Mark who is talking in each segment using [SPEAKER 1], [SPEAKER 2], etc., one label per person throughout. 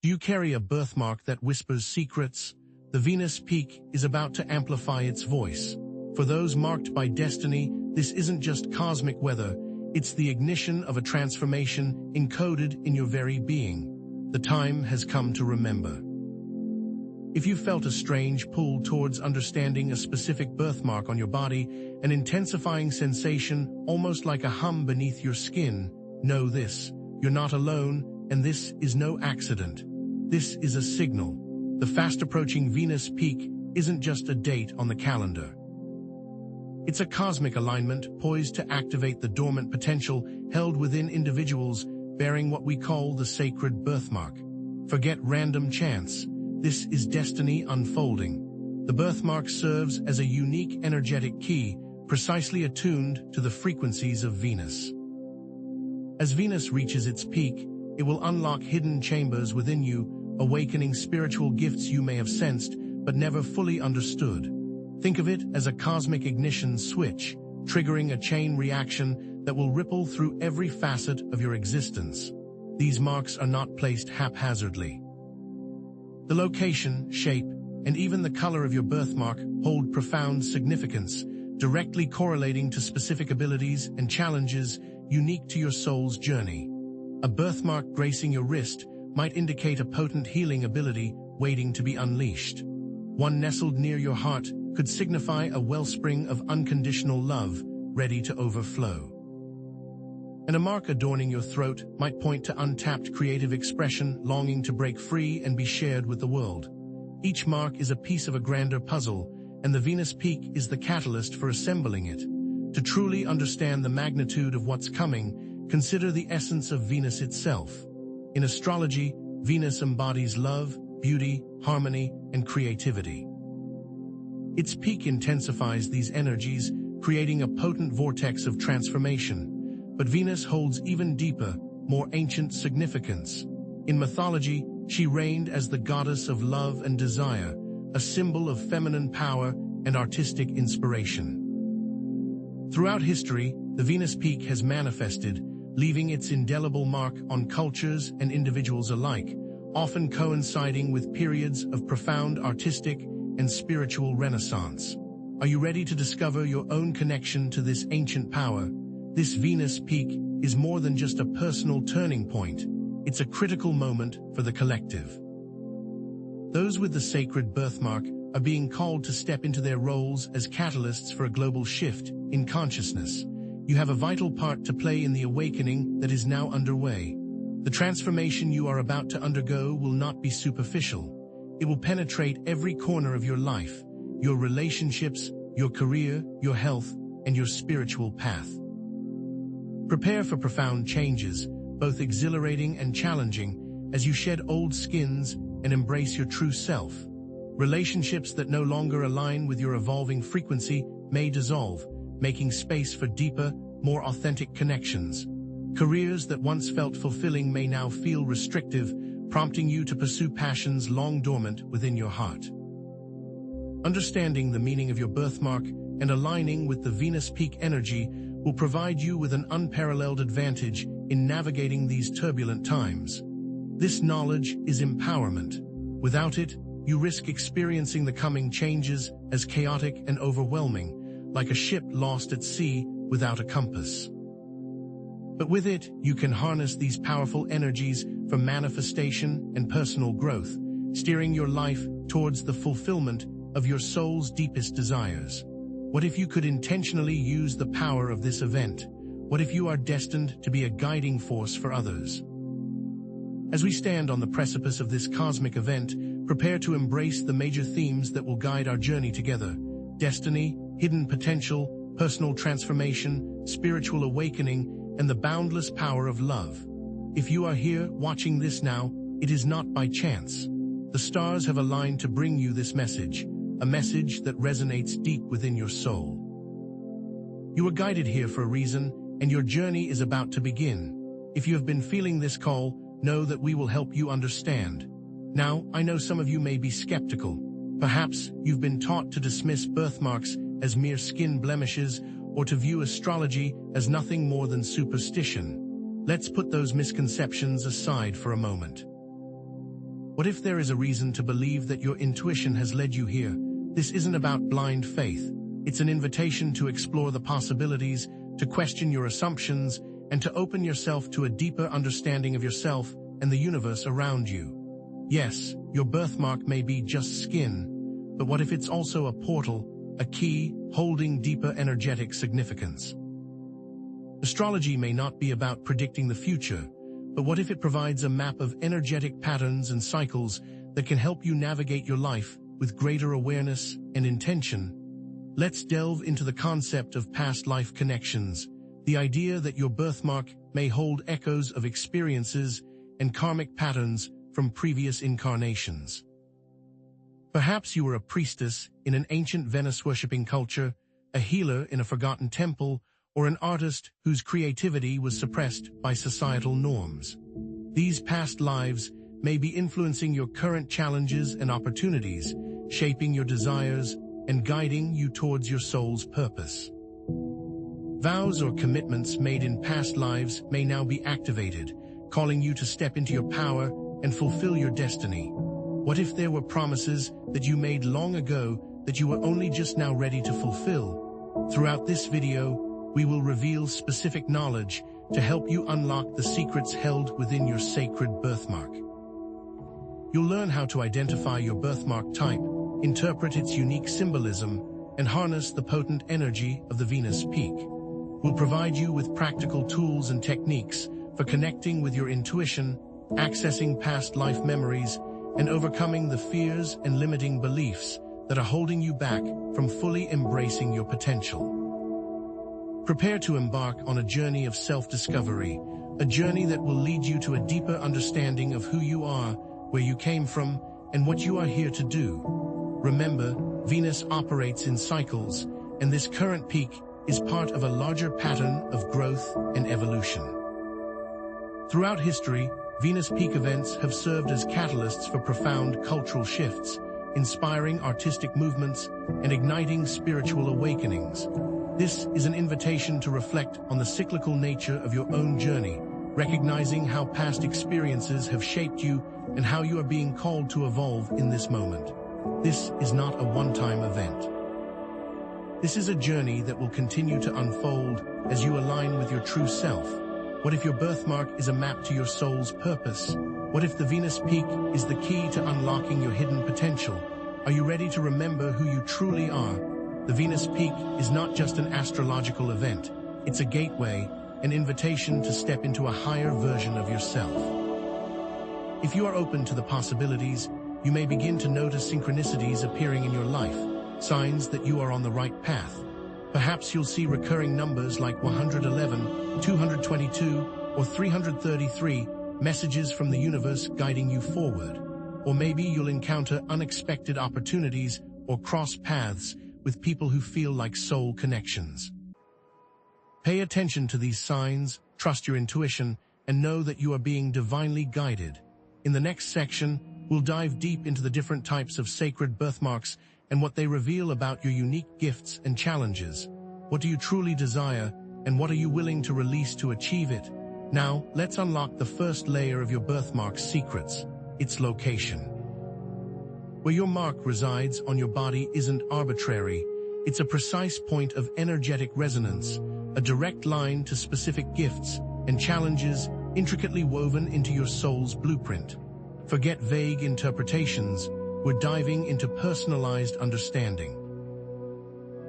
[SPEAKER 1] Do you carry a birthmark that whispers secrets? The Venus peak is about to amplify its voice. For those marked by destiny, this isn't just cosmic weather, it's the ignition of a transformation encoded in your very being. The time has come to remember. If you felt a strange pull towards understanding a specific birthmark on your body, an intensifying sensation almost like a hum beneath your skin, know this: you're not alone, and this is no accident. This is a signal. The fast-approaching Venus peak isn't just a date on the calendar. It's a cosmic alignment poised to activate the dormant potential held within individuals bearing what we call the sacred birthmark. Forget random chance. This is destiny unfolding. The birthmark serves as a unique energetic key, precisely attuned to the frequencies of Venus. As Venus reaches its peak, it will unlock hidden chambers within you, awakening spiritual gifts you may have sensed but never fully understood. Think of it as a cosmic ignition switch, triggering a chain reaction that will ripple through every facet of your existence. These marks are not placed haphazardly. The location, shape, and even the color of your birthmark hold profound significance, directly correlating to specific abilities and challenges unique to your soul's journey. A birthmark gracing your wrist might indicate a potent healing ability waiting to be unleashed. One nestled near your heart could signify a wellspring of unconditional love ready to overflow. And a mark adorning your throat might point to untapped creative expression longing to break free and be shared with the world. Each mark is a piece of a grander puzzle, and the Venus peak is the catalyst for assembling it. To truly understand the magnitude of what's coming, consider the essence of Venus itself. In astrology, Venus embodies love, beauty, harmony, and creativity. Its peak intensifies these energies, creating a potent vortex of transformation. But Venus holds even deeper, more ancient significance. In mythology, she reigned as the goddess of love and desire, a symbol of feminine power and artistic inspiration. Throughout history, the Venus peak has manifested, leaving its indelible mark on cultures and individuals alike, often coinciding with periods of profound artistic and spiritual renaissance. Are you ready to discover your own connection to this ancient power? This Venus peak is more than just a personal turning point. It's a critical moment for the collective. Those with the sacred birthmark are being called to step into their roles as catalysts for a global shift in consciousness. You have a vital part to play in the awakening that is now underway. The transformation you are about to undergo will not be superficial. It will penetrate every corner of your life, your relationships, your career, your health, and your spiritual path. Prepare for profound changes, both exhilarating and challenging, as you shed old skins and embrace your true self. Relationships that no longer align with your evolving frequency may dissolve, making space for deeper, more authentic connections. Careers that once felt fulfilling may now feel restrictive, prompting you to pursue passions long dormant within your heart. Understanding the meaning of your birthmark and aligning with the Venus peak energy will provide you with an unparalleled advantage in navigating these turbulent times. This knowledge is empowerment. Without it, you risk experiencing the coming changes as chaotic and overwhelming, like a ship lost at sea without a compass. But with it, you can harness these powerful energies for manifestation and personal growth, steering your life towards the fulfillment of your soul's deepest desires. What if you could intentionally use the power of this event? What if you are destined to be a guiding force for others? As we stand on the precipice of this cosmic event, prepare to embrace the major themes that will guide our journey together: destiny, hidden potential, personal transformation, spiritual awakening, and the boundless power of love. If you are here watching this now, it is not by chance. The stars have aligned to bring you this message, a message that resonates deep within your soul. You are guided here for a reason, and your journey is about to begin. If you have been feeling this call, know that we will help you understand. Now, I know some of you may be skeptical. Perhaps you've been taught to dismiss birthmarks as mere skin blemishes or to view astrology as nothing more than superstition. Let's put those misconceptions aside for a moment. What if there is a reason to believe that your intuition has led you here? This isn't about blind faith. It's an invitation to explore the possibilities, to question your assumptions, and to open yourself to a deeper understanding of yourself and the universe around you. Yes, your birthmark may be just skin, but what if it's also a portal, a key, holding deeper energetic significance? Astrology may not be about predicting the future, but what if it provides a map of energetic patterns and cycles that can help you navigate your life with greater awareness and intention? Let's delve into the concept of past life connections, the idea that your birthmark may hold echoes of experiences and karmic patterns from previous incarnations. Perhaps you were a priestess in an ancient Venus-worshipping culture, a healer in a forgotten temple, or an artist whose creativity was suppressed by societal norms. These past lives may be influencing your current challenges and opportunities, shaping your desires and guiding you towards your soul's purpose. Vows or commitments made in past lives may now be activated, calling you to step into your power and fulfill your destiny. What if there were promises that you made long ago that you were only just now ready to fulfill? Throughout this video, we will reveal specific knowledge to help you unlock the secrets held within your sacred birthmark. You'll learn how to identify your birthmark type, interpret its unique symbolism, and harness the potent energy of the Venus peak. We'll provide you with practical tools and techniques for connecting with your intuition, accessing past life memories, and overcoming the fears and limiting beliefs that are holding you back from fully embracing your potential. Prepare to embark on a journey of self-discovery, a journey that will lead you to a deeper understanding of who you are, where you came from, and what you are here to do. Remember, Venus operates in cycles, and this current peak is part of a larger pattern of growth and evolution. Throughout history, Venus peak events have served as catalysts for profound cultural shifts, inspiring artistic movements and igniting spiritual awakenings. This is an invitation to reflect on the cyclical nature of your own journey, recognizing how past experiences have shaped you and how you are being called to evolve in this moment. This is not a one-time event. This is a journey that will continue to unfold as you align with your true self. What if your birthmark is a map to your soul's purpose? What if the Venus peak is the key to unlocking your hidden potential? Are you ready to remember who you truly are? The Venus peak is not just an astrological event. It's a gateway, an invitation to step into a higher version of yourself. If you are open to the possibilities, you may begin to notice synchronicities appearing in your life, signs that you are on the right path. Perhaps you'll see recurring numbers like 111, 222, or 333, messages from the universe guiding you forward. Or maybe you'll encounter unexpected opportunities or cross paths with people who feel like soul connections. Pay attention to these signs, trust your intuition, and know that you are being divinely guided. In the next section, we'll dive deep into the different types of sacred birthmarks and what they reveal about your unique gifts and challenges. What do you truly desire, and what are you willing to release to achieve it? Now, let's unlock the first layer of your birthmark's secrets, its location. Where your mark resides on your body isn't arbitrary. It's a precise point of energetic resonance, a direct line to specific gifts and challenges intricately woven into your soul's blueprint. Forget vague interpretations. We're diving into personalized understanding.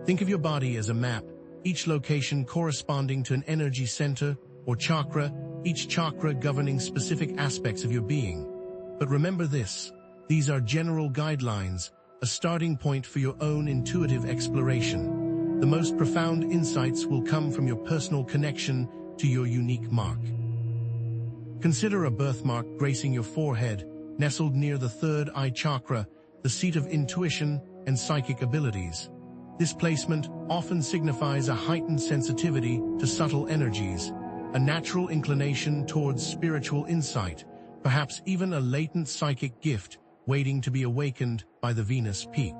[SPEAKER 1] Think of your body as a map, each location corresponding to an energy center or chakra, each chakra governing specific aspects of your being. But remember this, these are general guidelines, a starting point for your own intuitive exploration. The most profound insights will come from your personal connection to your unique mark. Consider a birthmark gracing your forehead, nestled near the third eye chakra, the seat of intuition and psychic abilities. This placement often signifies a heightened sensitivity to subtle energies, a natural inclination towards spiritual insight, perhaps even a latent psychic gift waiting to be awakened by the Venus peak.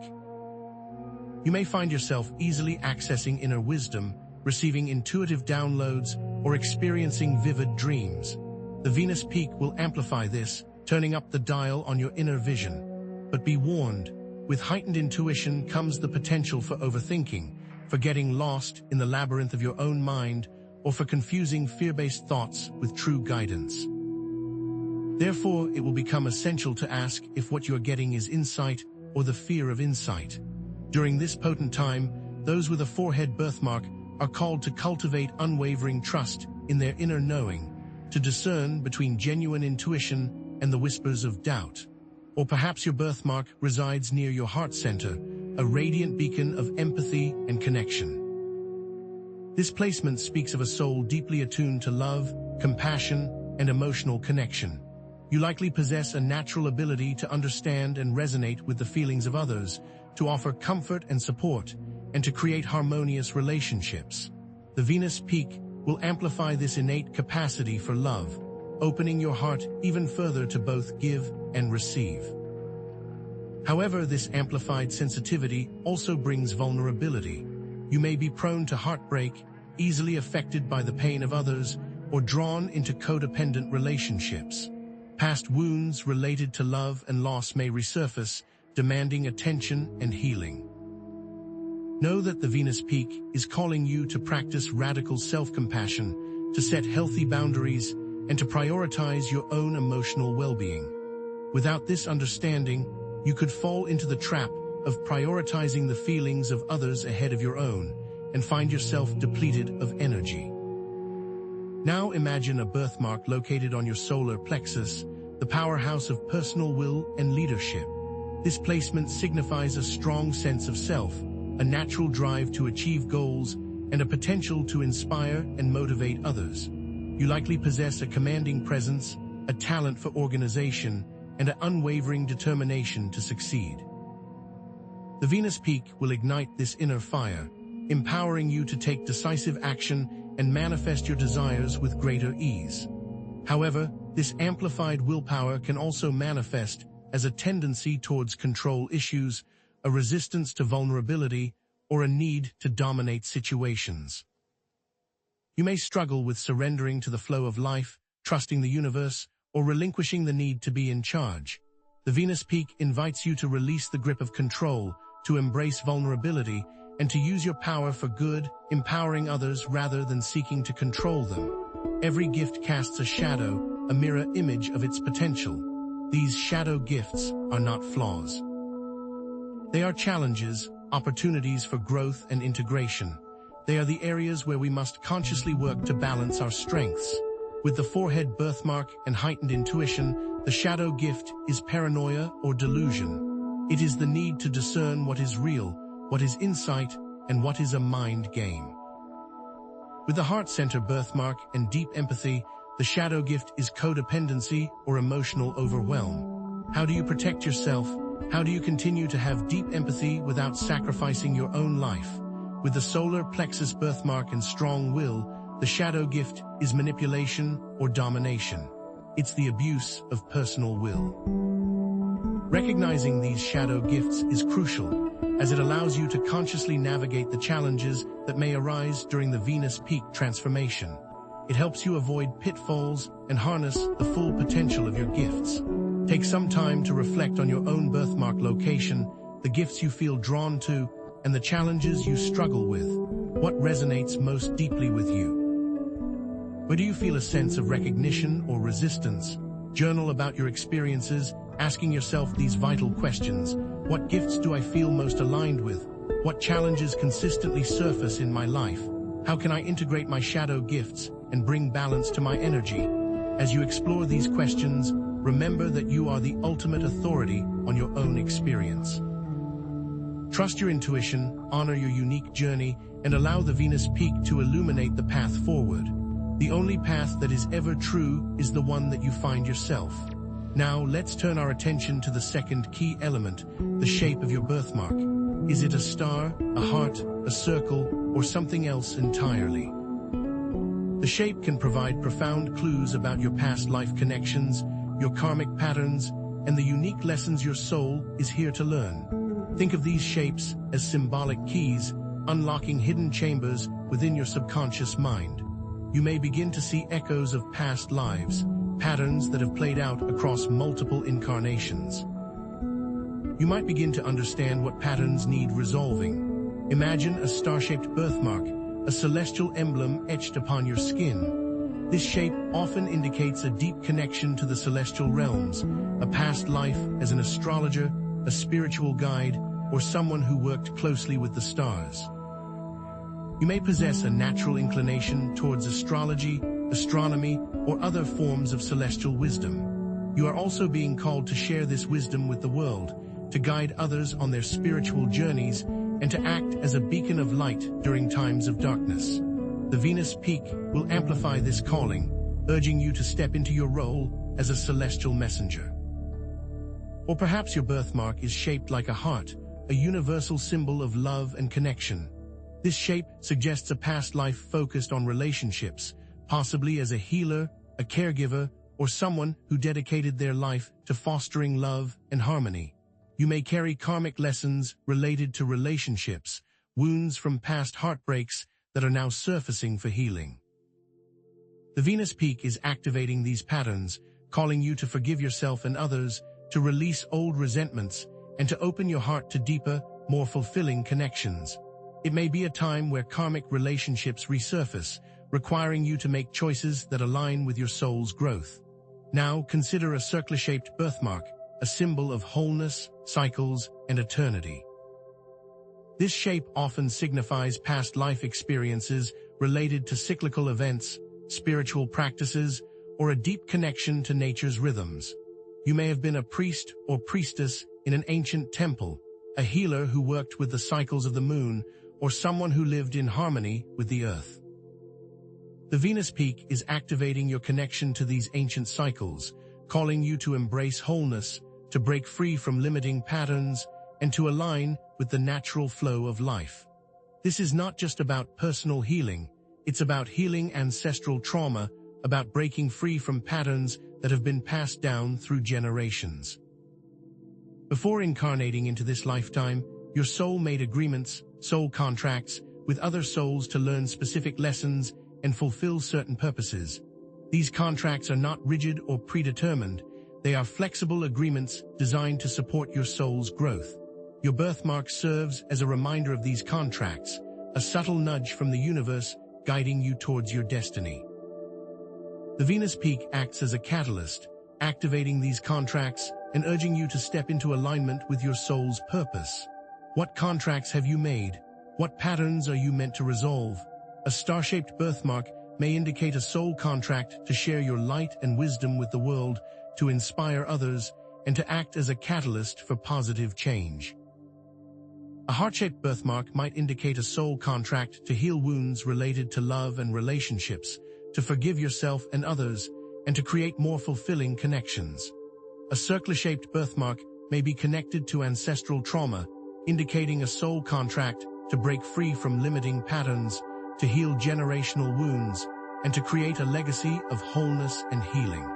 [SPEAKER 1] You may find yourself easily accessing inner wisdom, receiving intuitive downloads, or experiencing vivid dreams. The Venus peak will amplify this, turning up the dial on your inner vision. But be warned, with heightened intuition comes the potential for overthinking, for getting lost in the labyrinth of your own mind, or for confusing fear-based thoughts with true guidance. Therefore, it will become essential to ask if what you're getting is insight or the fear of insight. During this potent time, those with a forehead birthmark are called to cultivate unwavering trust in their inner knowing, to discern between genuine intuition and the whispers of doubt. Or perhaps your birthmark resides near your heart center, a radiant beacon of empathy and connection. This placement speaks of a soul deeply attuned to love, compassion, and emotional connection. You likely possess a natural ability to understand and resonate with the feelings of others, to offer comfort and support, and to create harmonious relationships. The Venus peak will amplify this innate capacity for love, opening your heart even further to both give and receive. However, this amplified sensitivity also brings vulnerability. You may be prone to heartbreak, easily affected by the pain of others, or drawn into codependent relationships. Past wounds related to love and loss may resurface, demanding attention and healing. Know that the Venus peak is calling you to practice radical self-compassion, to set healthy boundaries, and to prioritize your own emotional well-being. Without this understanding, you could fall into the trap of prioritizing the feelings of others ahead of your own, and find yourself depleted of energy. Now imagine a birthmark located on your solar plexus, the powerhouse of personal will and leadership. This placement signifies a strong sense of self, a natural drive to achieve goals, and a potential to inspire and motivate others. You likely possess a commanding presence, a talent for organization, and an unwavering determination to succeed. The Venus peak will ignite this inner fire, empowering you to take decisive action and manifest your desires with greater ease. However, this amplified willpower can also manifest as a tendency towards control issues, a resistance to vulnerability, or a need to dominate situations. You may struggle with surrendering to the flow of life, trusting the universe, or relinquishing the need to be in charge. The Venus peak invites you to release the grip of control, to embrace vulnerability, and to use your power for good, empowering others rather than seeking to control them. Every gift casts a shadow, a mirror image of its potential. These shadow gifts are not flaws. They are challenges, opportunities for growth and integration. They are the areas where we must consciously work to balance our strengths. With the forehead birthmark and heightened intuition, the shadow gift is paranoia or delusion. It is the need to discern what is real, what is insight, and what is a mind game. With the heart center birthmark and deep empathy, the shadow gift is codependency or emotional overwhelm. How do you protect yourself? How do you continue to have deep empathy without sacrificing your own life? With the solar plexus birthmark and strong will, the shadow gift is manipulation or domination. It's the abuse of personal will. Recognizing these shadow gifts is crucial, as it allows you to consciously navigate the challenges that may arise during the Venus peak transformation. It helps you avoid pitfalls and harness the full potential of your gifts. Take some time to reflect on your own birthmark location, the gifts you feel drawn to, and the challenges you struggle with. What resonates most deeply with you? Where do you feel a sense of recognition or resistance? Journal about your experiences, asking yourself these vital questions. What gifts do I feel most aligned with? What challenges consistently surface in my life? How can I integrate my shadow gifts and bring balance to my energy? As you explore these questions, remember that you are the ultimate authority on your own experience. Trust your intuition, honor your unique journey, and allow the Venus peak to illuminate the path forward. The only path that is ever true is the one that you find yourself. Now, let's turn our attention to the second key element, the shape of your birthmark. Is it a star, a heart, a circle, or something else entirely? The shape can provide profound clues about your past life connections, your karmic patterns, and the unique lessons your soul is here to learn. Think of these shapes as symbolic keys, unlocking hidden chambers within your subconscious mind. You may begin to see echoes of past lives, patterns that have played out across multiple incarnations. You might begin to understand what patterns need resolving. Imagine a star-shaped birthmark, a celestial emblem etched upon your skin. This shape often indicates a deep connection to the celestial realms, a past life as an astrologer, a spiritual guide, or someone who worked closely with the stars. You may possess a natural inclination towards astrology, astronomy, or other forms of celestial wisdom. You are also being called to share this wisdom with the world, to guide others on their spiritual journeys, and to act as a beacon of light during times of darkness. The Venus peak will amplify this calling, urging you to step into your role as a celestial messenger. Or perhaps your birthmark is shaped like a heart, a universal symbol of love and connection. This shape suggests a past life focused on relationships, possibly as a healer, a caregiver, or someone who dedicated their life to fostering love and harmony. You may carry karmic lessons related to relationships, wounds from past heartbreaks that are now surfacing for healing. The Venus peak is activating these patterns, calling you to forgive yourself and others, to release old resentments, and to open your heart to deeper, more fulfilling connections. It may be a time where karmic relationships resurface, requiring you to make choices that align with your soul's growth. Now consider a circle-shaped birthmark, a symbol of wholeness, cycles, and eternity. This shape often signifies past life experiences related to cyclical events, spiritual practices, or a deep connection to nature's rhythms. You may have been a priest or priestess in an ancient temple, a healer who worked with the cycles of the moon, or someone who lived in harmony with the earth. The Venus peak is activating your connection to these ancient cycles, calling you to embrace wholeness, to break free from limiting patterns, and to align with the natural flow of life. This is not just about personal healing, it's about healing ancestral trauma, about breaking free from patterns that have been passed down through generations. Before incarnating into this lifetime, your soul made agreements, soul contracts, with other souls to learn specific lessons and fulfill certain purposes. These contracts are not rigid or predetermined. They are flexible agreements designed to support your soul's growth. Your birthmark serves as a reminder of these contracts, a subtle nudge from the universe guiding you towards your destiny. The Venus peak acts as a catalyst, activating these contracts and urging you to step into alignment with your soul's purpose. What contracts have you made? What patterns are you meant to resolve? A star-shaped birthmark may indicate a soul contract to share your light and wisdom with the world, to inspire others, and to act as a catalyst for positive change. A heart-shaped birthmark might indicate a soul contract to heal wounds related to love and relationships, to forgive yourself and others, and to create more fulfilling connections. A circle-shaped birthmark may be connected to ancestral trauma, indicating a soul contract to break free from limiting patterns, to heal generational wounds, and to create a legacy of wholeness and healing.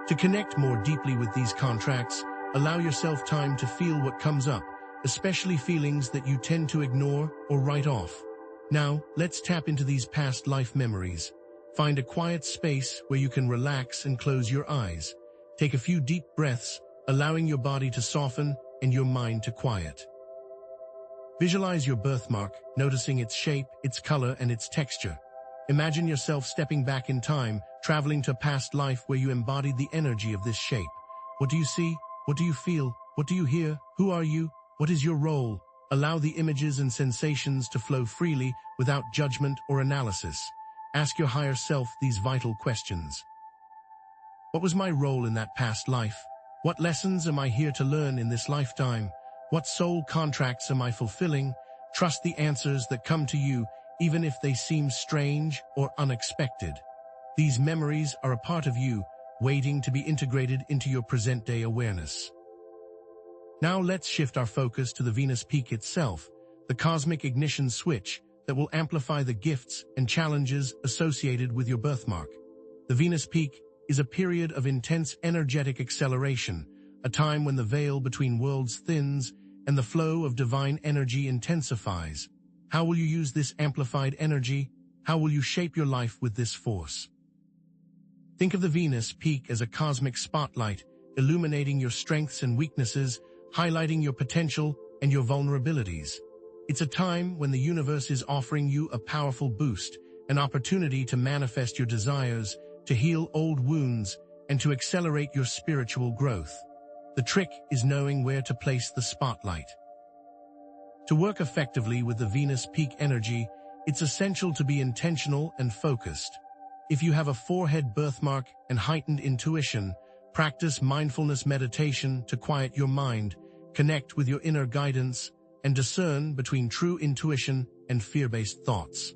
[SPEAKER 1] To connect more deeply with these contracts, allow yourself time to feel what comes up, especially feelings that you tend to ignore or write off. Now, let's tap into these past life memories. Find a quiet space where you can relax and close your eyes. Take a few deep breaths, allowing your body to soften and your mind to quiet. Visualize your birthmark, noticing its shape, its color, and its texture. Imagine yourself stepping back in time, traveling to a past life where you embodied the energy of this shape. What do you see? What do you feel? What do you hear? Who are you? What is your role? Allow the images and sensations to flow freely without judgment or analysis. Ask your higher self these vital questions. What was my role in that past life? What lessons am I here to learn in this lifetime? What soul contracts am I fulfilling? Trust the answers that come to you, even if they seem strange or unexpected. These memories are a part of you, waiting to be integrated into your present-day awareness. Now let's shift our focus to the Venus peak itself, the cosmic ignition switch that will amplify the gifts and challenges associated with your birthmark. The Venus peak is a period of intense energetic acceleration, a time when the veil between worlds thins and the flow of divine energy intensifies. How will you use this amplified energy? How will you shape your life with this force? Think of the Venus peak as a cosmic spotlight, illuminating your strengths and weaknesses, highlighting your potential and your vulnerabilities. It's a time when the universe is offering you a powerful boost, an opportunity to manifest your desires, to heal old wounds, and to accelerate your spiritual growth. The trick is knowing where to place the spotlight. To work effectively with the Venus peak energy, it's essential to be intentional and focused. If you have a forehead birthmark and heightened intuition, practice mindfulness meditation to quiet your mind, connect with your inner guidance, and discern between true intuition and fear-based thoughts.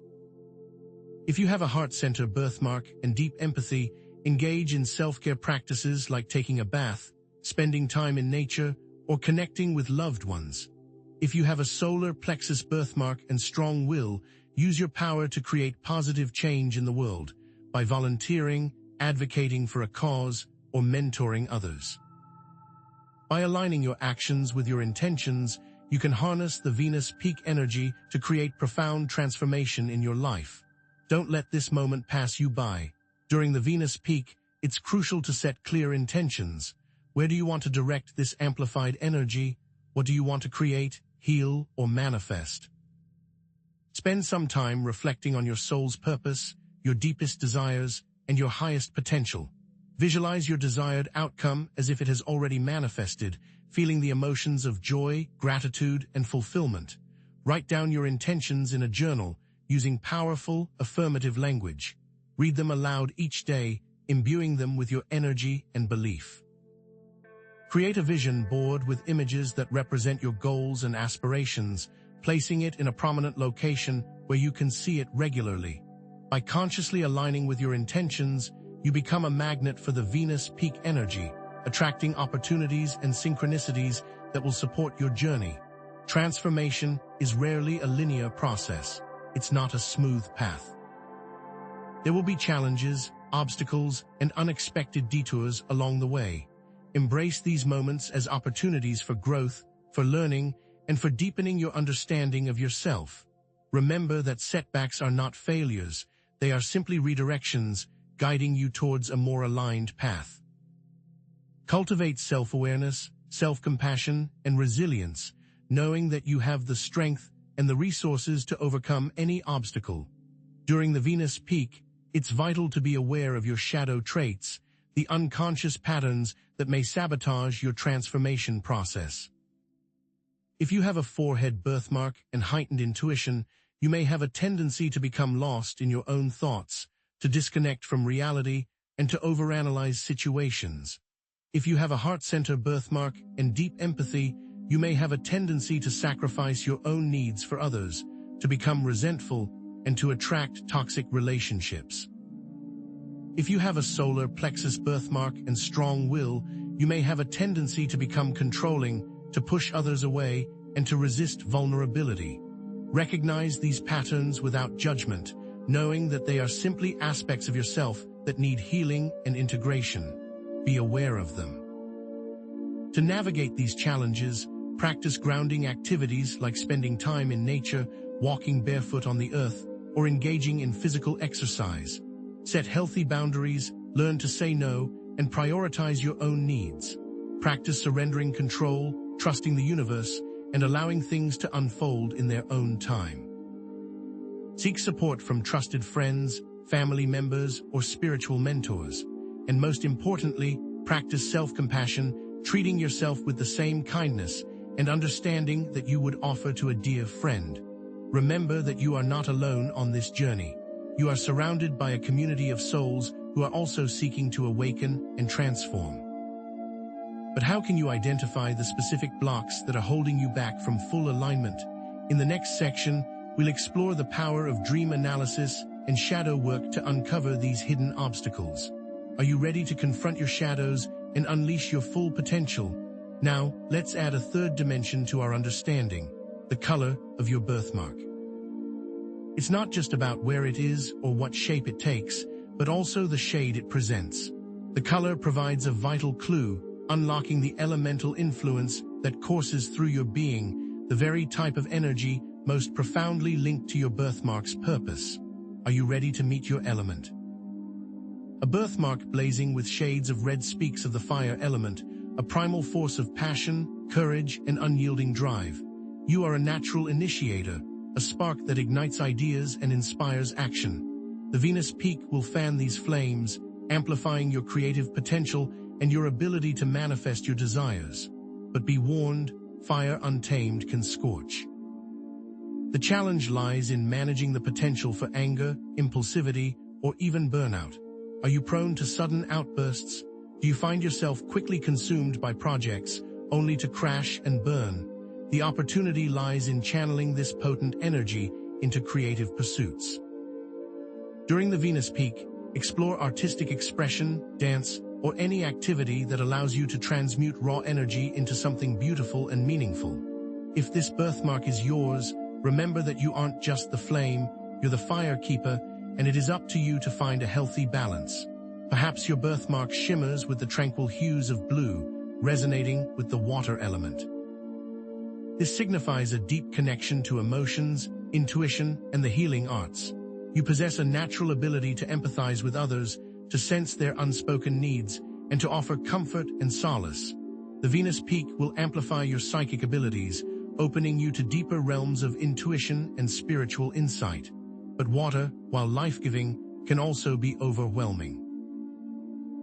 [SPEAKER 1] If you have a heart center birthmark and deep empathy, engage in self-care practices like taking a bath, spending time in nature, or connecting with loved ones. If you have a solar plexus birthmark and strong will, use your power to create positive change in the world by volunteering, advocating for a cause, or mentoring others. By aligning your actions with your intentions, you can harness the Venus peak energy to create profound transformation in your life. Don't let this moment pass you by. During the Venus peak, it's crucial to set clear intentions. Where do you want to direct this amplified energy? What do you want to create, heal, or manifest? Spend some time reflecting on your soul's purpose, your deepest desires, and your highest potential. Visualize your desired outcome as if it has already manifested, feeling the emotions of joy, gratitude, and fulfillment. Write down your intentions in a journal, using powerful, affirmative language. Read them aloud each day, imbuing them with your energy and belief. Create a vision board with images that represent your goals and aspirations, placing it in a prominent location where you can see it regularly. By consciously aligning with your intentions, you become a magnet for the Venus peak energy, attracting opportunities and synchronicities that will support your journey. Transformation is rarely a linear process. It's not a smooth path. There will be challenges, obstacles, and unexpected detours along the way. Embrace these moments as opportunities for growth, for learning, and for deepening your understanding of yourself. Remember that setbacks are not failures. They are simply redirections, guiding you towards a more aligned path. Cultivate self-awareness, self-compassion, and resilience, knowing that you have the strength and the resources to overcome any obstacle. During the Venus peak, it's vital to be aware of your shadow traits, the unconscious patterns that may sabotage your transformation process. If you have a forehead birthmark and heightened intuition, you may have a tendency to become lost in your own thoughts, to disconnect from reality, and to overanalyze situations. If you have a heart center birthmark and deep empathy, you may have a tendency to sacrifice your own needs for others, to become resentful, and to attract toxic relationships. If you have a solar plexus birthmark and strong will, you may have a tendency to become controlling, to push others away, and to resist vulnerability. Recognize these patterns without judgment, knowing that they are simply aspects of yourself that need healing and integration. Be aware of them. To navigate these challenges, practice grounding activities like spending time in nature, walking barefoot on the earth, or engaging in physical exercise. Set healthy boundaries, learn to say no, and prioritize your own needs. Practice surrendering control, trusting the universe, and allowing things to unfold in their own time. Seek support from trusted friends, family members, or spiritual mentors. And most importantly, practice self-compassion, treating yourself with the same kindness and understanding that you would offer to a dear friend. Remember that you are not alone on this journey. You are surrounded by a community of souls who are also seeking to awaken and transform. But how can you identify the specific blocks that are holding you back from full alignment? In the next section, we'll explore the power of dream analysis and shadow work to uncover these hidden obstacles. Are you ready to confront your shadows and unleash your full potential? Now, let's add a third dimension to our understanding, the color of your birthmark. It's not just about where it is or what shape it takes, but also the shade it presents. The color provides a vital clue, unlocking the elemental influence that courses through your being, the very type of energy most profoundly linked to your birthmark's purpose. Are you ready to meet your element? A birthmark blazing with shades of red speaks of the fire element, a primal force of passion, courage, and unyielding drive. You are a natural initiator, a spark that ignites ideas and inspires action. The Venus peak will fan these flames, amplifying your creative potential and your ability to manifest your desires. But be warned, fire untamed can scorch. The challenge lies in managing the potential for anger, impulsivity, or even burnout. Are you prone to sudden outbursts? Do you find yourself quickly consumed by projects, only to crash and burn? The opportunity lies in channeling this potent energy into creative pursuits. During the Venus peak, explore artistic expression, dance, or any activity that allows you to transmute raw energy into something beautiful and meaningful. If this birthmark is yours, remember that you aren't just the flame, you're the fire keeper, and it is up to you to find a healthy balance. Perhaps your birthmark shimmers with the tranquil hues of blue, resonating with the water element. This signifies a deep connection to emotions, intuition, and the healing arts. You possess a natural ability to empathize with others, to sense their unspoken needs, and to offer comfort and solace. The Venus peak will amplify your psychic abilities, opening you to deeper realms of intuition and spiritual insight. But water, while life-giving, can also be overwhelming.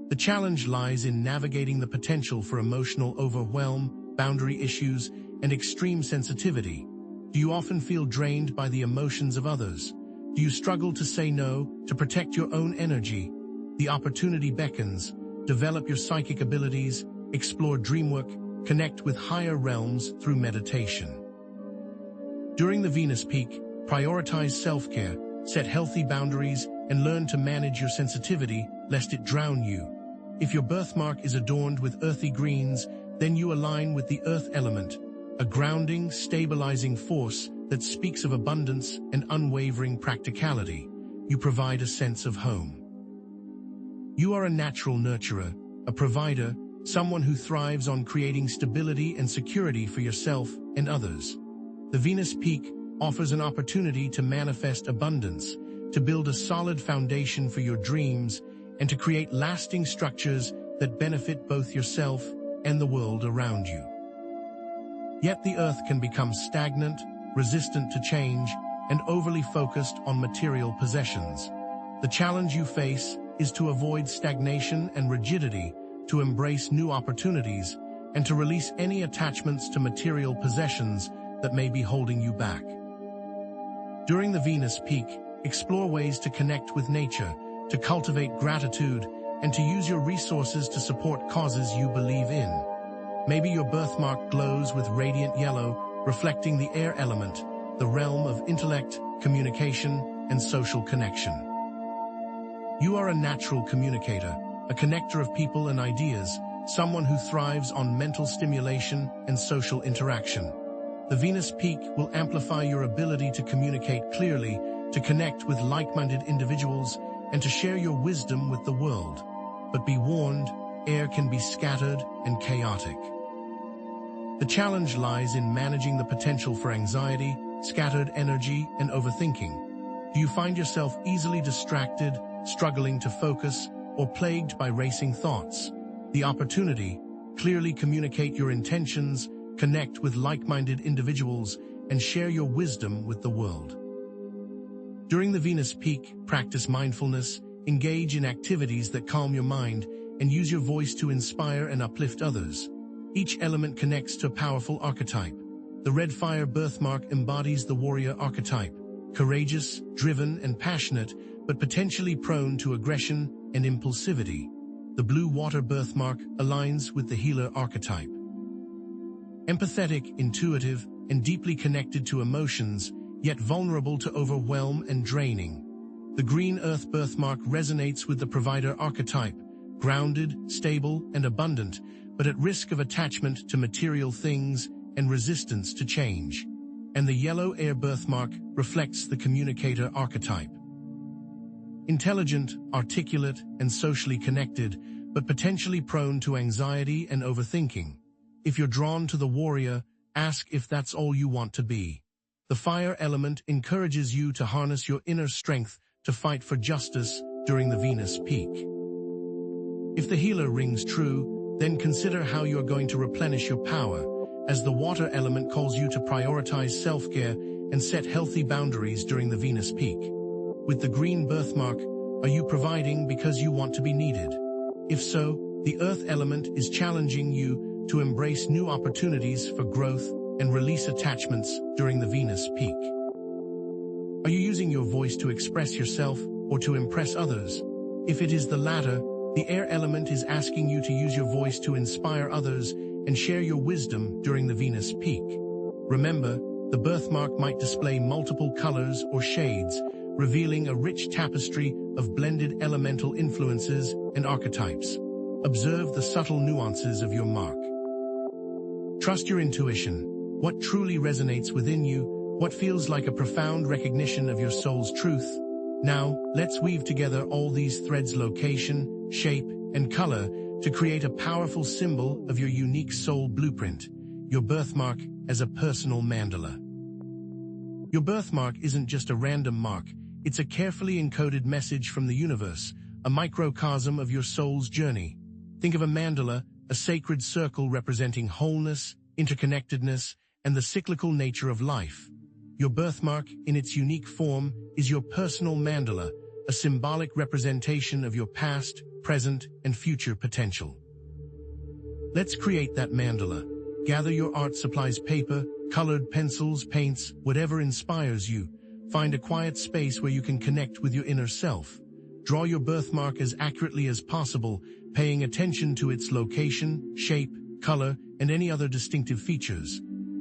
[SPEAKER 1] The challenge lies in navigating the potential for emotional overwhelm, boundary issues, and extreme sensitivity. Do you often feel drained by the emotions of others? Do you struggle to say no, to protect your own energy? The opportunity beckons. Develop your psychic abilities, explore dreamwork, connect with higher realms through meditation. During the Venus peak, prioritize self-care, set healthy boundaries, and learn to manage your sensitivity, lest it drown you. If your birthmark is adorned with earthy greens, then you align with the earth element, a grounding, stabilizing force that speaks of abundance and unwavering practicality. You provide a sense of home. You are a natural nurturer, a provider, someone who thrives on creating stability and security for yourself and others. The Venus peak offers an opportunity to manifest abundance, to build a solid foundation for your dreams, and to create lasting structures that benefit both yourself and the world around you. Yet the earth can become stagnant, resistant to change, and overly focused on material possessions. The challenge you face is to avoid stagnation and rigidity, to embrace new opportunities, and to release any attachments to material possessions that may be holding you back. During the Venus peak, explore ways to connect with nature, to cultivate gratitude, and to use your resources to support causes you believe in. Maybe your birthmark glows with radiant yellow, reflecting the air element, the realm of intellect, communication, and social connection. You are a natural communicator, a connector of people and ideas, someone who thrives on mental stimulation and social interaction. The Venus peak will amplify your ability to communicate clearly, to connect with like-minded individuals, and to share your wisdom with the world. But be warned, air can be scattered and chaotic. The challenge lies in managing the potential for anxiety, scattered energy, and overthinking. Do you find yourself easily distracted, struggling to focus, or plagued by racing thoughts? The opportunity: clearly communicate your intentions, connect with like-minded individuals, and share your wisdom with the world. During the Venus peak, practice mindfulness, engage in activities that calm your mind, and use your voice to inspire and uplift others. Each element connects to a powerful archetype. The red fire birthmark embodies the warrior archetype, courageous, driven, and passionate, but potentially prone to aggression and impulsivity. The blue water birthmark aligns with the healer archetype. Empathetic, intuitive, and deeply connected to emotions, yet vulnerable to overwhelm and draining. The green earth birthmark resonates with the provider archetype, grounded, stable, and abundant, but at risk of attachment to material things and resistance to change. And the yellow air birthmark reflects the communicator archetype. Intelligent, articulate, and socially connected, but potentially prone to anxiety and overthinking. If you're drawn to the warrior, ask if that's all you want to be. The fire element encourages you to harness your inner strength to fight for justice during the Venus peak. If the healer rings true, then consider how you are going to replenish your power, as the water element calls you to prioritize self-care and set healthy boundaries during the Venus peak. With the green birthmark, are you providing because you want to be needed? If so, the earth element is challenging you to embrace new opportunities for growth and release attachments during the Venus peak. Are you using your voice to express yourself or to impress others? If it is the latter, the air element is asking you to use your voice to inspire others and share your wisdom during the Venus peak. Remember, the birthmark might display multiple colors or shades, revealing a rich tapestry of blended elemental influences and archetypes. Observe the subtle nuances of your mark. Trust your intuition. What truly resonates within you, what feels like a profound recognition of your soul's truth. Now, let's weave together all these threads: location, shape, and color to create a powerful symbol of your unique soul blueprint, your birthmark as a personal mandala. Your birthmark isn't just a random mark, it's a carefully encoded message from the universe, a microcosm of your soul's journey. Think of a mandala, a sacred circle representing wholeness, interconnectedness, and the cyclical nature of life. Your birthmark, in its unique form, is your personal mandala, a symbolic representation of your past, present, and future potential. Let's create that mandala. Gather your art supplies: paper, colored pencils, paints, whatever inspires you. Find a quiet space where you can connect with your inner self. Draw your birthmark as accurately as possible, paying attention to its location, shape, color, and any other distinctive features.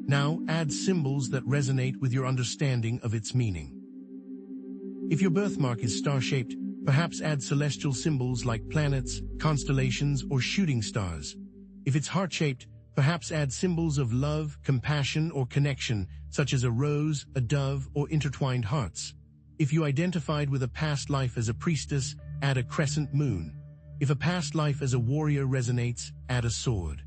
[SPEAKER 1] Now, add symbols that resonate with your understanding of its meaning. If your birthmark is star-shaped, perhaps add celestial symbols like planets, constellations, or shooting stars. If it's heart-shaped, perhaps add symbols of love, compassion, or connection, such as a rose, a dove, or intertwined hearts. If you identified with a past life as a priestess, add a crescent moon. If a past life as a warrior resonates, add a sword.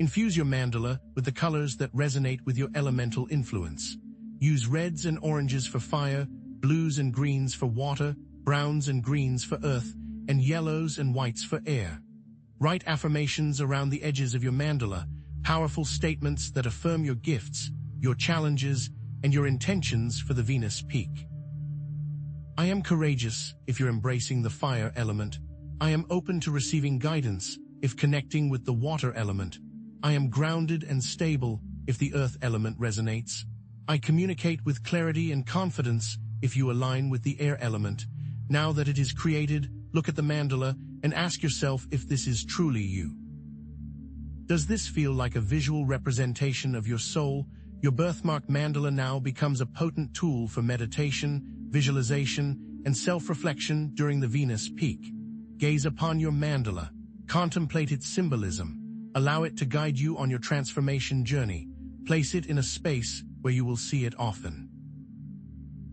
[SPEAKER 1] Infuse your mandala with the colors that resonate with your elemental influence. Use reds and oranges for fire, blues and greens for water, browns and greens for earth, and yellows and whites for air. Write affirmations around the edges of your mandala, powerful statements that affirm your gifts, your challenges, and your intentions for the Venus peak. I am courageous if you're embracing the fire element. I am open to receiving guidance if connecting with the water element. I am grounded and stable if the earth element resonates. I communicate with clarity and confidence if you align with the air element. Now that it is created, look at the mandala and ask yourself if this is truly you. Does this feel like a visual representation of your soul? Your birthmark mandala now becomes a potent tool for meditation, visualization, and self-reflection during the Venus peak. Gaze upon your mandala. Contemplate its symbolism. Allow it to guide you on your transformation journey. Place it in a space where you will see it often.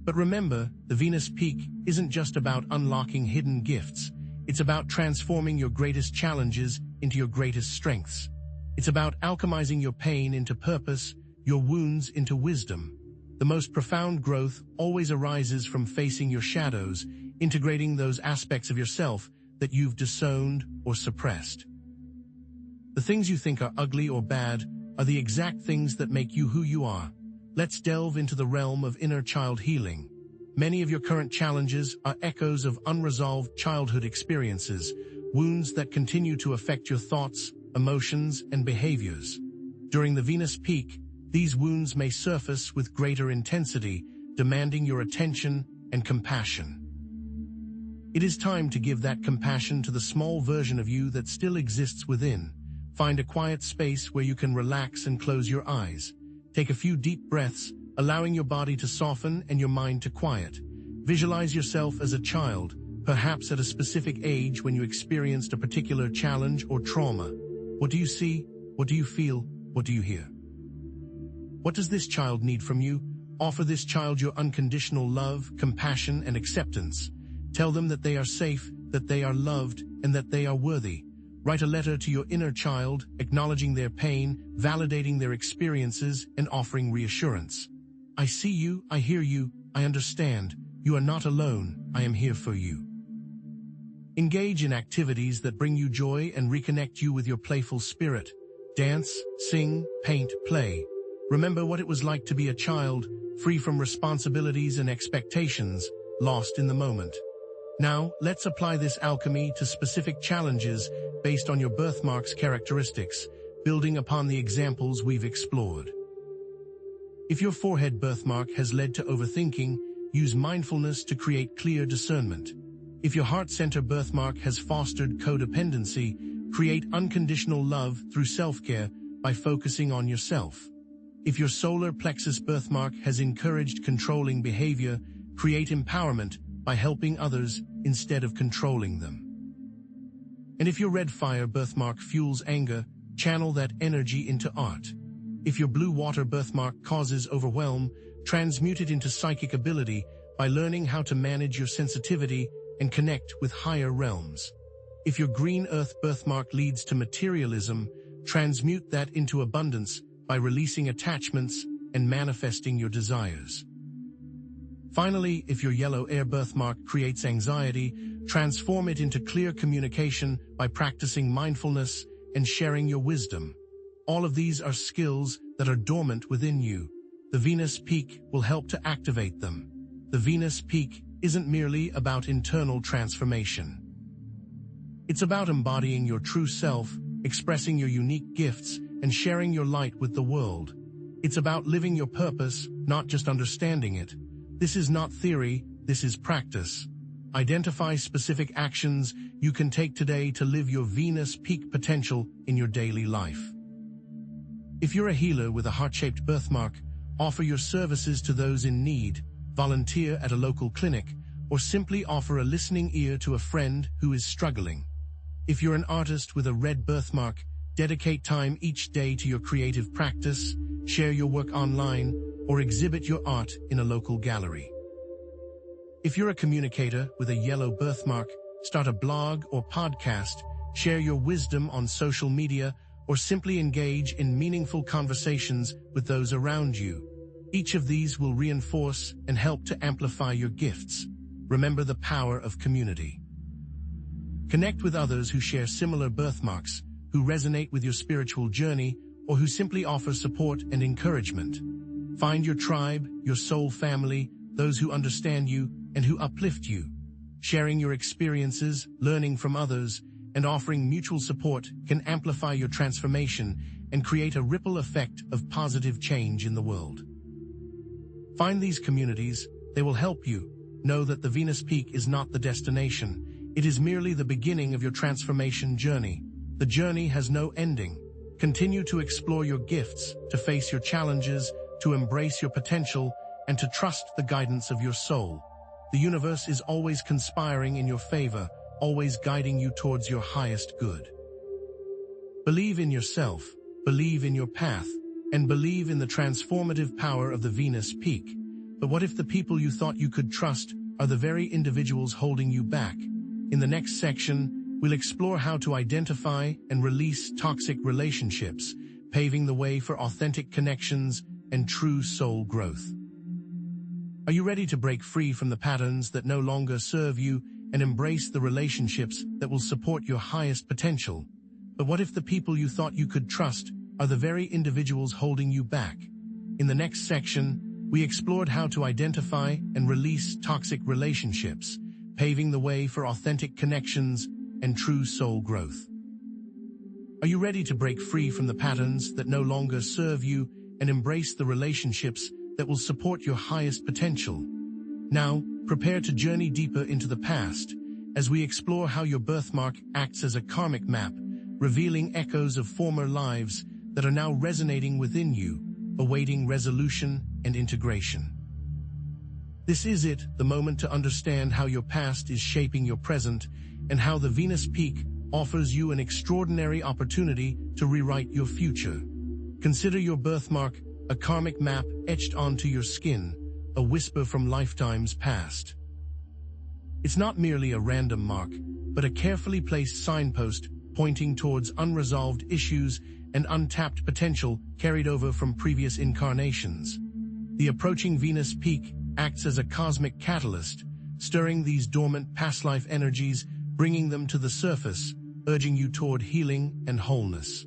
[SPEAKER 1] But remember, the Venus peak isn't just about unlocking hidden gifts. It's about transforming your greatest challenges into your greatest strengths. It's about alchemizing your pain into purpose, your wounds into wisdom. The most profound growth always arises from facing your shadows, integrating those aspects of yourself that you've disowned or suppressed. The things you think are ugly or bad are the exact things that make you who you are. Let's delve into the realm of inner child healing. Many of your current challenges are echoes of unresolved childhood experiences, wounds that continue to affect your thoughts, emotions, and behaviors. During the Venus peak, these wounds may surface with greater intensity, demanding your attention and compassion. It is time to give that compassion to the small version of you that still exists within. Find a quiet space where you can relax and close your eyes. Take a few deep breaths, allowing your body to soften and your mind to quiet. Visualize yourself as a child, perhaps at a specific age when you experienced a particular challenge or trauma. What do you see? What do you feel? What do you hear? What does this child need from you? Offer this child your unconditional love, compassion, and acceptance. Tell them that they are safe, that they are loved, and that they are worthy. Write a letter to your inner child, acknowledging their pain, validating their experiences, and offering reassurance. I see you, I hear you, I understand. You are not alone, I am here for you. Engage in activities that bring you joy and reconnect you with your playful spirit. Dance, sing, paint, play. Remember what it was like to be a child, free from responsibilities and expectations, lost in the moment. Now, let's apply this alchemy to specific challenges based on your birthmark's characteristics, building upon the examples we've explored. If your forehead birthmark has led to overthinking, use mindfulness to create clear discernment. If your heart center birthmark has fostered codependency, create unconditional love through self-care by focusing on yourself. If your solar plexus birthmark has encouraged controlling behavior, create empowerment by helping others instead of controlling them. And if your red fire birthmark fuels anger, channel that energy into art. If your blue water birthmark causes overwhelm, transmute it into psychic ability by learning how to manage your sensitivity and connect with higher realms. If your green earth birthmark leads to materialism, transmute that into abundance by releasing attachments and manifesting your desires. Finally, if your yellow air birthmark creates anxiety, transform it into clear communication by practicing mindfulness and sharing your wisdom. All of these are skills that are dormant within you. The Venus Peak will help to activate them. The Venus Peak isn't merely about internal transformation. It's about embodying your true self, expressing your unique gifts, and sharing your light with the world. It's about living your purpose, not just understanding it. This is not theory, this is practice. Identify specific actions you can take today to live your Venus Peak potential in your daily life. If you're a healer with a heart-shaped birthmark, offer your services to those in need, volunteer at a local clinic, or simply offer a listening ear to a friend who is struggling. If you're an artist with a red birthmark, dedicate time each day to your creative practice, share your work online, or exhibit your art in a local gallery. If you're a communicator with a yellow birthmark, start a blog or podcast, share your wisdom on social media, or simply engage in meaningful conversations with those around you. Each of these will reinforce and help to amplify your gifts. Remember the power of community. Connect with others who share similar birthmarks, who resonate with your spiritual journey, or who simply offer support and encouragement. Find your tribe, your soul family, those who understand you and who uplift you. Sharing your experiences, learning from others, and offering mutual support can amplify your transformation and create a ripple effect of positive change in the world. Find these communities, they will help you. Know that the Venus Peak is not the destination. It is merely the beginning of your transformation journey. The journey has no ending. Continue to explore your gifts, to face your challenges, to embrace your potential, and to trust the guidance of your soul. The universe is always conspiring in your favor, always guiding you towards your highest good. Believe in yourself, believe in your path, and believe in the transformative power of the Venus Peak. But what if the people you thought you could trust are the very individuals holding you back? In the next section, we'll explore how to identify and release toxic relationships, paving the way for authentic connections and true soul growth. Are you ready to break free from the patterns that no longer serve you and embrace the relationships that will support your highest potential? But what if the people you thought you could trust are the very individuals holding you back? In the next section, we explored how to identify and release toxic relationships, paving the way for authentic connections and true soul growth. Are you ready to break free from the patterns that no longer serve you and embrace the relationships that will support your highest potential? Now, prepare to journey deeper into the past as we explore how your birthmark acts as a karmic map, revealing echoes of former lives that are now resonating within you, awaiting resolution and integration. This is it, the moment to understand how your past is shaping your present and how the Venus Peak offers you an extraordinary opportunity to rewrite your future. Consider your birthmark a karmic map etched onto your skin, a whisper from lifetimes past. It's not merely a random mark, but a carefully placed signpost pointing towards unresolved issues and untapped potential carried over from previous incarnations. The approaching Venus Peak acts as a cosmic catalyst, stirring these dormant past life energies bringing them to the surface, urging you toward healing and wholeness.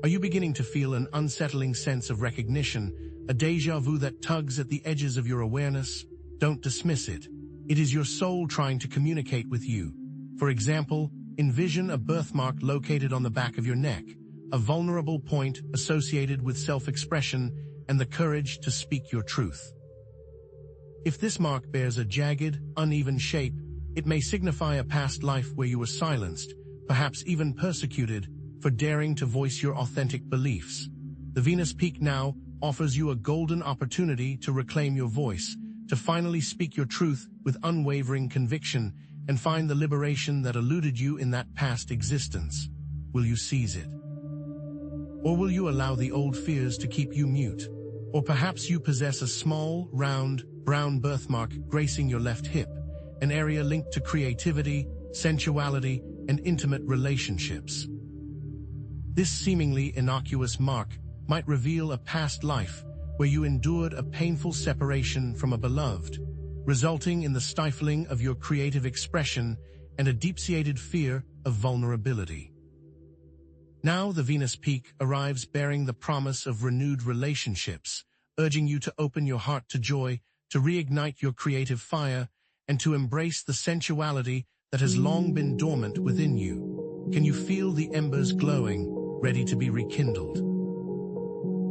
[SPEAKER 1] Are you beginning to feel an unsettling sense of recognition, a déjà vu that tugs at the edges of your awareness? Don't dismiss it. It is your soul trying to communicate with you. For example, envision a birthmark located on the back of your neck, a vulnerable point associated with self-expression and the courage to speak your truth. If this mark bears a jagged, uneven shape, it may signify a past life where you were silenced, perhaps even persecuted, for daring to voice your authentic beliefs. The Venus Peak now offers you a golden opportunity to reclaim your voice, to finally speak your truth with unwavering conviction and find the liberation that eluded you in that past existence. Will you seize it? Or will you allow the old fears to keep you mute? Or perhaps you possess a small, round, brown birthmark gracing your left hip, an area linked to creativity, sensuality, and intimate relationships. This seemingly innocuous mark might reveal a past life where you endured a painful separation from a beloved, resulting in the stifling of your creative expression and a deep-seated fear of vulnerability. Now the Venus Peak arrives bearing the promise of renewed relationships, urging you to open your heart to joy, to reignite your creative fire, and to embrace the sensuality that has long been dormant within you. Can you feel the embers glowing, ready to be rekindled?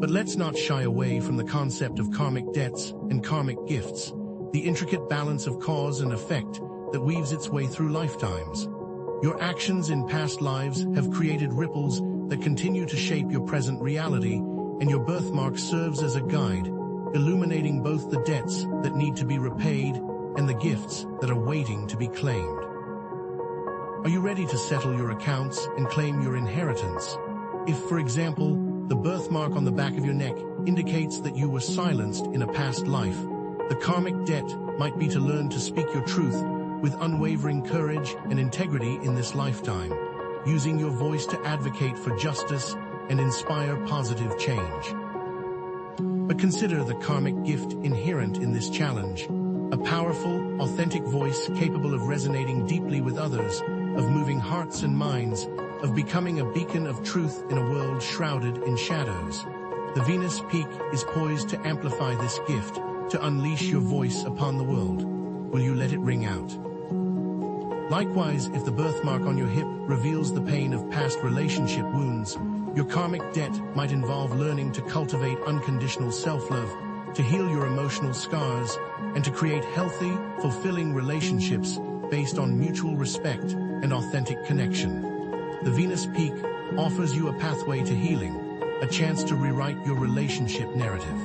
[SPEAKER 1] But let's not shy away from the concept of karmic debts and karmic gifts, the intricate balance of cause and effect that weaves its way through lifetimes. Your actions in past lives have created ripples that continue to shape your present reality, and your birthmark serves as a guide, illuminating both the debts that need to be repaid and the gifts that are waiting to be claimed. Are you ready to settle your accounts and claim your inheritance? If, for example, the birthmark on the back of your neck indicates that you were silenced in a past life, the karmic debt might be to learn to speak your truth with unwavering courage and integrity in this lifetime, using your voice to advocate for justice and inspire positive change. But consider the karmic gift inherent in this challenge, a powerful, authentic voice capable of resonating deeply with others, of moving hearts and minds, of becoming a beacon of truth in a world shrouded in shadows. The Venus Peak is poised to amplify this gift, to unleash your voice upon the world. Will you let it ring out? Likewise, if the birthmark on your hip reveals the pain of past relationship wounds, your karmic debt might involve learning to cultivate unconditional self-love, to heal your emotional scars, and to create healthy, fulfilling relationships based on mutual respect and authentic connection. The Venus Peak offers you a pathway to healing, a chance to rewrite your relationship narrative.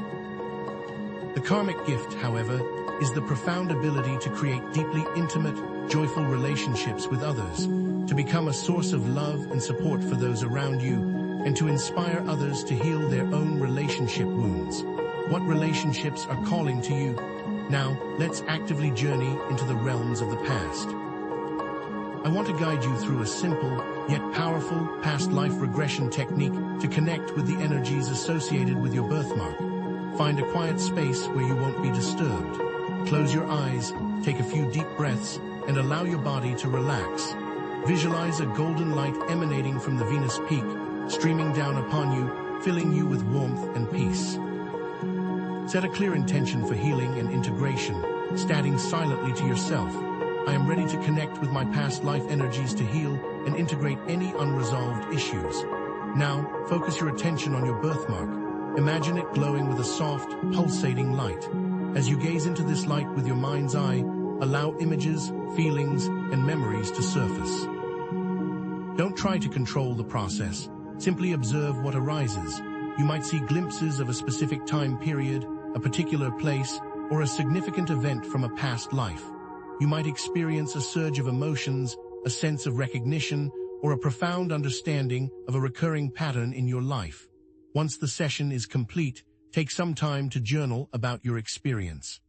[SPEAKER 1] The karmic gift, however, is the profound ability to create deeply intimate, joyful relationships with others, to become a source of love and support for those around you, and to inspire others to heal their own relationship wounds. What relationships are calling to you? Now, let's actively journey into the realms of the past. I want to guide you through a simple, yet powerful, past life regression technique to connect with the energies associated with your birthmark. Find a quiet space where you won't be disturbed. Close your eyes, take a few deep breaths, and allow your body to relax. Visualize a golden light emanating from the Venus Peak, streaming down upon you, filling you with warmth and peace. Set a clear intention for healing and integration, stating silently to yourself, I am ready to connect with my past life energies to heal and integrate any unresolved issues. Now, focus your attention on your birthmark. Imagine it glowing with a soft, pulsating light. As you gaze into this light with your mind's eye, allow images, feelings, and memories to surface. Don't try to control the process. Simply observe what arises. You might see glimpses of a specific time period, a particular place, or a significant event from a past life. You might experience a surge of emotions, a sense of recognition, or a profound understanding of a recurring pattern in your life. Once the session is complete, take some time to journal about your experience.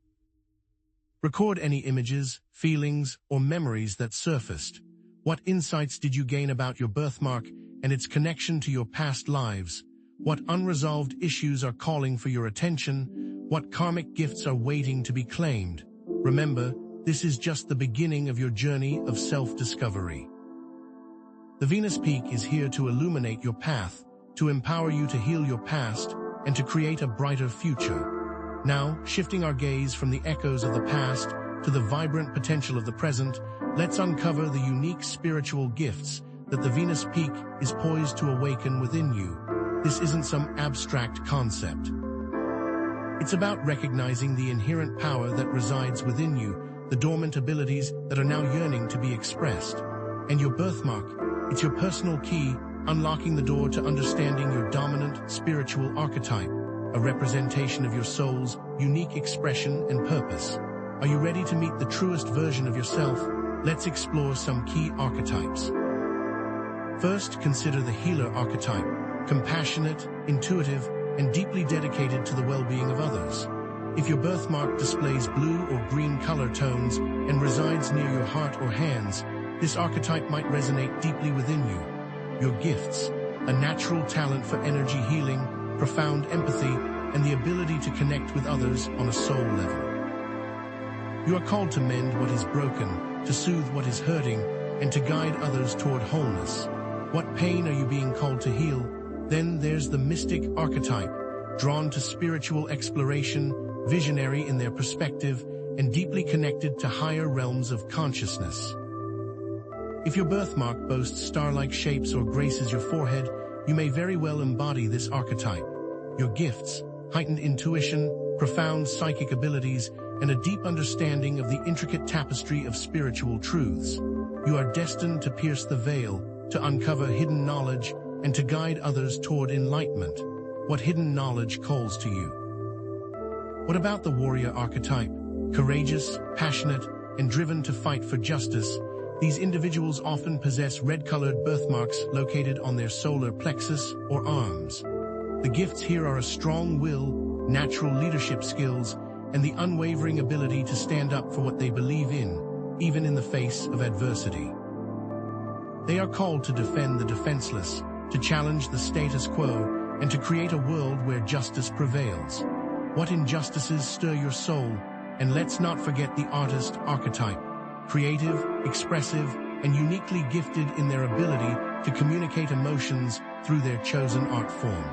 [SPEAKER 1] Record any images, feelings, or memories that surfaced. What insights did you gain about your birthmark and its connection to your past lives? What unresolved issues are calling for your attention? What karmic gifts are waiting to be claimed? Remember, this is just the beginning of your journey of self-discovery. The Venus Peak is here to illuminate your path, to empower you to heal your past, and to create a brighter future. Now, shifting our gaze from the echoes of the past to the vibrant potential of the present, let's uncover the unique spiritual gifts that the Venus Peak is poised to awaken within you. This isn't some abstract concept. It's about recognizing the inherent power that resides within you, the dormant abilities that are now yearning to be expressed. And your birthmark, it's your personal key, unlocking the door to understanding your dominant spiritual archetype, a representation of your soul's unique expression and purpose. Are you ready to meet the truest version of yourself? Let's explore some key archetypes. First, consider the healer archetype, compassionate, intuitive, and deeply dedicated to the well-being of others. If your birthmark displays blue or green color tones and resides near your heart or hands, this archetype might resonate deeply within you. Your gifts, a natural talent for energy healing, profound empathy, and the ability to connect with others on a soul level. You are called to mend what is broken, to soothe what is hurting, and to guide others toward wholeness. What pain are you being called to heal? Then there's the mystic archetype, drawn to spiritual exploration, visionary in their perspective, and deeply connected to higher realms of consciousness. If your birthmark boasts star-like shapes or graces your forehead, you may very well embody this archetype. Your gifts, heightened intuition, profound psychic abilities, and a deep understanding of the intricate tapestry of spiritual truths. You are destined to pierce the veil, to uncover hidden knowledge, and to guide others toward enlightenment. What hidden knowledge calls to you? What about the warrior archetype? Courageous, passionate, and driven to fight for justice, these individuals often possess red-colored birthmarks located on their solar plexus or arms. The gifts here are a strong will, natural leadership skills, and the unwavering ability to stand up for what they believe in, even in the face of adversity. They are called to defend the defenseless, to challenge the status quo, and to create a world where justice prevails. What injustices stir your soul? And let's not forget the artist archetype, creative, expressive, and uniquely gifted in their ability to communicate emotions through their chosen art form.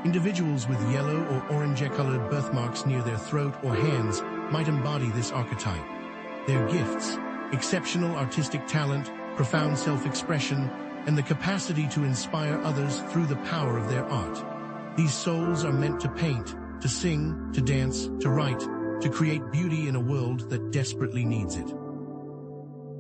[SPEAKER 1] Individuals with yellow or orange-colored birthmarks near their throat or hands might embody this archetype. Their gifts, exceptional artistic talent, profound self-expression, and the capacity to inspire others through the power of their art. These souls are meant to paint, to sing, to dance, to write, to create beauty in a world that desperately needs it.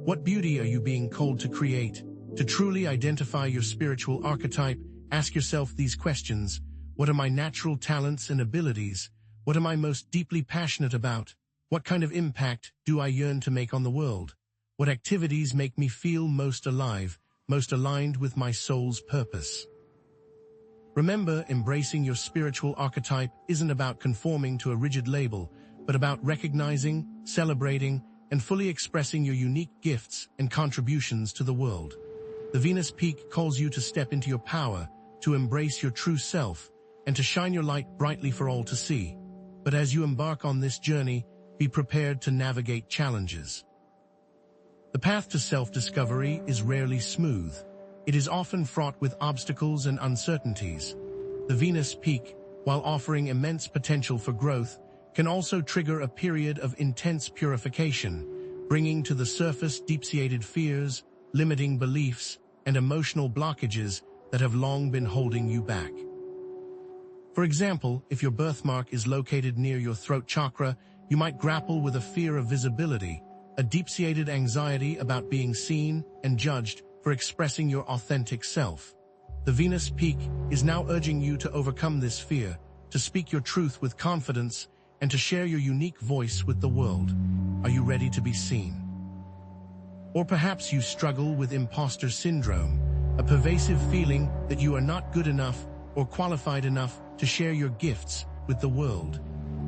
[SPEAKER 1] What beauty are you being called to create? To truly identify your spiritual archetype, ask yourself these questions. What are my natural talents and abilities? What am I most deeply passionate about? What kind of impact do I yearn to make on the world? What activities make me feel most alive, most aligned with my soul's purpose? Remember, embracing your spiritual archetype isn't about conforming to a rigid label, but about recognizing, celebrating, and fully expressing your unique gifts and contributions to the world. The Venus Peak calls you to step into your power, to embrace your true self, and to shine your light brightly for all to see. But as you embark on this journey, be prepared to navigate challenges. The path to self-discovery is rarely smooth. It is often fraught with obstacles and uncertainties. The Venus Peak, while offering immense potential for growth, can also trigger a period of intense purification, bringing to the surface deep-seated fears, limiting beliefs, and emotional blockages that have long been holding you back. For example, if your birthmark is located near your throat chakra, you might grapple with a fear of visibility, a deep-seated anxiety about being seen and judged for expressing your authentic self. The Venus Peak is now urging you to overcome this fear, to speak your truth with confidence, and to share your unique voice with the world. Are you ready to be seen? Or perhaps you struggle with imposter syndrome, a pervasive feeling that you are not good enough or qualified enough to share your gifts with the world.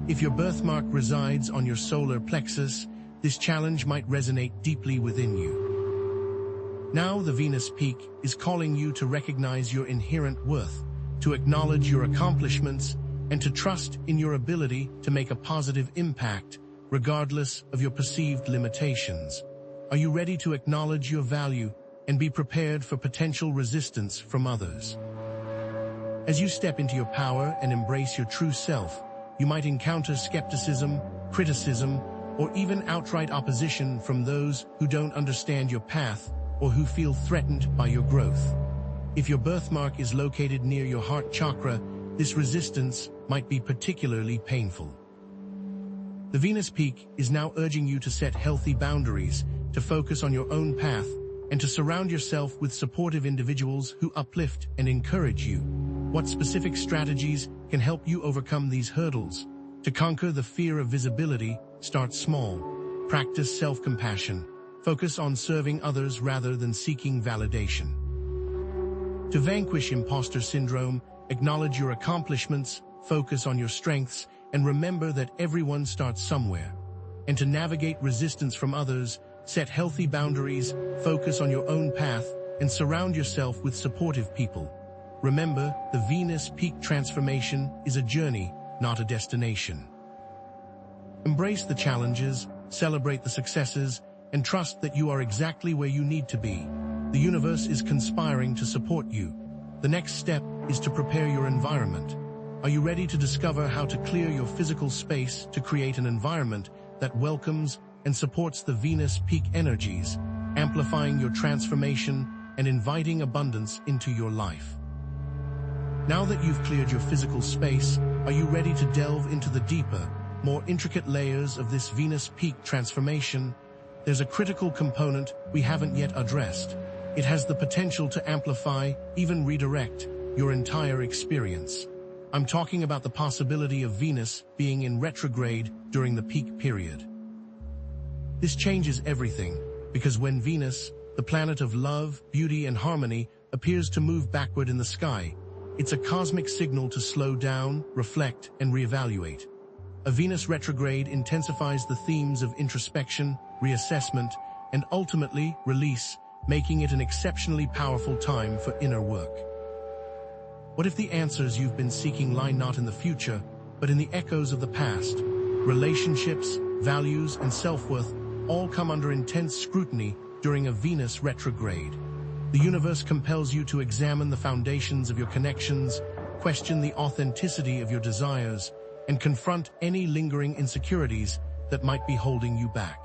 [SPEAKER 1] If your birthmark resides on your solar plexus, this challenge might resonate deeply within you. Now the Venus Peak is calling you to recognize your inherent worth, to acknowledge your accomplishments, and to trust in your ability to make a positive impact regardless of your perceived limitations? Are you ready to acknowledge your value and be prepared for potential resistance from others? As you step into your power and embrace your true self, you might encounter skepticism, criticism, or even outright opposition from those who don't understand your path or who feel threatened by your growth. If your birthmark is located near your heart chakra, this resistance might be particularly painful. The Venus peak is now urging you to set healthy boundaries, to focus on your own path, and to surround yourself with supportive individuals who uplift and encourage you. What specific strategies can help you overcome these hurdles? To conquer the fear of visibility, start small. Practice self-compassion. Focus on serving others rather than seeking validation. To vanquish imposter syndrome, acknowledge your accomplishments, focus on your strengths, and remember that everyone starts somewhere. And to navigate resistance from others, set healthy boundaries, focus on your own path, and surround yourself with supportive people. Remember, the Venus peak transformation is a journey, not a destination. Embrace the challenges, celebrate the successes, and trust that you are exactly where you need to be. The universe is conspiring to support you. The next step is to prepare your environment. Are you ready to discover how to clear your physical space to create an environment that welcomes and supports the Venus peak energies, amplifying your transformation and inviting abundance into your life? Now that you've cleared your physical space, are you ready to delve into the deeper, more intricate layers of this Venus peak transformation? There's a critical component we haven't yet addressed. It has the potential to amplify, even redirect, your entire experience. I'm talking about the possibility of Venus being in retrograde during the peak period. This changes everything, because when Venus, the planet of love, beauty, and harmony, appears to move backward in the sky, it's a cosmic signal to slow down, reflect, and reevaluate. A Venus retrograde intensifies the themes of introspection, reassessment, and ultimately release, making it an exceptionally powerful time for inner work. What if the answers you've been seeking lie not in the future, but in the echoes of the past? Relationships, values, and self-worth all come under intense scrutiny during a Venus retrograde. The universe compels you to examine the foundations of your connections, question the authenticity of your desires, and confront any lingering insecurities that might be holding you back.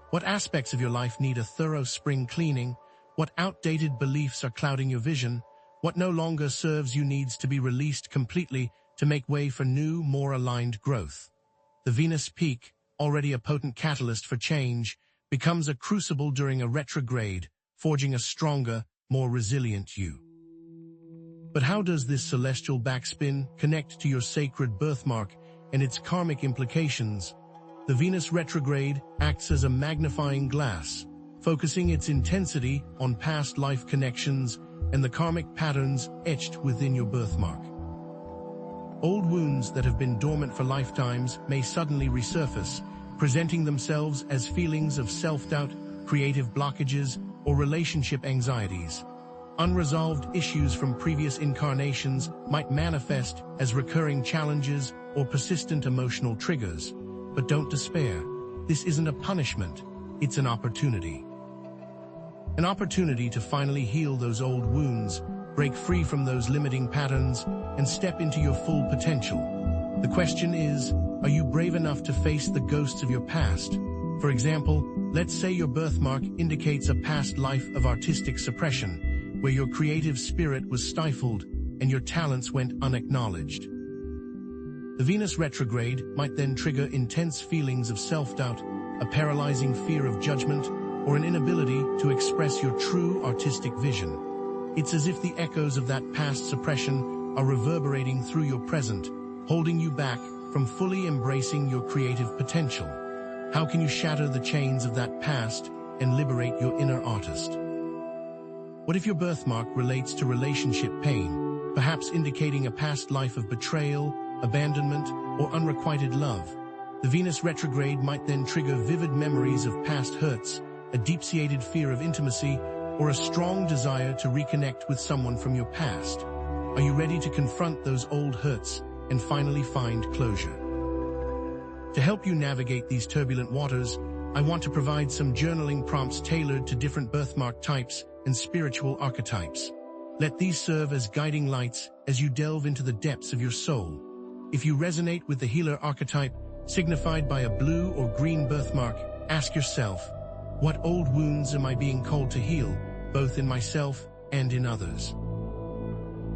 [SPEAKER 1] What aspects of your life need a thorough spring cleaning? What outdated beliefs are clouding your vision? What no longer serves you needs to be released completely to make way for new, more aligned growth? The Venus peak, already a potent catalyst for change, becomes a crucible during a retrograde, forging a stronger, more resilient you. But how does this celestial backspin connect to your sacred birthmark and its karmic implications? The Venus retrograde acts as a magnifying glass, focusing its intensity on past life connections and the karmic patterns etched within your birthmark. Old wounds that have been dormant for lifetimes may suddenly resurface, presenting themselves as feelings of self-doubt, creative blockages, or relationship anxieties. Unresolved issues from previous incarnations might manifest as recurring challenges or persistent emotional triggers. But don't despair. This isn't a punishment, it's an opportunity. An opportunity to finally heal those old wounds, break free from those limiting patterns, and step into your full potential. The question is, are you brave enough to face the ghosts of your past? For example, let's say your birthmark indicates a past life of artistic suppression, where your creative spirit was stifled and your talents went unacknowledged. The Venus retrograde might then trigger intense feelings of self-doubt, a paralyzing fear of judgment, or an inability to express your true artistic vision. It's as if the echoes of that past suppression are reverberating through your present, holding you back from fully embracing your creative potential. How can you shatter the chains of that past and liberate your inner artist? What if your birthmark relates to relationship pain, perhaps indicating a past life of betrayal, abandonment, or unrequited love? The Venus retrograde might then trigger vivid memories of past hurts, a deep-seated fear of intimacy, or a strong desire to reconnect with someone from your past. Are you ready to confront those old hurts and finally find closure? To help you navigate these turbulent waters, I want to provide some journaling prompts tailored to different birthmark types and spiritual archetypes. Let these serve as guiding lights as you delve into the depths of your soul. If you resonate with the healer archetype, signified by a blue or green birthmark, ask yourself, what old wounds am I being called to heal, both in myself and in others?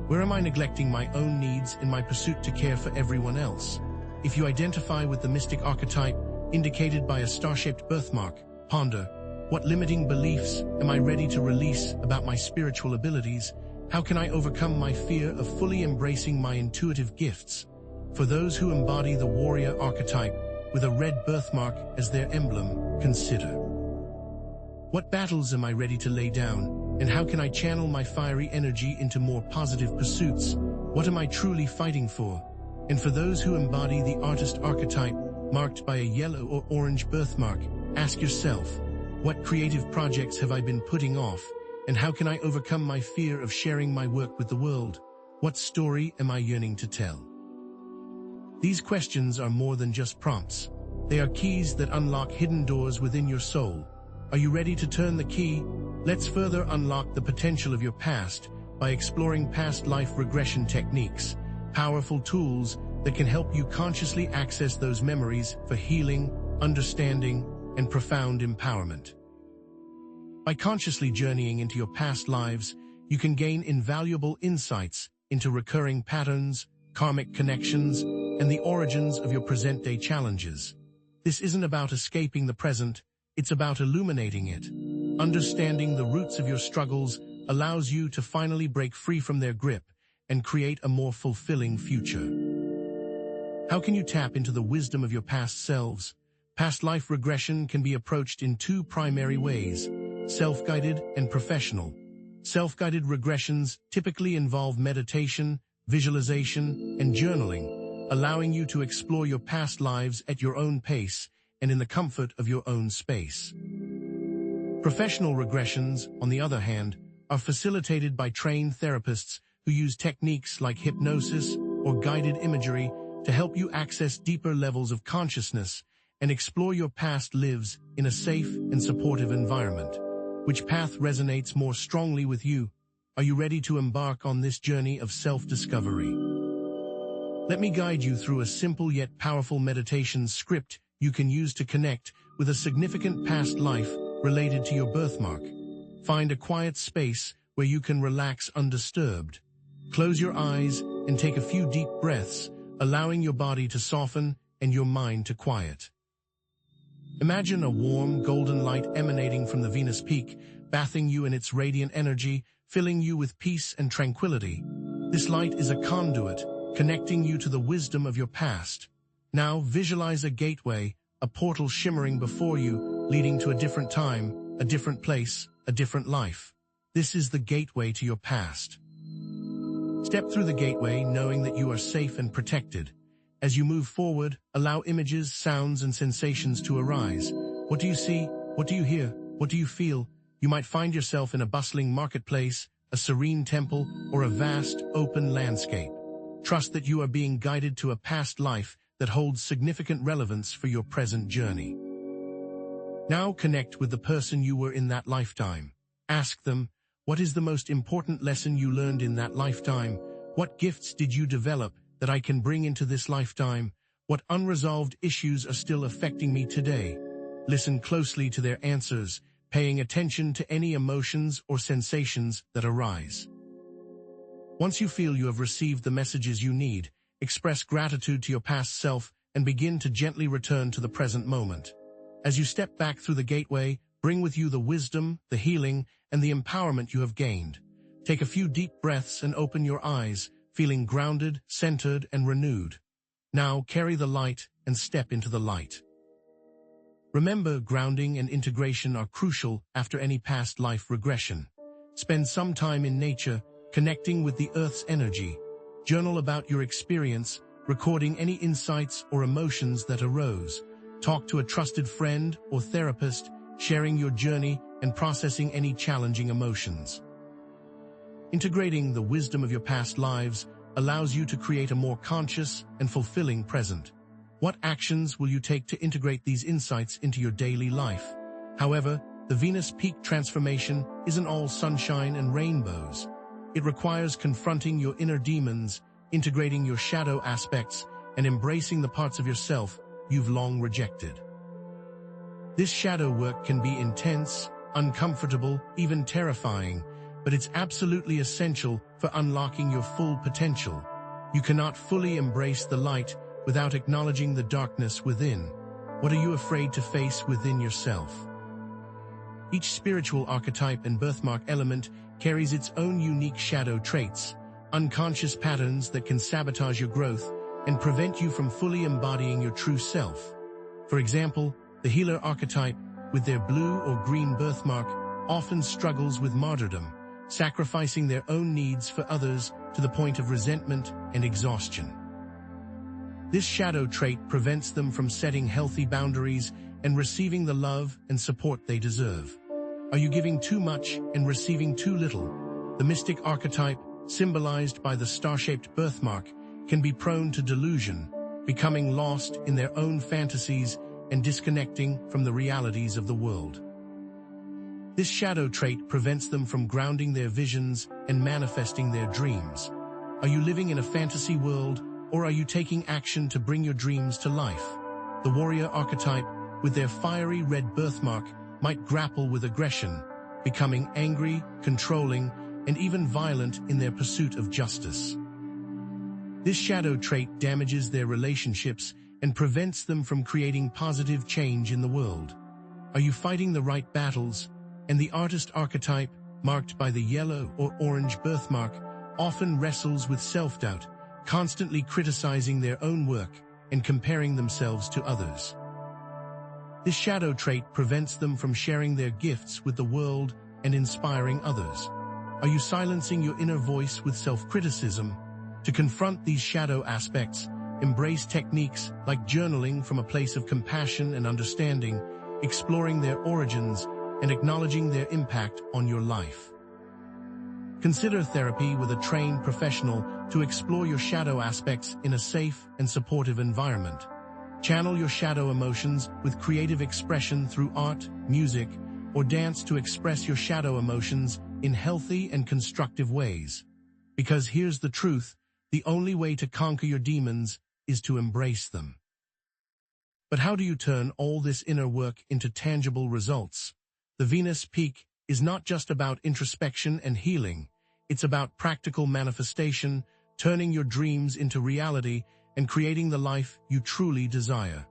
[SPEAKER 1] Where am I neglecting my own needs in my pursuit to care for everyone else? If you identify with the mystic archetype, indicated by a star-shaped birthmark, ponder, what limiting beliefs am I ready to release about my spiritual abilities? How can I overcome my fear of fully embracing my intuitive gifts? For those who embody the warrior archetype, with a red birthmark as their emblem, consider. What battles am I ready to lay down, and how can I channel my fiery energy into more positive pursuits? What am I truly fighting for? And for those who embody the artist archetype, marked by a yellow or orange birthmark, ask yourself, what creative projects have I been putting off, and how can I overcome my fear of sharing my work with the world? What story am I yearning to tell? These questions are more than just prompts. They are keys that unlock hidden doors within your soul. Are you ready to turn the key? Let's further unlock the potential of your past by exploring past life regression techniques, powerful tools that can help you consciously access those memories for healing, understanding, and profound empowerment. By consciously journeying into your past lives, you can gain invaluable insights into recurring patterns, karmic connections, and the origins of your present-day challenges. This isn't about escaping the present, it's about illuminating it. Understanding the roots of your struggles allows you to finally break free from their grip and create a more fulfilling future. How can you tap into the wisdom of your past selves? Past life regression can be approached in two primary ways: self-guided and professional. Self-guided regressions typically involve meditation, visualization, and journaling, allowing you to explore your past lives at your own pace and in the comfort of your own space. Professional regressions, on the other hand, are facilitated by trained therapists who use techniques like hypnosis or guided imagery to help you access deeper levels of consciousness and explore your past lives in a safe and supportive environment. Which path resonates more strongly with you? Are you ready to embark on this journey of self-discovery? Let me guide you through a simple yet powerful meditation script you can use to connect with a significant past life related to your birthmark. Find a quiet space where you can relax undisturbed. Close your eyes and take a few deep breaths, allowing your body to soften and your mind to quiet. Imagine a warm, golden light emanating from the Venus Peak, bathing you in its radiant energy, filling you with peace and tranquility. This light is a conduit, connecting you to the wisdom of your past. Now visualize a gateway, a portal shimmering before you, leading to a different time, a different place, a different life. This is the gateway to your past. Step through the gateway knowing that you are safe and protected. As you move forward, allow images, sounds, and sensations to arise. What do you see? What do you hear? What do you feel? You might find yourself in a bustling marketplace, a serene temple, or a vast, open landscape. Trust that you are being guided to a past life that holds significant relevance for your present journey. Now connect with the person you were in that lifetime. Ask them, what is the most important lesson you learned in that lifetime? What gifts did you develop that I can bring into this lifetime? What unresolved issues are still affecting me today? Listen closely to their answers, paying attention to any emotions or sensations that arise. Once you feel you have received the messages you need, express gratitude to your past self and begin to gently return to the present moment. As you step back through the gateway, bring with you the wisdom, the healing, and the empowerment you have gained. Take a few deep breaths and open your eyes, feeling grounded, centered, and renewed. Now carry the light and step into the light. Remember, grounding and integration are crucial after any past life regression. Spend some time in nature, connecting with the Earth's energy. Journal about your experience, recording any insights or emotions that arose. Talk to a trusted friend or therapist, sharing your journey and processing any challenging emotions. Integrating the wisdom of your past lives allows you to create a more conscious and fulfilling present. What actions will you take to integrate these insights into your daily life? However, the Venus peak transformation isn't all sunshine and rainbows. It requires confronting your inner demons, integrating your shadow aspects, and embracing the parts of yourself you've long rejected. This shadow work can be intense, uncomfortable, even terrifying, but it's absolutely essential for unlocking your full potential. You cannot fully embrace the light without acknowledging the darkness within. What are you afraid to face within yourself? Each spiritual archetype and birthmark element carries its own unique shadow traits, unconscious patterns that can sabotage your growth and prevent you from fully embodying your true self. For example, the healer archetype, with their blue or green birthmark, often struggles with martyrdom, sacrificing their own needs for others to the point of resentment and exhaustion. This shadow trait prevents them from setting healthy boundaries and receiving the love and support they deserve. Are you giving too much and receiving too little? The mystic archetype, symbolized by the star-shaped birthmark, can be prone to delusion, becoming lost in their own fantasies and disconnecting from the realities of the world. This shadow trait prevents them from grounding their visions and manifesting their dreams. Are you living in a fantasy world, or are you taking action to bring your dreams to life? The warrior archetype, with their fiery red birthmark, might grapple with aggression, becoming angry, controlling, and even violent in their pursuit of justice. This shadow trait damages their relationships and prevents them from creating positive change in the world. Are you fighting the right battles? And the artist archetype, marked by the yellow or orange birthmark, often wrestles with self-doubt, constantly criticizing their own work and comparing themselves to others. This shadow trait prevents them from sharing their gifts with the world and inspiring others. Are you silencing your inner voice with self-criticism? To confront these shadow aspects, embrace techniques like journaling from a place of compassion and understanding, exploring their origins, and acknowledging their impact on your life. Consider therapy with a trained professional to explore your shadow aspects in a safe and supportive environment. Channel your shadow emotions with creative expression through art, music, or dance to express your shadow emotions in healthy and constructive ways. Because here's the truth, the only way to conquer your demons is to embrace them. But how do you turn all this inner work into tangible results? The Venus peak is not just about introspection and healing. It's about practical manifestation, turning your dreams into reality, and creating the life you truly desire.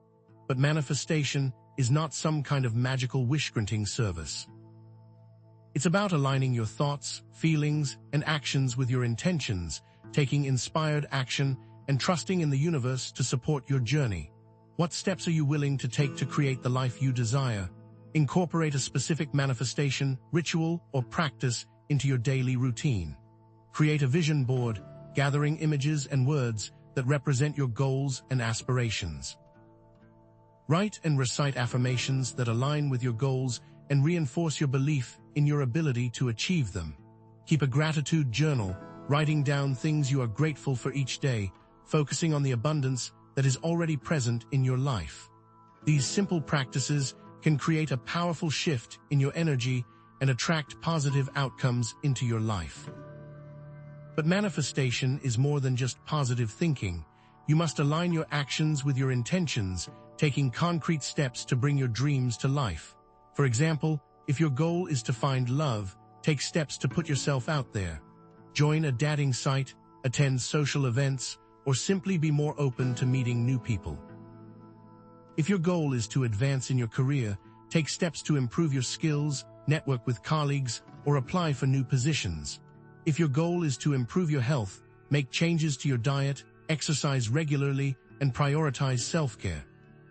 [SPEAKER 1] But manifestation is not some kind of magical wish-granting service. It's about aligning your thoughts, feelings, and actions with your intentions, taking inspired action, and trusting in the universe to support your journey. What steps are you willing to take to create the life you desire? Incorporate a specific manifestation, ritual, or practice into your daily routine. Create a vision board, gathering images and words that represent your goals and aspirations. Write and recite affirmations that align with your goals and reinforce your belief in your ability to achieve them. Keep a gratitude journal, writing down things you are grateful for each day, focusing on the abundance that is already present in your life. These simple practices can create a powerful shift in your energy and attract positive outcomes into your life. But manifestation is more than just positive thinking. You must align your actions with your intentions, taking concrete steps to bring your dreams to life. For example, if your goal is to find love, take steps to put yourself out there. Join a dating site, attend social events, or simply be more open to meeting new people. If your goal is to advance in your career, take steps to improve your skills, network with colleagues, or apply for new positions. If your goal is to improve your health, make changes to your diet, exercise regularly, and prioritize self-care.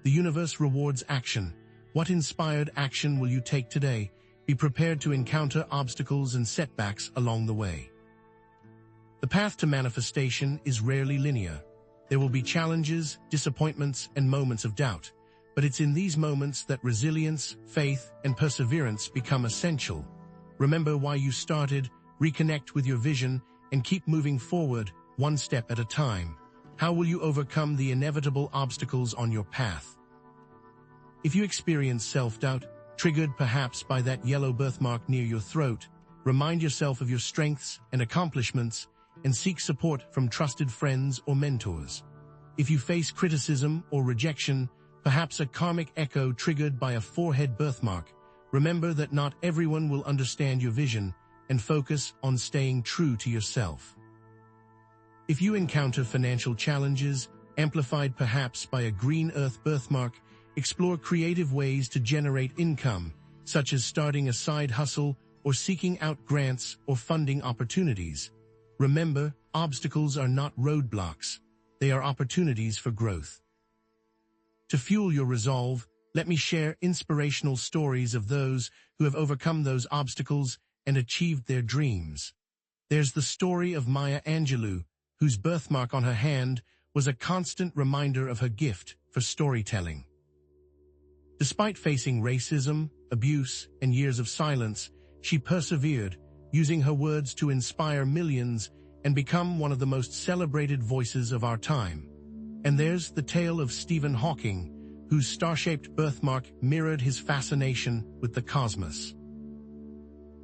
[SPEAKER 1] The universe rewards action. What inspired action will you take today? Be prepared to encounter obstacles and setbacks along the way. The path to manifestation is rarely linear. There will be challenges, disappointments, and moments of doubt. But it's in these moments that resilience, faith, and perseverance become essential. Remember why you started, reconnect with your vision, and keep moving forward, one step at a time. How will you overcome the inevitable obstacles on your path? If you experience self-doubt, triggered perhaps by that yellow birthmark near your throat, remind yourself of your strengths and accomplishments and seek support from trusted friends or mentors. If you face criticism or rejection, perhaps a karmic echo triggered by a forehead birthmark, remember that not everyone will understand your vision and focus on staying true to yourself. If you encounter financial challenges, amplified perhaps by a green earth birthmark, explore creative ways to generate income, such as starting a side hustle or seeking out grants or funding opportunities. Remember, obstacles are not roadblocks. They are opportunities for growth. To fuel your resolve, let me share inspirational stories of those who have overcome those obstacles and achieved their dreams. There's the story of Maya Angelou, whose birthmark on her hand was a constant reminder of her gift for storytelling. Despite facing racism, abuse, and years of silence, she persevered, using her words to inspire millions and become one of the most celebrated voices of our time. And there's the tale of Stephen Hawking, whose star-shaped birthmark mirrored his fascination with the cosmos.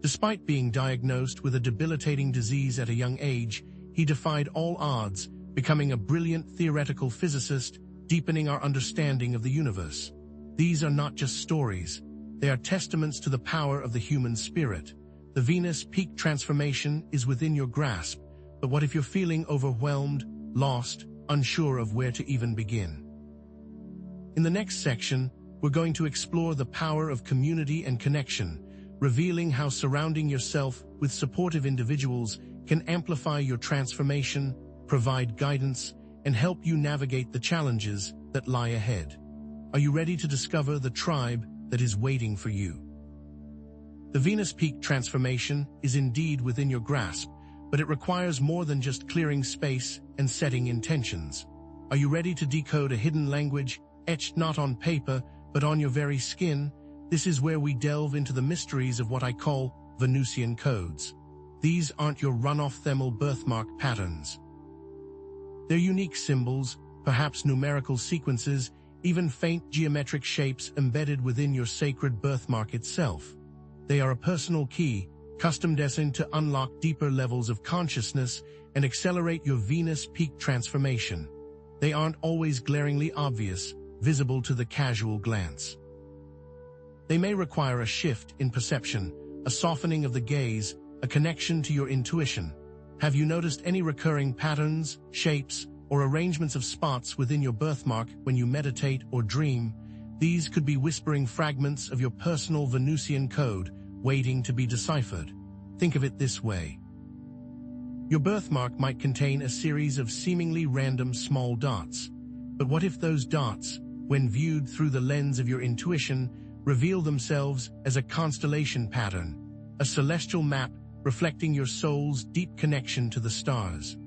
[SPEAKER 1] Despite being diagnosed with a debilitating disease at a young age, he defied all odds, becoming a brilliant theoretical physicist, deepening our understanding of the universe. These are not just stories. They are testaments to the power of the human spirit. The Venus peak transformation is within your grasp, but what if you're feeling overwhelmed, lost, unsure of where to even begin? In the next section, we're going to explore the power of community and connection, revealing how surrounding yourself with supportive individuals can amplify your transformation, provide guidance, and help you navigate the challenges that lie ahead. Are you ready to discover the tribe that is waiting for you? The Venus peak transformation is indeed within your grasp, but it requires more than just clearing space and setting intentions. Are you ready to decode a hidden language, etched not on paper, but on your very skin? This is where we delve into the mysteries of what I call Venusian codes. These aren't your run-off-the-mill birthmark patterns. They're unique symbols, perhaps numerical sequences, even faint geometric shapes embedded within your sacred birthmark itself. They are a personal key, custom-designed to unlock deeper levels of consciousness and accelerate your Venus peak transformation. They aren't always glaringly obvious, visible to the casual glance. They may require a shift in perception, a softening of the gaze, a connection to your intuition. Have you noticed any recurring patterns, shapes, or arrangements of spots within your birthmark when you meditate or dream? These could be whispering fragments of your personal Venusian code, waiting to be deciphered. Think of it this way. Your birthmark might contain a series of seemingly random small dots. But what if those dots, when viewed through the lens of your intuition, reveal themselves as a constellation pattern, a celestial map reflecting your soul's deep connection to the stars?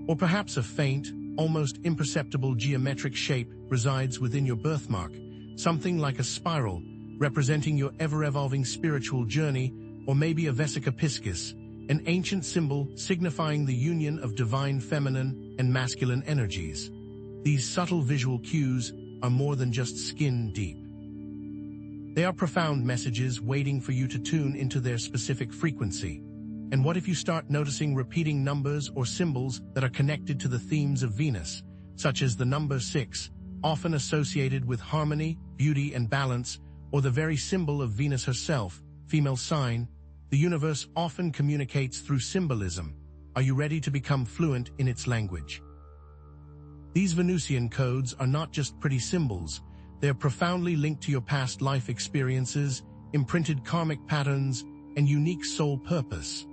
[SPEAKER 1] Or perhaps a faint, almost imperceptible geometric shape resides within your birthmark, something like a spiral, representing your ever-evolving spiritual journey, or maybe a vesica piscis, an ancient symbol signifying the union of divine feminine and masculine energies. These subtle visual cues are more than just skin deep. They are profound messages waiting for you to tune into their specific frequency. And what if you start noticing repeating numbers or symbols that are connected to the themes of Venus, such as the number 6, often associated with harmony, beauty, and balance, or the very symbol of Venus herself, female sign? The universe often communicates through symbolism. Are you ready to become fluent in its language? These Venusian codes are not just pretty symbols. They're profoundly linked to your past life experiences, imprinted karmic patterns, and unique soul purpose.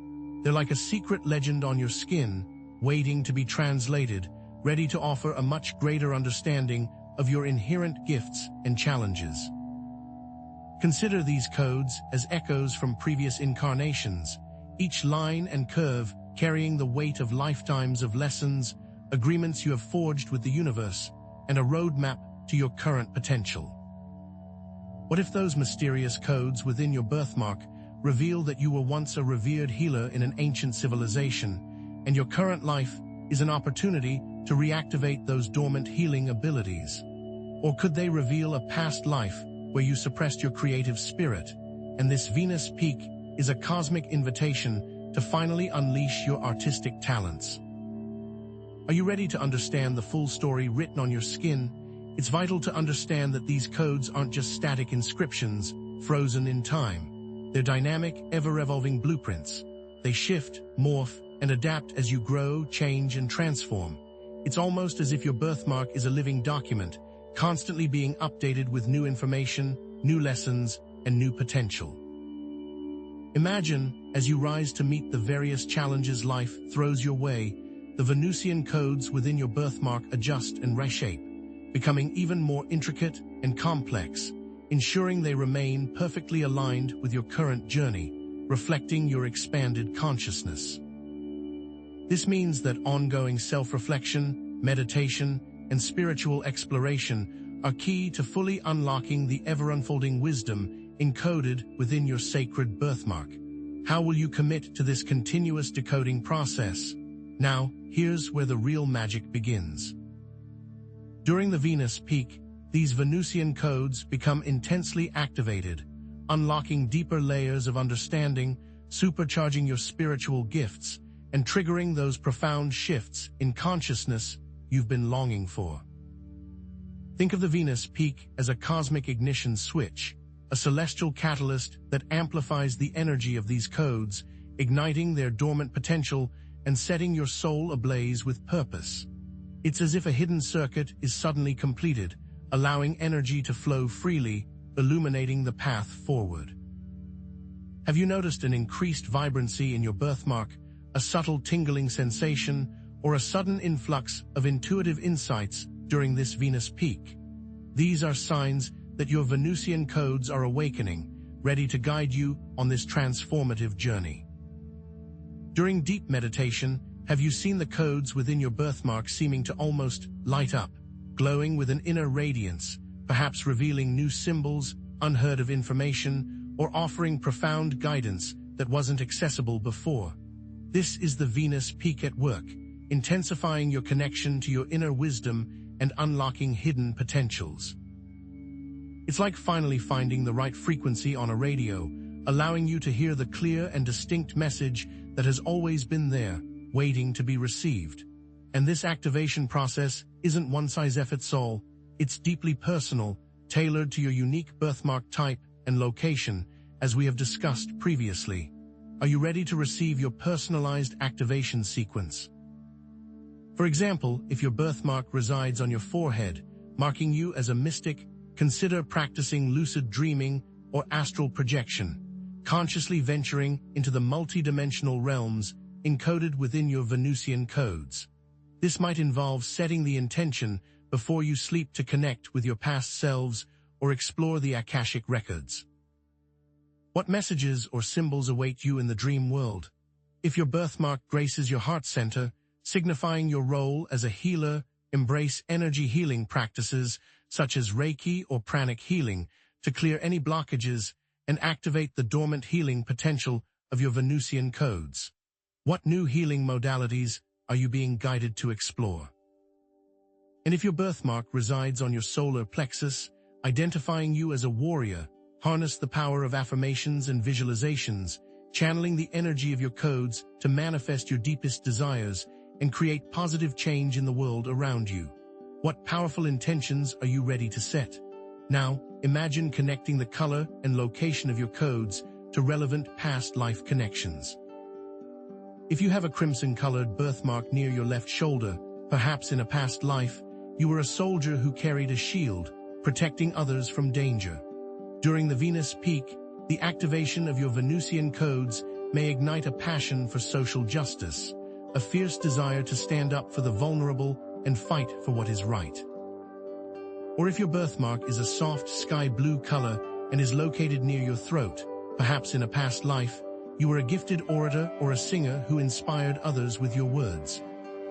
[SPEAKER 1] They're like a secret legend on your skin, waiting to be translated, ready to offer a much greater understanding of your inherent gifts and challenges. Consider these codes as echoes from previous incarnations, each line and curve carrying the weight of lifetimes of lessons, agreements you have forged with the universe, and a roadmap to your current potential. What if those mysterious codes within your birthmark reveal that you were once a revered healer in an ancient civilization, and your current life is an opportunity to reactivate those dormant healing abilities? Or could they reveal a past life where you suppressed your creative spirit, and this Venus peak is a cosmic invitation to finally unleash your artistic talents? Are you ready to understand the full story written on your skin? It's vital to understand that these codes aren't just static inscriptions, frozen in time. They're dynamic, ever-evolving blueprints. They shift, morph, and adapt as you grow, change, and transform. It's almost as if your birthmark is a living document, constantly being updated with new information, new lessons, and new potential. Imagine, as you rise to meet the various challenges life throws your way, the Venusian codes within your birthmark adjust and reshape, becoming even more intricate and complex, ensuring they remain perfectly aligned with your current journey, reflecting your expanded consciousness. This means that ongoing self-reflection, meditation, and spiritual exploration are key to fully unlocking the ever-unfolding wisdom encoded within your sacred birthmark. How will you commit to this continuous decoding process? Now, here's where the real magic begins. During the Venus peak, these Venusian codes become intensely activated, unlocking deeper layers of understanding, supercharging your spiritual gifts, and triggering those profound shifts in consciousness you've been longing for. Think of the Venus peak as a cosmic ignition switch, a celestial catalyst that amplifies the energy of these codes, igniting their dormant potential and setting your soul ablaze with purpose. It's as if a hidden circuit is suddenly completed, allowing energy to flow freely, illuminating the path forward. Have you noticed an increased vibrancy in your birthmark, a subtle tingling sensation, or a sudden influx of intuitive insights during this Venus peak? These are signs that your Venusian codes are awakening, ready to guide you on this transformative journey. During deep meditation, have you seen the codes within your birthmark seeming to almost light up, glowing with an inner radiance, perhaps revealing new symbols, unheard of information, or offering profound guidance that wasn't accessible before? This is the Venus peak at work, intensifying your connection to your inner wisdom and unlocking hidden potentials. It's like finally finding the right frequency on a radio, allowing you to hear the clear and distinct message that has always been there, waiting to be received. And this activation process isn't one-size-fits-all. It's deeply personal, tailored to your unique birthmark type and location, as we have discussed previously. Are you ready to receive your personalized activation sequence? For example, if your birthmark resides on your forehead, marking you as a mystic, consider practicing lucid dreaming or astral projection, consciously venturing into the multi-dimensional realms encoded within your Venusian codes. This might involve setting the intention before you sleep to connect with your past selves or explore the Akashic records. What messages or symbols await you in the dream world? If your birthmark graces your heart center, signifying your role as a healer, embrace energy healing practices such as Reiki or pranic healing to clear any blockages and activate the dormant healing potential of your Venusian codes. What new healing modalities are you being guided to explore? And if your birthmark resides on your solar plexus, identifying you as a warrior, harness the power of affirmations and visualizations, channeling the energy of your codes to manifest your deepest desires and create positive change in the world around you. What powerful intentions are you ready to set? Now, imagine connecting the color and location of your codes to relevant past life connections. If you have a crimson-colored birthmark near your left shoulder, perhaps in a past life, you were a soldier who carried a shield, protecting others from danger. During the Venus peak, the activation of your Venusian codes may ignite a passion for social justice, a fierce desire to stand up for the vulnerable and fight for what is right. Or if your birthmark is a soft sky blue color and is located near your throat, perhaps in a past life, you were a gifted orator or a singer who inspired others with your words.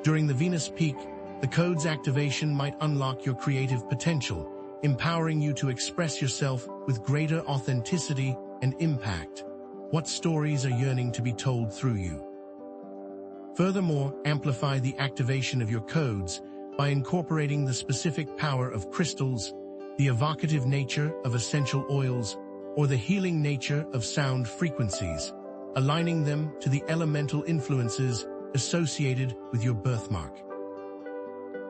[SPEAKER 1] During the Venus peak, the code's activation might unlock your creative potential, empowering you to express yourself with greater authenticity and impact. What stories are yearning to be told through you? Furthermore, amplify the activation of your codes by incorporating the specific power of crystals, the evocative nature of essential oils, or the healing nature of sound frequencies, aligning them to the elemental influences associated with your birthmark.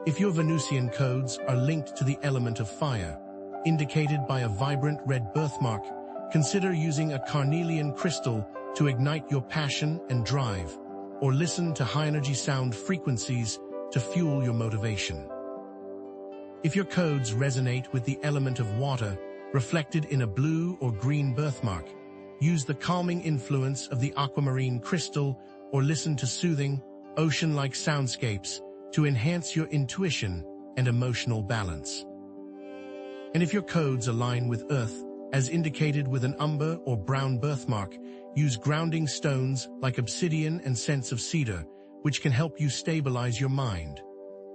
[SPEAKER 1] If your Venusian codes are linked to the element of fire, indicated by a vibrant red birthmark, consider using a carnelian crystal to ignite your passion and drive, or listen to high-energy sound frequencies to fuel your motivation. If your codes resonate with the element of water, reflected in a blue or green birthmark, use the calming influence of the aquamarine crystal or listen to soothing, ocean-like soundscapes to enhance your intuition and emotional balance. And if your codes align with earth, as indicated with an umber or brown birthmark, use grounding stones like obsidian and scents of cedar, which can help you stabilize your mind.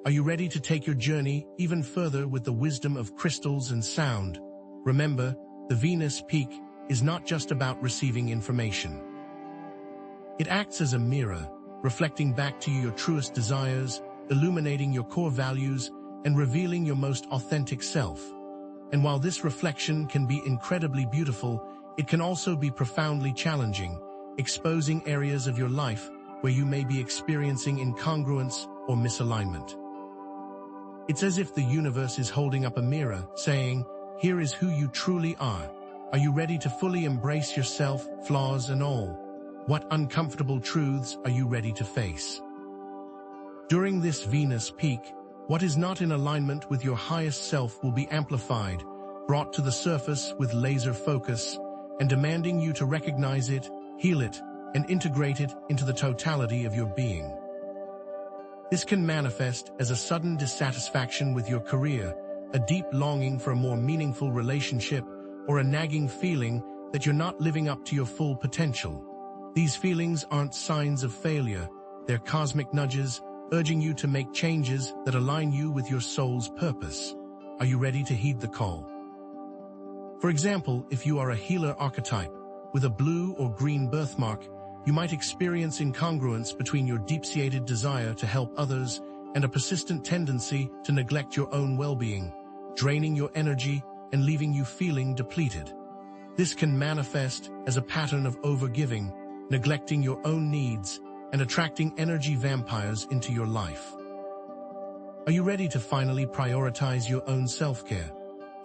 [SPEAKER 1] Are you ready to take your journey even further with the wisdom of crystals and sound? Remember, the Venus peak is not just about receiving information. It acts as a mirror, reflecting back to you your truest desires, illuminating your core values, and revealing your most authentic self. And while this reflection can be incredibly beautiful, it can also be profoundly challenging, exposing areas of your life where you may be experiencing incongruence or misalignment. It's as if the universe is holding up a mirror, saying, "Here is who you truly are. Are you ready to fully embrace yourself, flaws and all? What uncomfortable truths are you ready to face?" During this Venus peak, what is not in alignment with your highest self will be amplified, brought to the surface with laser focus, and demanding you to recognize it, heal it, and integrate it into the totality of your being. This can manifest as a sudden dissatisfaction with your career, a deep longing for a more meaningful relationship, or a nagging feeling that you're not living up to your full potential. These feelings aren't signs of failure, they're cosmic nudges, urging you to make changes that align you with your soul's purpose. Are you ready to heed the call? For example, if you are a healer archetype with a blue or green birthmark, you might experience incongruence between your deep-seated desire to help others and a persistent tendency to neglect your own well-being, draining your energy and leaving you feeling depleted. This can manifest as a pattern of overgiving, neglecting your own needs, and attracting energy vampires into your life. Are you ready to finally prioritize your own self-care?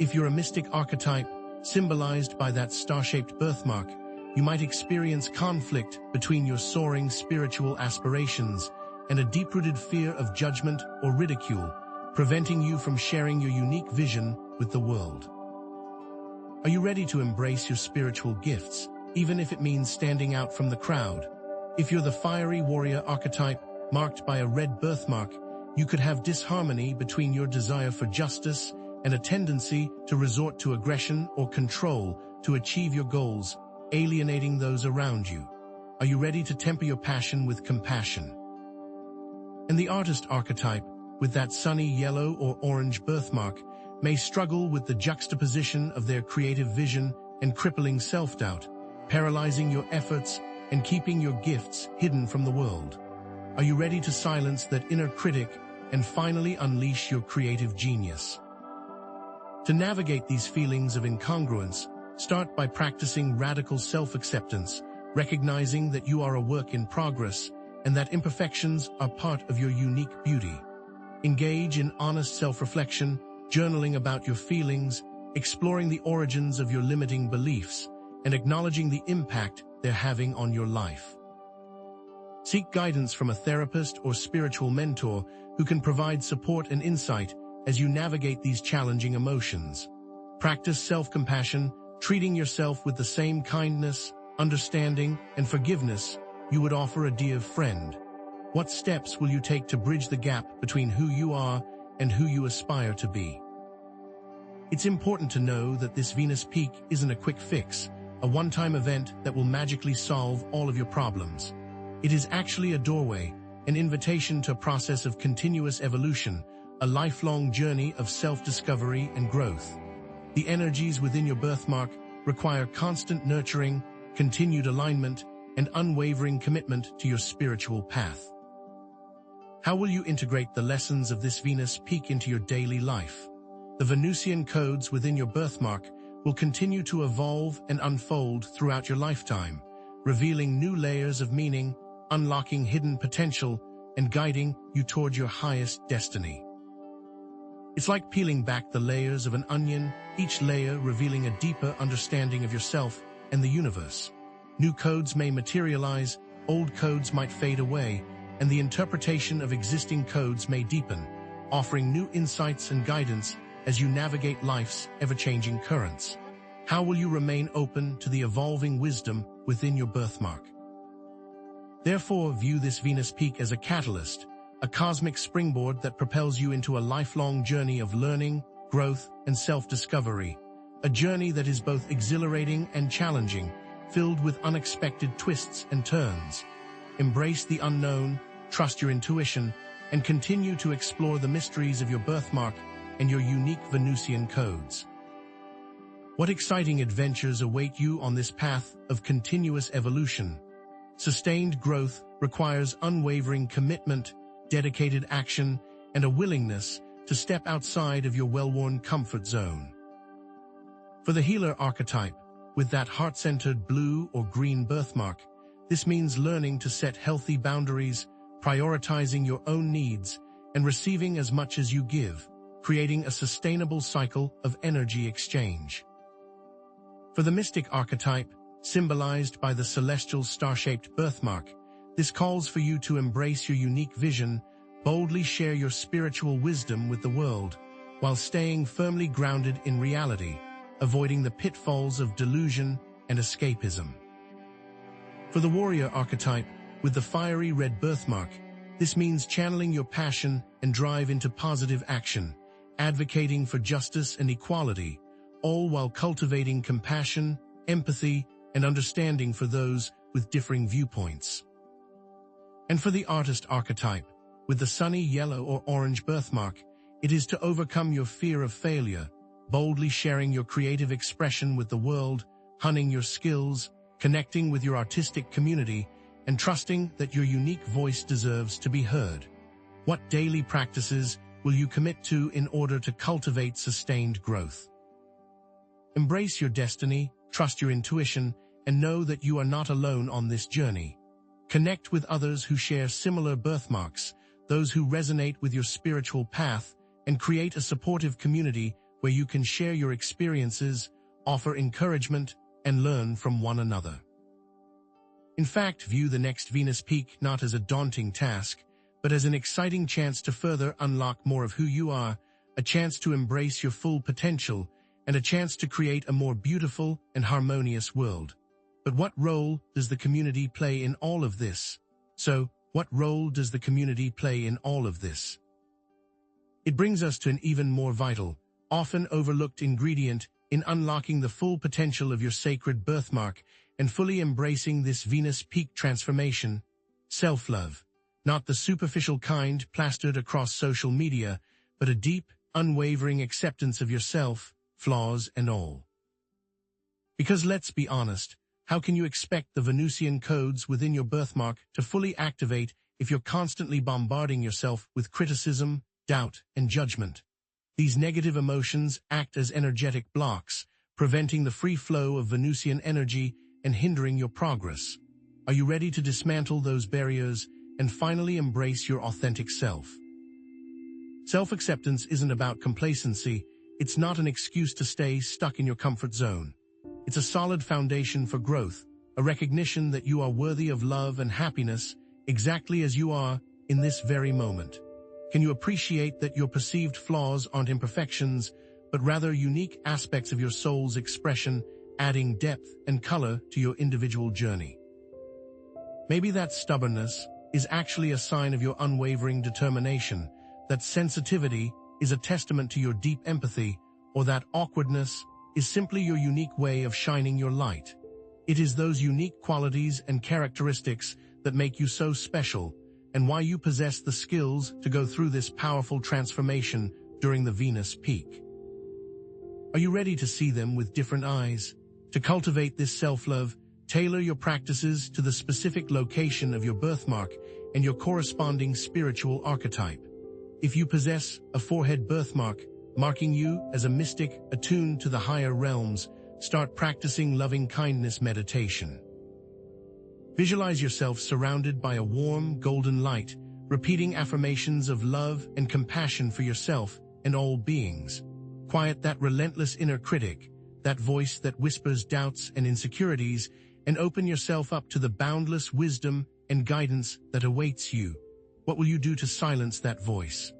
[SPEAKER 1] If you're a mystic archetype, symbolized by that star-shaped birthmark, you might experience conflict between your soaring spiritual aspirations and a deep-rooted fear of judgment or ridicule, preventing you from sharing your unique vision with the world. Are you ready to embrace your spiritual gifts, even if it means standing out from the crowd? If you're the fiery warrior archetype, marked by a red birthmark, you could have disharmony between your desire for justice and a tendency to resort to aggression or control to achieve your goals, alienating those around you. Are you ready to temper your passion with compassion? And the artist archetype, with that sunny yellow or orange birthmark, may struggle with the juxtaposition of their creative vision and crippling self-doubt, paralyzing your efforts and keeping your gifts hidden from the world. Are you ready to silence that inner critic and finally unleash your creative genius? To navigate these feelings of incongruence, start by practicing radical self-acceptance, recognizing that you are a work in progress and that imperfections are part of your unique beauty. Engage in honest self-reflection, journaling about your feelings, exploring the origins of your limiting beliefs, and acknowledging the impact they're having on your life. Seek guidance from a therapist or spiritual mentor who can provide support and insight as you navigate these challenging emotions. Practice self-compassion, treating yourself with the same kindness, understanding, and forgiveness you would offer a dear friend. What steps will you take to bridge the gap between who you are and who you aspire to be? It's important to know that this Venus peak isn't a quick fix, a one-time event that will magically solve all of your problems. It is actually a doorway, an invitation to a process of continuous evolution, a lifelong journey of self-discovery and growth. The energies within your birthmark require constant nurturing, continued alignment, and unwavering commitment to your spiritual path. How will you integrate the lessons of this Venus peak into your daily life? The Venusian codes within your birthmark will continue to evolve and unfold throughout your lifetime, revealing new layers of meaning, unlocking hidden potential, and guiding you toward your highest destiny. It's like peeling back the layers of an onion, each layer revealing a deeper understanding of yourself and the universe. New codes may materialize, old codes might fade away, and the interpretation of existing codes may deepen, offering new insights and guidance as you navigate life's ever-changing currents. How will you remain open to the evolving wisdom within your birthmark? Therefore, view this Venus peak as a catalyst, a cosmic springboard that propels you into a lifelong journey of learning, growth, and self-discovery, a journey that is both exhilarating and challenging, filled with unexpected twists and turns. Embrace the unknown, trust your intuition, and continue to explore the mysteries of your birthmark and your unique Venusian codes. What exciting adventures await you on this path of continuous evolution? Sustained growth requires unwavering commitment, dedicated action, and a willingness to step outside of your well-worn comfort zone. For the healer archetype, with that heart-centered blue or green birthmark, this means learning to set healthy boundaries, prioritizing your own needs, and receiving as much as you give, creating a sustainable cycle of energy exchange. For the mystic archetype, symbolized by the celestial star-shaped birthmark, this calls for you to embrace your unique vision, boldly share your spiritual wisdom with the world, while staying firmly grounded in reality, avoiding the pitfalls of delusion and escapism. For the warrior archetype, with the fiery red birthmark, this means channeling your passion and drive into positive action, advocating for justice and equality, all while cultivating compassion, empathy, and understanding for those with differing viewpoints. And for the artist archetype, with the sunny yellow or orange birthmark, it is to overcome your fear of failure, boldly sharing your creative expression with the world, honing your skills, connecting with your artistic community, and trusting that your unique voice deserves to be heard. What daily practices will you commit to in order to cultivate sustained growth? Embrace your destiny, trust your intuition, and know that you are not alone on this journey. Connect with others who share similar birthmarks, those who resonate with your spiritual path, and create a supportive community where you can share your experiences, offer encouragement, and learn from one another. In fact, view the next Venus peak not as a daunting task, but as an exciting chance to further unlock more of who you are, a chance to embrace your full potential, and a chance to create a more beautiful and harmonious world. But what role does the community play in all of this? So, what role does the community play in all of this? It brings us to an even more vital, often overlooked ingredient in unlocking the full potential of your sacred birthmark and fully embracing this Venus peak transformation: self-love. Not the superficial kind plastered across social media, but a deep, unwavering acceptance of yourself, flaws and all. Because let's be honest, how can you expect the Venusian codes within your birthmark to fully activate if you're constantly bombarding yourself with criticism, doubt, and judgment? These negative emotions act as energetic blocks, preventing the free flow of Venusian energy and hindering your progress. Are you ready to dismantle those barriers and finally embrace your authentic self? Self-acceptance isn't about complacency. It's not an excuse to stay stuck in your comfort zone. It's a solid foundation for growth, a recognition that you are worthy of love and happiness exactly as you are in this very moment. Can you appreciate that your perceived flaws aren't imperfections, but rather unique aspects of your soul's expression, adding depth and color to your individual journey? Maybe that stubbornness is actually a sign of your unwavering determination, that sensitivity is a testament to your deep empathy, or that awkwardness is simply your unique way of shining your light. It is those unique qualities and characteristics that make you so special, and why you possess the skills to go through this powerful transformation during the Venus peak. Are you ready to see them with different eyes? To cultivate this self-love, tailor your practices to the specific location of your birthmark and your corresponding spiritual archetype. If you possess a forehead birthmark, marking you as a mystic attuned to the higher realms, start practicing loving-kindness meditation. Visualize yourself surrounded by a warm, golden light, repeating affirmations of love and compassion for yourself and all beings. Quiet that relentless inner critic, that voice that whispers doubts and insecurities, and open yourself up to the boundless wisdom and guidance that awaits you. What will you do to silence that voice?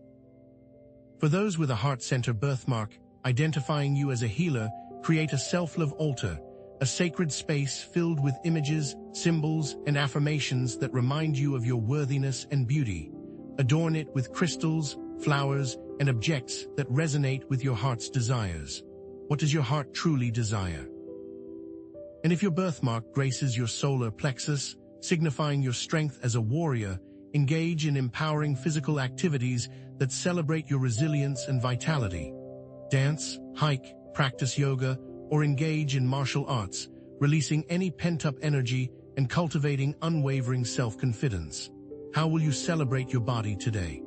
[SPEAKER 1] For those with a heart center birthmark, identifying you as a healer, create a self-love altar, a sacred space filled with images, symbols, and affirmations that remind you of your worthiness and beauty. Adorn it with crystals, flowers, and objects that resonate with your heart's desires. What does your heart truly desire? And if your birthmark graces your solar plexus, signifying your strength as a warrior, engage in empowering physical activities that celebrate your resilience and vitality. Dance, hike, practice yoga, or engage in martial arts, releasing any pent-up energy and cultivating unwavering self-confidence. How will you celebrate your body today?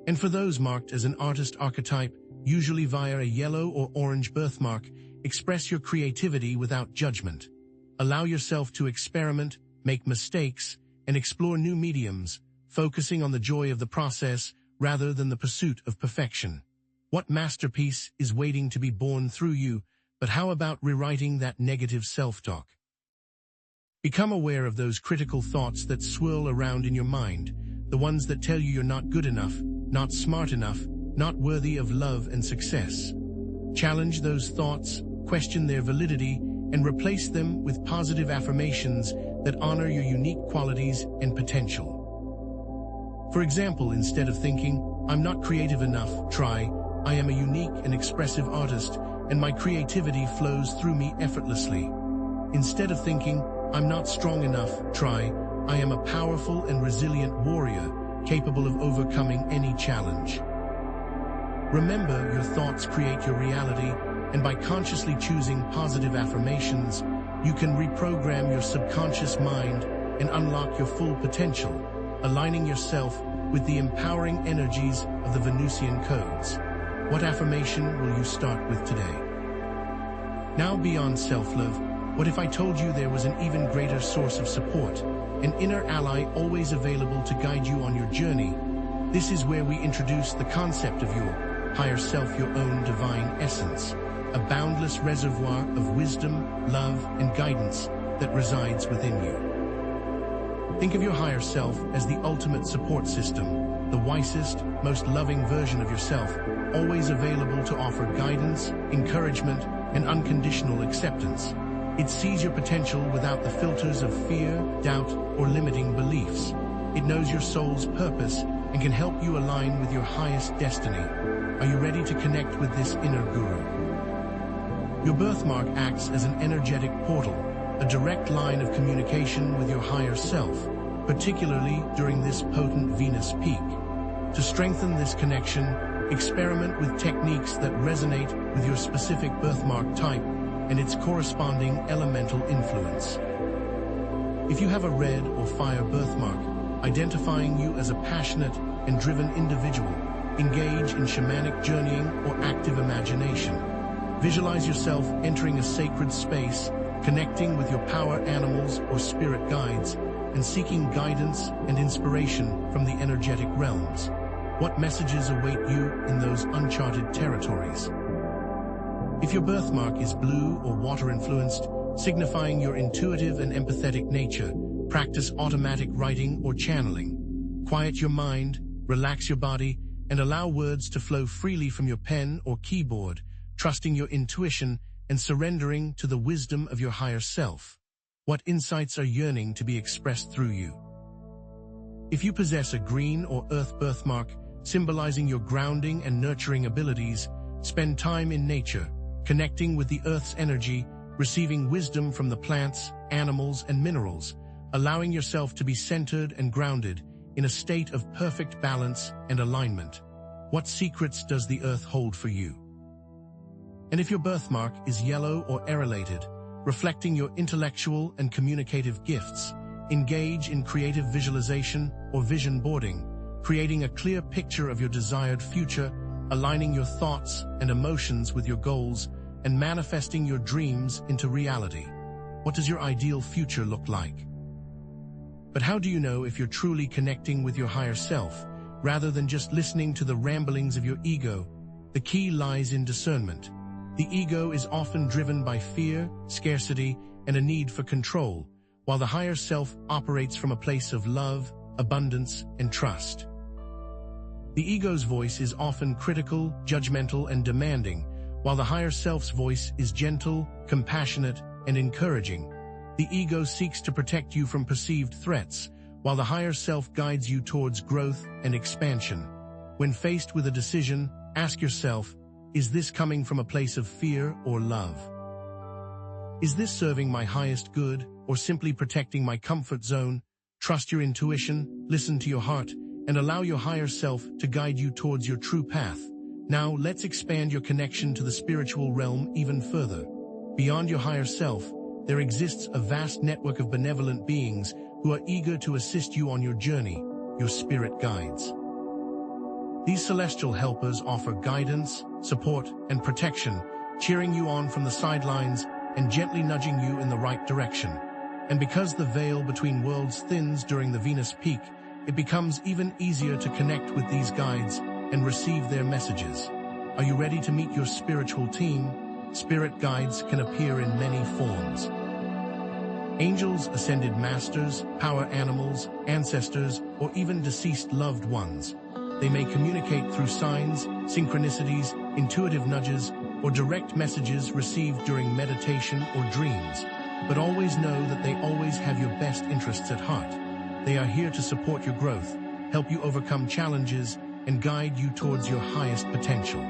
[SPEAKER 1] And for those marked as an artist archetype, usually via a yellow or orange birthmark, express your creativity without judgment. Allow yourself to experiment, make mistakes, and explore new mediums, focusing on the joy of the process rather than the pursuit of perfection. What masterpiece is waiting to be born through you, but how about rewriting that negative self-talk? Become aware of those critical thoughts that swirl around in your mind, the ones that tell you you're not good enough, not smart enough, not worthy of love and success. Challenge those thoughts, question their validity, and replace them with positive affirmations that honor your unique qualities and potential. For example, instead of thinking, "I'm not creative enough," try, "I am a unique and expressive artist, and my creativity flows through me effortlessly." Instead of thinking, "I'm not strong enough," try, "I am a powerful and resilient warrior, capable of overcoming any challenge." Remember, your thoughts create your reality, and by consciously choosing positive affirmations, you can reprogram your subconscious mind and unlock your full potential, aligning yourself with the empowering energies of the Venusian codes. What affirmation will you start with today? Now, beyond self-love, what if I told you there was an even greater source of support, an inner ally always available to guide you on your journey? This is where we introduce the concept of your higher self, your own divine essence, a boundless reservoir of wisdom, love, and guidance that resides within you. Think of your higher self as the ultimate support system, the wisest, most loving version of yourself, always available to offer guidance, encouragement, and unconditional acceptance. It sees your potential without the filters of fear, doubt, or limiting beliefs. It knows your soul's purpose and can help you align with your highest destiny. Are you ready to connect with this inner guru? Your birthmark acts as an energetic portal, a direct line of communication with your higher self, particularly during this potent Venus peak. To strengthen this connection, experiment with techniques that resonate with your specific birthmark type and its corresponding elemental influence. If you have a red or fire birthmark, identifying you as a passionate and driven individual, engage in shamanic journeying or active imagination. Visualize yourself entering a sacred space, connecting with your power animals or spirit guides, and seeking guidance and inspiration from the energetic realms. What messages await you in those uncharted territories? If your birthmark is blue or water-influenced, signifying your intuitive and empathetic nature, practice automatic writing or channeling. Quiet your mind, relax your body, and allow words to flow freely from your pen or keyboard, trusting your intuition and surrendering to the wisdom of your higher self. What insights are yearning to be expressed through you? If you possess a green or earth birthmark, symbolizing your grounding and nurturing abilities, spend time in nature, connecting with the earth's energy, receiving wisdom from the plants, animals, and minerals, allowing yourself to be centered and grounded in a state of perfect balance and alignment. What secrets does the earth hold for you? And if your birthmark is yellow or aurelated, reflecting your intellectual and communicative gifts, Engage in creative visualization or vision boarding, creating a clear picture of your desired future, aligning your thoughts and emotions with your goals, and manifesting your dreams into reality. What does your ideal future look like? But how do you know if you're truly connecting with your higher self, rather than just listening to the ramblings of your ego? The key lies in discernment. The ego is often driven by fear, scarcity, and a need for control, while the higher self operates from a place of love, abundance, and trust. The ego's voice is often critical, judgmental, and demanding, while the higher self's voice is gentle, compassionate, and encouraging. The ego seeks to protect you from perceived threats, while the higher self guides you towards growth and expansion. When faced with a decision, ask yourself, is this coming from a place of fear or love? Is this serving my highest good, or simply protecting my comfort zone? Trust your intuition, listen to your heart, and allow your higher self to guide you towards your true path. Now, let's expand your connection to the spiritual realm even further. Beyond your higher self, there exists a vast network of benevolent beings who are eager to assist you on your journey, your spirit guides. These celestial helpers offer guidance, support, and protection, cheering you on from the sidelines and gently nudging you in the right direction. And because the veil between worlds thins during the Venus peak, it becomes even easier to connect with these guides and receive their messages. Are you ready to meet your spiritual team? Spirit guides can appear in many forms. Angels, ascended masters, power animals, ancestors, or even deceased loved ones. They may communicate through signs, synchronicities, intuitive nudges, or direct messages received during meditation or dreams. But always know that they always have your best interests at heart. They are here to support your growth, help you overcome challenges, and guide you towards your highest potential.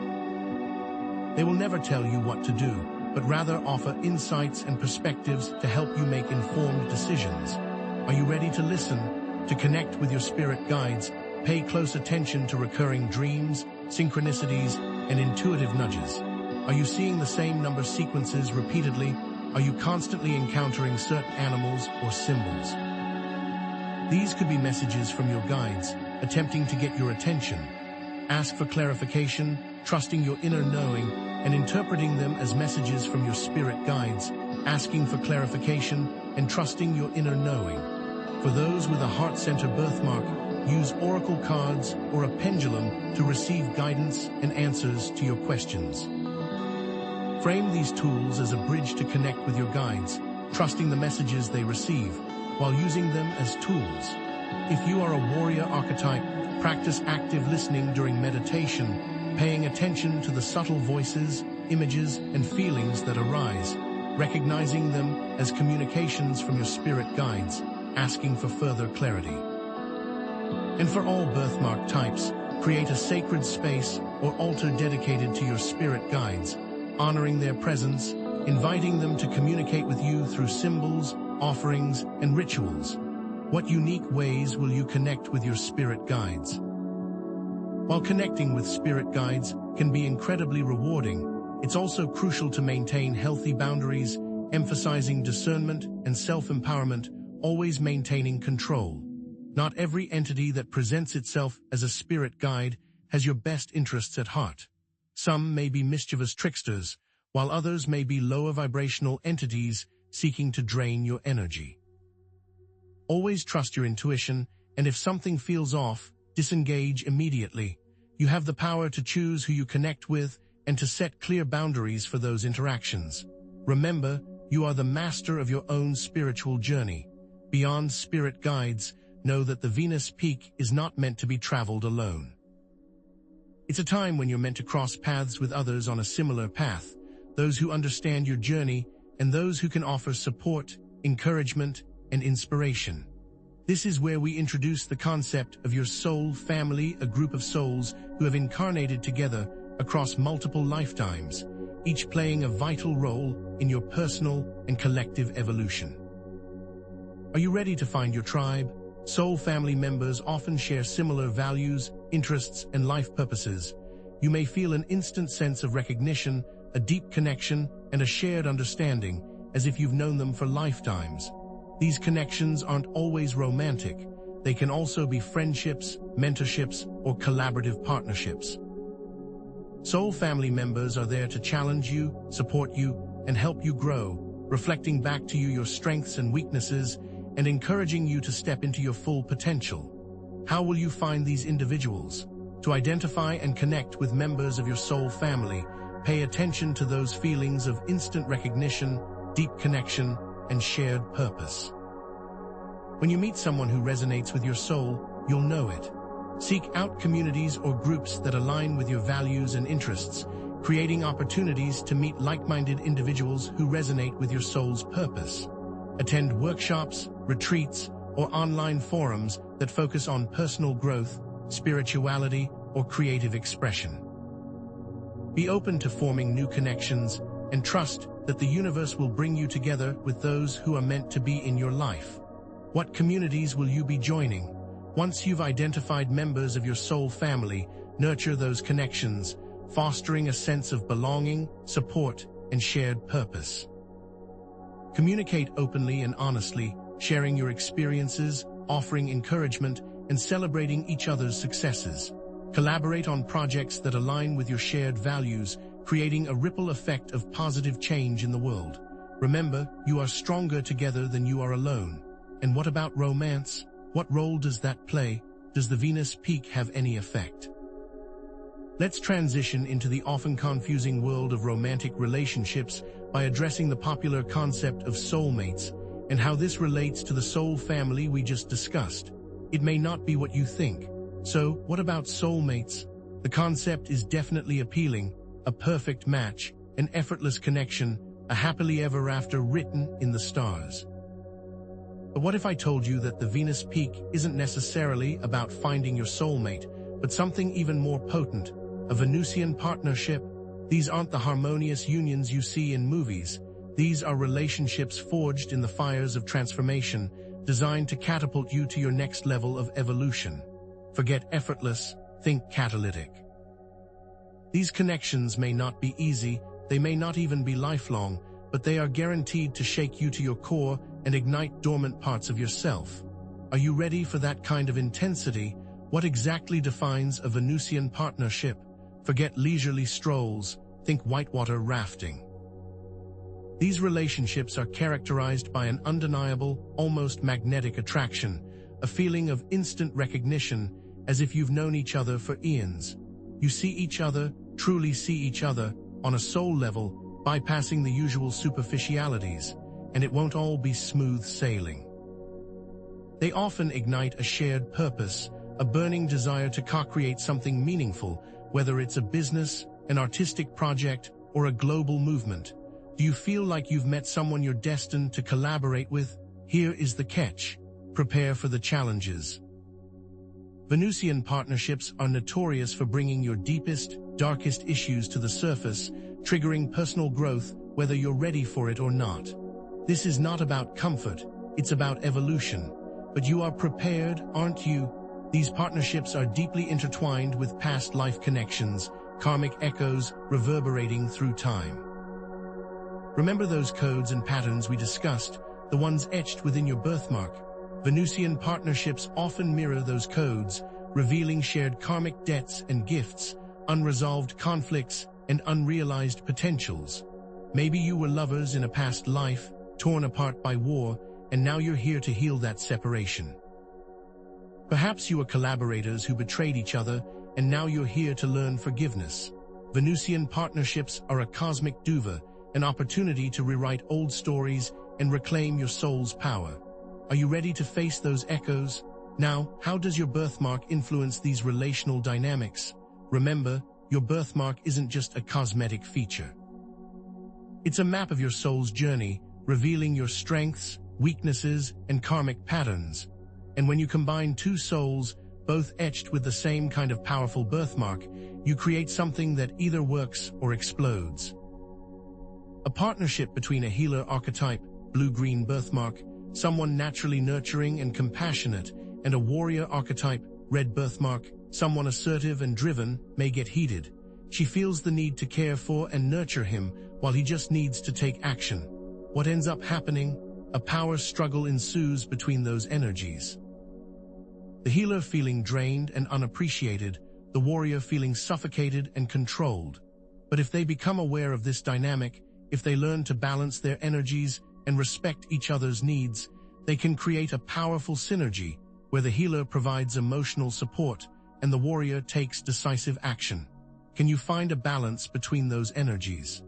[SPEAKER 1] They will never tell you what to do, but rather offer insights and perspectives to help you make informed decisions. Are you ready to listen, to connect with your spirit guides? Pay close attention to recurring dreams, synchronicities, and intuitive nudges. Are you seeing the same number sequences repeatedly? Are you constantly encountering certain animals or symbols? These could be messages from your guides, attempting to get your attention. Ask for clarification, trusting your inner knowing, and interpreting them as messages from your spirit guides, asking for clarification and trusting your inner knowing. For those with a heart center birthmark, use oracle cards or a pendulum to receive guidance and answers to your questions. Frame these tools as a bridge to connect with your guides, trusting the messages they receive, while using them as tools. If you are a warrior archetype, practice active listening during meditation, paying attention to the subtle voices, images, and feelings that arise, recognizing them as communications from your spirit guides, asking for further clarity. And for all birthmark types, create a sacred space or altar dedicated to your spirit guides, honoring their presence, inviting them to communicate with you through symbols, offerings, and rituals. What unique ways will you connect with your spirit guides? While connecting with spirit guides can be incredibly rewarding, it's also crucial to maintain healthy boundaries, emphasizing discernment and self-empowerment, always maintaining control. Not every entity that presents itself as a spirit guide has your best interests at heart. Some may be mischievous tricksters, while others may be lower vibrational entities seeking to drain your energy. Always trust your intuition, and if something feels off, disengage immediately. You have the power to choose who you connect with and to set clear boundaries for those interactions. Remember, you are the master of your own spiritual journey. Beyond spirit guides, know that the Venus peak is not meant to be traveled alone. It's a time when you're meant to cross paths with others on a similar path, those who understand your journey and those who can offer support, encouragement, and inspiration. This is where we introduce the concept of your soul family, a group of souls who have incarnated together across multiple lifetimes, each playing a vital role in your personal and collective evolution. Are you ready to find your tribe? Soul family members often share similar values, interests, and life purposes. You may feel an instant sense of recognition, a deep connection, and a shared understanding, as if you've known them for lifetimes. These connections aren't always romantic. They can also be friendships, mentorships, or collaborative partnerships. Soul family members are there to challenge you, support you, and help you grow, reflecting back to you your strengths and weaknesses and encouraging you to step into your full potential. How will you find these individuals? To identify and connect with members of your soul family, pay attention to those feelings of instant recognition, deep connection, and shared purpose. When you meet someone who resonates with your soul, you'll know it. Seek out communities or groups that align with your values and interests, creating opportunities to meet like-minded individuals who resonate with your soul's purpose. Attend workshops, retreats, or online forums that focus on personal growth, spirituality, or creative expression. Be open to forming new connections and trust that the universe will bring you together with those who are meant to be in your life. What communities will you be joining? Once you've identified members of your soul family, nurture those connections, fostering a sense of belonging, support, and shared purpose. Communicate openly and honestly, sharing your experiences, offering encouragement, and celebrating each other's successes. Collaborate on projects that align with your shared values, creating a ripple effect of positive change in the world. Remember, you are stronger together than you are alone. And what about romance? What role does that play? Does the Venus peak have any effect? Let's transition into the often confusing world of romantic relationships by addressing the popular concept of soulmates and how this relates to the soul family we just discussed. It may not be what you think. So, what about soulmates? The concept is definitely appealing, a perfect match, an effortless connection, a happily ever after written in the stars. But what if I told you that the Venus peak isn't necessarily about finding your soulmate, but something even more potent, a Venusian partnership? These aren't the harmonious unions you see in movies. These are relationships forged in the fires of transformation, designed to catapult you to your next level of evolution. Forget effortless, think catalytic. These connections may not be easy, they may not even be lifelong, but they are guaranteed to shake you to your core and ignite dormant parts of yourself. Are you ready for that kind of intensity? What exactly defines a Venusian partnership? Forget leisurely strolls, think whitewater rafting. These relationships are characterized by an undeniable, almost magnetic attraction, a feeling of instant recognition, as if you've known each other for eons. You see each other, truly see each other, on a soul level, bypassing the usual superficialities, and it won't all be smooth sailing. They often ignite a shared purpose, a burning desire to co-create something meaningful, whether it's a business, an artistic project, or a global movement. Do you feel like you've met someone you're destined to collaborate with? Here is the catch. Prepare for the challenges. Venusian partnerships are notorious for bringing your deepest, darkest issues to the surface, triggering personal growth, whether you're ready for it or not. This is not about comfort, it's about evolution. But you are prepared, aren't you? These partnerships are deeply intertwined with past life connections, karmic echoes reverberating through time. Remember those codes and patterns we discussed, the ones etched within your birthmark? Venusian partnerships often mirror those codes, revealing shared karmic debts and gifts, unresolved conflicts, and unrealized potentials. Maybe you were lovers in a past life, torn apart by war, and now you're here to heal that separation. Perhaps you were collaborators who betrayed each other, and now you're here to learn forgiveness. Venusian partnerships are a cosmic duva, an opportunity to rewrite old stories and reclaim your soul's power. Are you ready to face those echoes? Now, how does your birthmark influence these relational dynamics? Remember, your birthmark isn't just a cosmetic feature. It's a map of your soul's journey, revealing your strengths, weaknesses, and karmic patterns. And when you combine two souls, both etched with the same kind of powerful birthmark, you create something that either works or explodes. A partnership between a healer archetype, blue-green birthmark, someone naturally nurturing and compassionate, and a warrior archetype, red birthmark, someone assertive and driven, may get heated. She feels the need to care for and nurture him, while he just needs to take action. What ends up happening? a power struggle ensues between those energies. The healer feeling drained and unappreciated, the warrior feeling suffocated and controlled. But if they become aware of this dynamic, if they learn to balance their energies and respect each other's needs, they can create a powerful synergy where the healer provides emotional support and the warrior takes decisive action. Can you find a balance between those energies?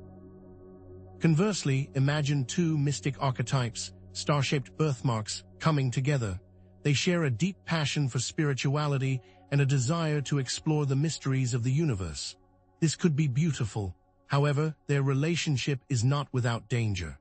[SPEAKER 1] Conversely, imagine two mystic archetypes, star-shaped birthmarks, coming together. They share a deep passion for spirituality and a desire to explore the mysteries of the universe. This could be beautiful. However, their relationship is not without danger.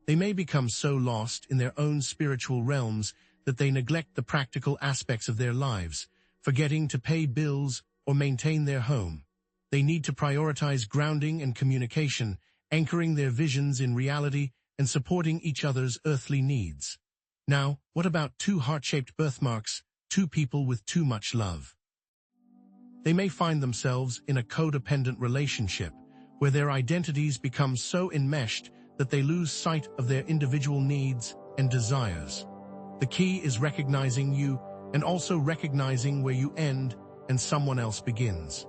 [SPEAKER 1] They may become so lost in their own spiritual realms that they neglect the practical aspects of their lives, forgetting to pay bills or maintain their home. They need to prioritize grounding and communication, anchoring their visions in reality and supporting each other's earthly needs. Now, what about two heart-shaped birthmarks, two people with too much love? They may find themselves in a codependent relationship where their identities become so enmeshed that they lose sight of their individual needs and desires. The key is recognizing you and also recognizing where you end and someone else begins.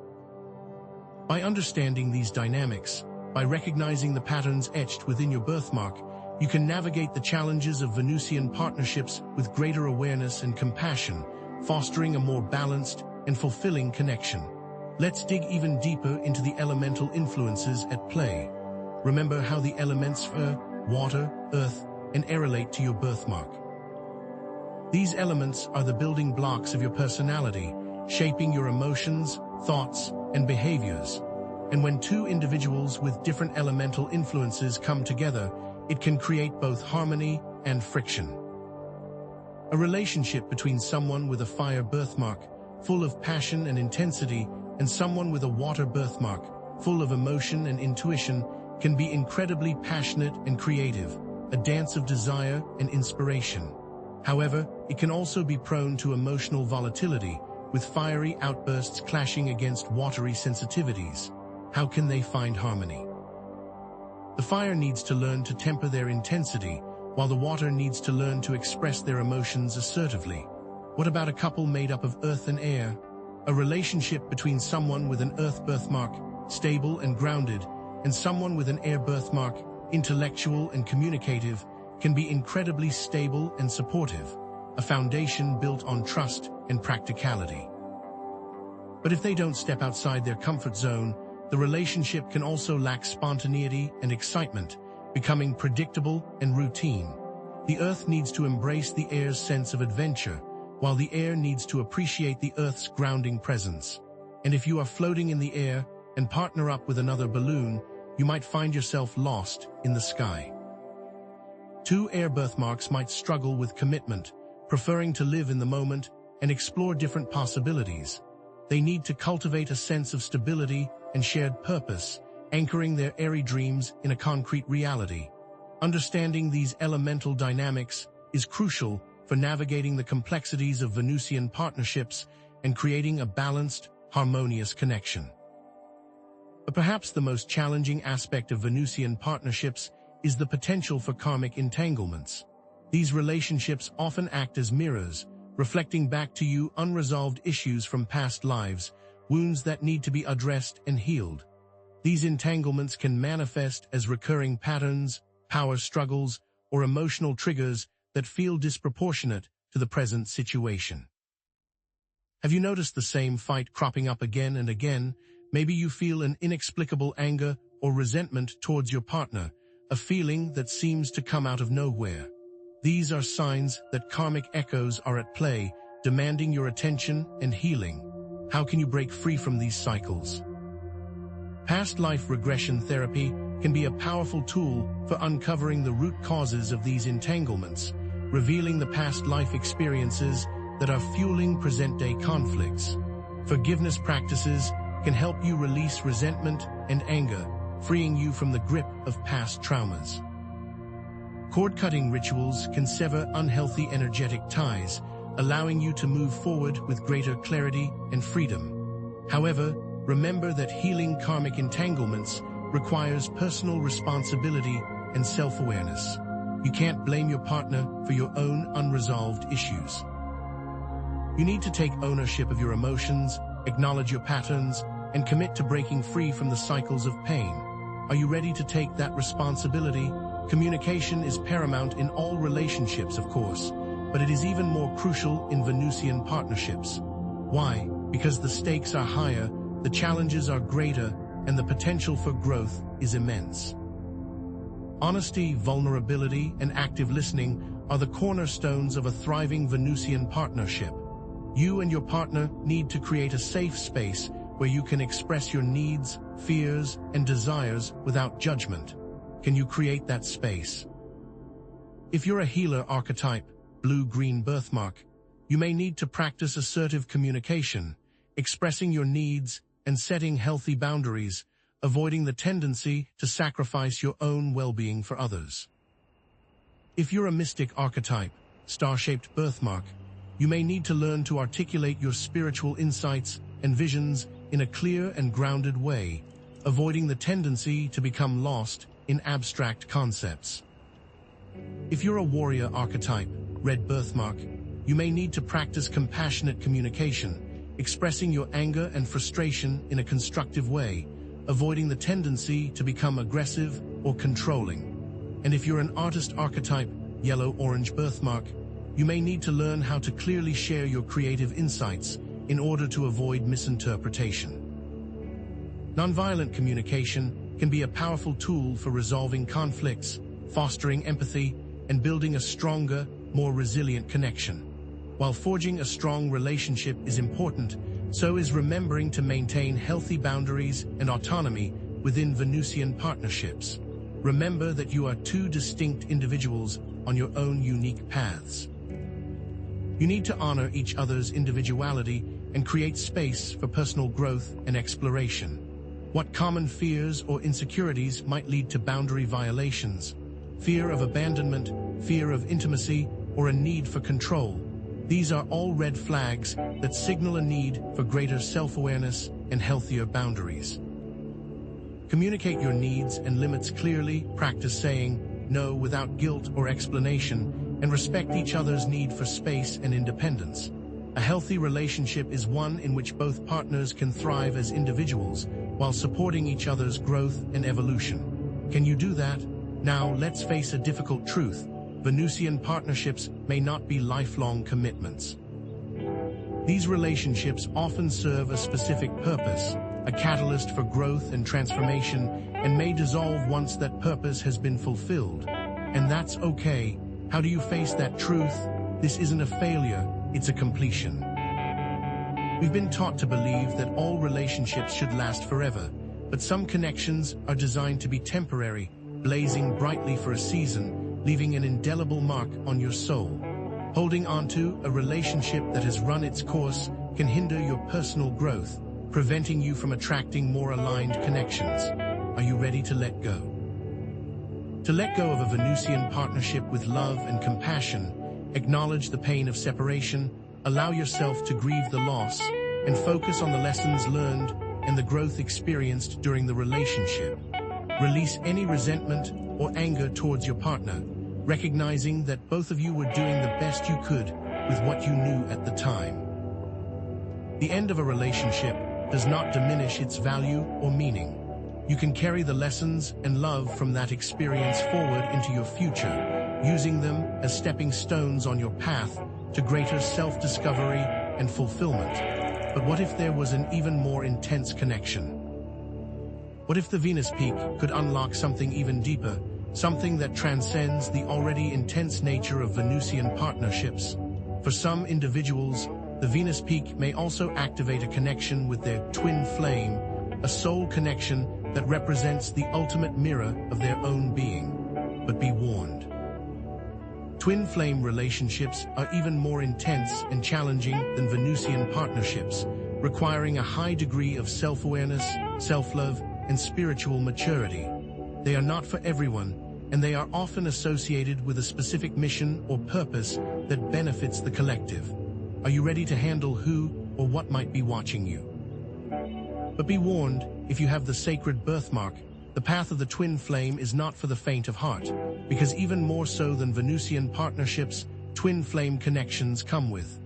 [SPEAKER 1] By understanding these dynamics, by recognizing the patterns etched within your birthmark, you can navigate the challenges of Venusian partnerships with greater awareness and compassion, fostering a more balanced and fulfilling connection. Let's dig even deeper into the elemental influences at play. Remember how the elements fire, water, earth, and air relate to your birthmark. These elements are the building blocks of your personality, shaping your emotions, thoughts, and behaviors. And when two individuals with different elemental influences come together, it can create both harmony and friction. A relationship between someone with a fire birthmark, full of passion and intensity, and someone with a water birthmark, full of emotion and intuition, can be incredibly passionate and creative, a dance of desire and inspiration. However, it can also be prone to emotional volatility, with fiery outbursts clashing against watery sensitivities. How can they find harmony? The fire needs to learn to temper their intensity, while the water needs to learn to express their emotions assertively. What about a couple made up of earth and air? A relationship between someone with an earth birthmark, stable and grounded, and someone with an air birthmark, intellectual and communicative, can be incredibly stable and supportive, a foundation built on trust and practicality. But if they don't step outside their comfort zone, the relationship can also lack spontaneity and excitement, becoming predictable and routine. The earth needs to embrace the air's sense of adventure, while the air needs to appreciate the earth's grounding presence. And if you are floating in the air and partner up with another balloon, you might find yourself lost in the sky. Two air birthmarks might struggle with commitment, preferring to live in the moment and explore different possibilities. They need to cultivate a sense of stability and shared purpose, anchoring their airy dreams in a concrete reality. Understanding these elemental dynamics is crucial for navigating the complexities of Venusian partnerships and creating a balanced, harmonious connection. But perhaps the most challenging aspect of Venusian partnerships is the potential for karmic entanglements. These relationships often act as mirrors, reflecting back to you unresolved issues from past lives, wounds that need to be addressed and healed. These entanglements can manifest as recurring patterns, power struggles, or emotional triggers that feel disproportionate to the present situation. Have you noticed the same fight cropping up again and again? Maybe you feel an inexplicable anger or resentment towards your partner, a feeling that seems to come out of nowhere. These are signs that karmic echoes are at play, demanding your attention and healing. How can you break free from these cycles? Past life regression therapy can be a powerful tool for uncovering the root causes of these entanglements, revealing the past life experiences that are fueling present-day conflicts. Forgiveness practices can help you release resentment and anger, freeing you from the grip of past traumas. Cord-cutting rituals can sever unhealthy energetic ties, allowing you to move forward with greater clarity and freedom. However, remember that healing karmic entanglements requires personal responsibility and self-awareness. you can't blame your partner for your own unresolved issues. You need to take ownership of your emotions, acknowledge your patterns, and commit to breaking free from the cycles of pain. Are you ready to take that responsibility? Communication is paramount in all relationships, of course, but it is even more crucial in Venusian partnerships. Why? Because the stakes are higher, the challenges are greater, and the potential for growth is immense. Honesty, vulnerability, and active listening are the cornerstones of a thriving Venusian partnership. You and your partner need to create a safe space where you can express your needs, fears, and desires without judgment. Can you create that space? If you're a healer archetype, blue-green birthmark, you may need to practice assertive communication, expressing your needs and setting healthy boundaries, avoiding the tendency to sacrifice your own well-being for others. If you're a mystic archetype, star-shaped birthmark, you may need to learn to articulate your spiritual insights and visions in a clear and grounded way, avoiding the tendency to become lost in abstract concepts. If you're a warrior archetype, red birthmark, you may need to practice compassionate communication, expressing your anger and frustration in a constructive way, avoiding the tendency to become aggressive or controlling. And if you're an artist archetype, yellow-orange birthmark, you may need to learn how to clearly share your creative insights in order to avoid misinterpretation. Nonviolent communication can be a powerful tool for resolving conflicts, fostering empathy, and building a stronger, more resilient connection. While forging a strong relationship is important, so is remembering to maintain healthy boundaries and autonomy within Venusian partnerships. Remember that you are two distinct individuals on your own unique paths. You need to honor each other's individuality and create space for personal growth and exploration. What common fears or insecurities might lead to boundary violations? Fear of abandonment, fear of intimacy, or a need for control. These are all red flags that signal a need for greater self-awareness and healthier boundaries. Communicate your needs and limits clearly, practice saying no without guilt or explanation, and respect each other's need for space and independence. A healthy relationship is one in which both partners can thrive as individuals while supporting each other's growth and evolution. Can you do that? Now, let's face a difficult truth. Venusian partnerships may not be lifelong commitments. These relationships often serve a specific purpose, a catalyst for growth and transformation, and may dissolve once that purpose has been fulfilled. And that's okay. How do you face that truth? This isn't a failure, it's a completion. We've been taught to believe that all relationships should last forever, but some connections are designed to be temporary, blazing brightly for a season, leaving an indelible mark on your soul. Holding on to a relationship that has run its course can hinder your personal growth, preventing you from attracting more aligned connections. Are you ready to let go? To let go of a Venusian partnership with love and compassion, acknowledge the pain of separation, allow yourself to grieve the loss, and focus on the lessons learned and the growth experienced during the relationship. Release any resentment or anger towards your partner, recognizing that both of you were doing the best you could with what you knew at the time. The end of a relationship does not diminish its value or meaning. You can carry the lessons and love from that experience forward into your future, using them as stepping stones on your path to greater self-discovery and fulfillment. But what if there was an even more intense connection? What if the Venus peak could unlock something even deeper, something that transcends the already intense nature of Venusian partnerships? For some individuals, the Venus peak may also activate a connection with their twin flame, a soul connection that represents the ultimate mirror of their own being. But be warned. Twin flame relationships are even more intense and challenging than Venusian partnerships, requiring a high degree of self-awareness, self-love, and spiritual maturity. They are not for everyone, and they are often associated with a specific mission or purpose that benefits the collective. Are you ready to handle who or what might be watching you? But be warned, if you have the sacred birthmark, the path of the twin flame is not for the faint of heart. because even more so than Venusian partnerships, twin flame connections come with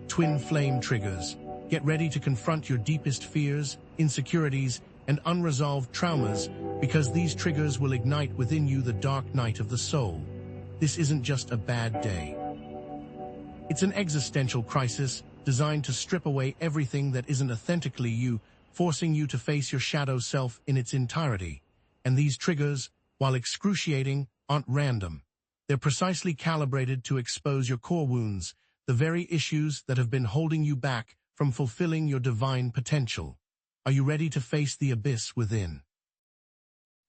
[SPEAKER 1] twin flame triggers. Get ready to confront your deepest fears, insecurities, and unresolved traumas, because these triggers will ignite within you the dark night of the soul. This isn't just a bad day. It's an existential crisis designed to strip away everything that isn't authentically you, forcing you to face your shadow self in its entirety. And these triggers, while excruciating, aren't random. They're precisely calibrated to expose your core wounds, the very issues that have been holding you back from fulfilling your divine potential. Are you ready to face the abyss within?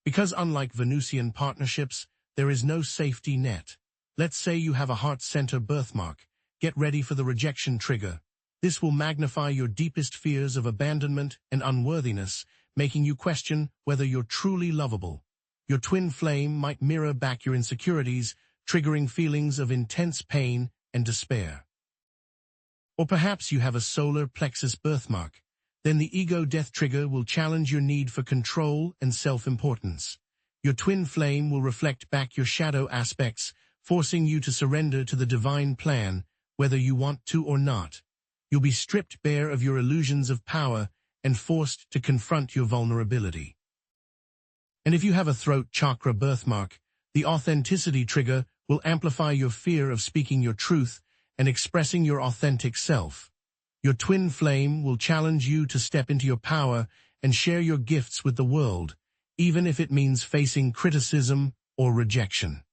[SPEAKER 1] Because unlike Venusian partnerships, there is no safety net. Let's say you have a heart center birthmark. Get ready for the rejection trigger. This will magnify your deepest fears of abandonment and unworthiness, making you question whether you're truly lovable. Your twin flame might mirror back your insecurities, triggering feelings of intense pain and despair. Or perhaps you have a solar plexus birthmark. Then the ego death trigger will challenge your need for control and self-importance. Your twin flame will reflect back your shadow aspects, forcing you to surrender to the divine plan, whether you want to or not. You'll be stripped bare of your illusions of power and forced to confront your vulnerability. And if you have a throat chakra birthmark, the authenticity trigger will amplify your fear of speaking your truth and expressing your authentic self. Your twin flame will challenge you to step into your power and share your gifts with the world, even if it means facing criticism or rejection.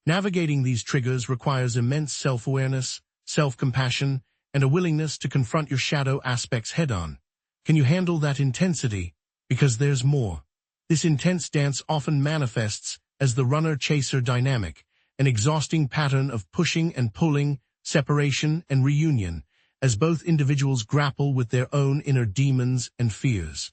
[SPEAKER 1] Navigating these triggers requires immense self-awareness, self-compassion, and a willingness to confront your shadow aspects head-on. Can you handle that intensity? Because there's more. This intense dance often manifests as the runner-chaser dynamic, an exhausting pattern of pushing and pulling, separation and reunion, as both individuals grapple with their own inner demons and fears.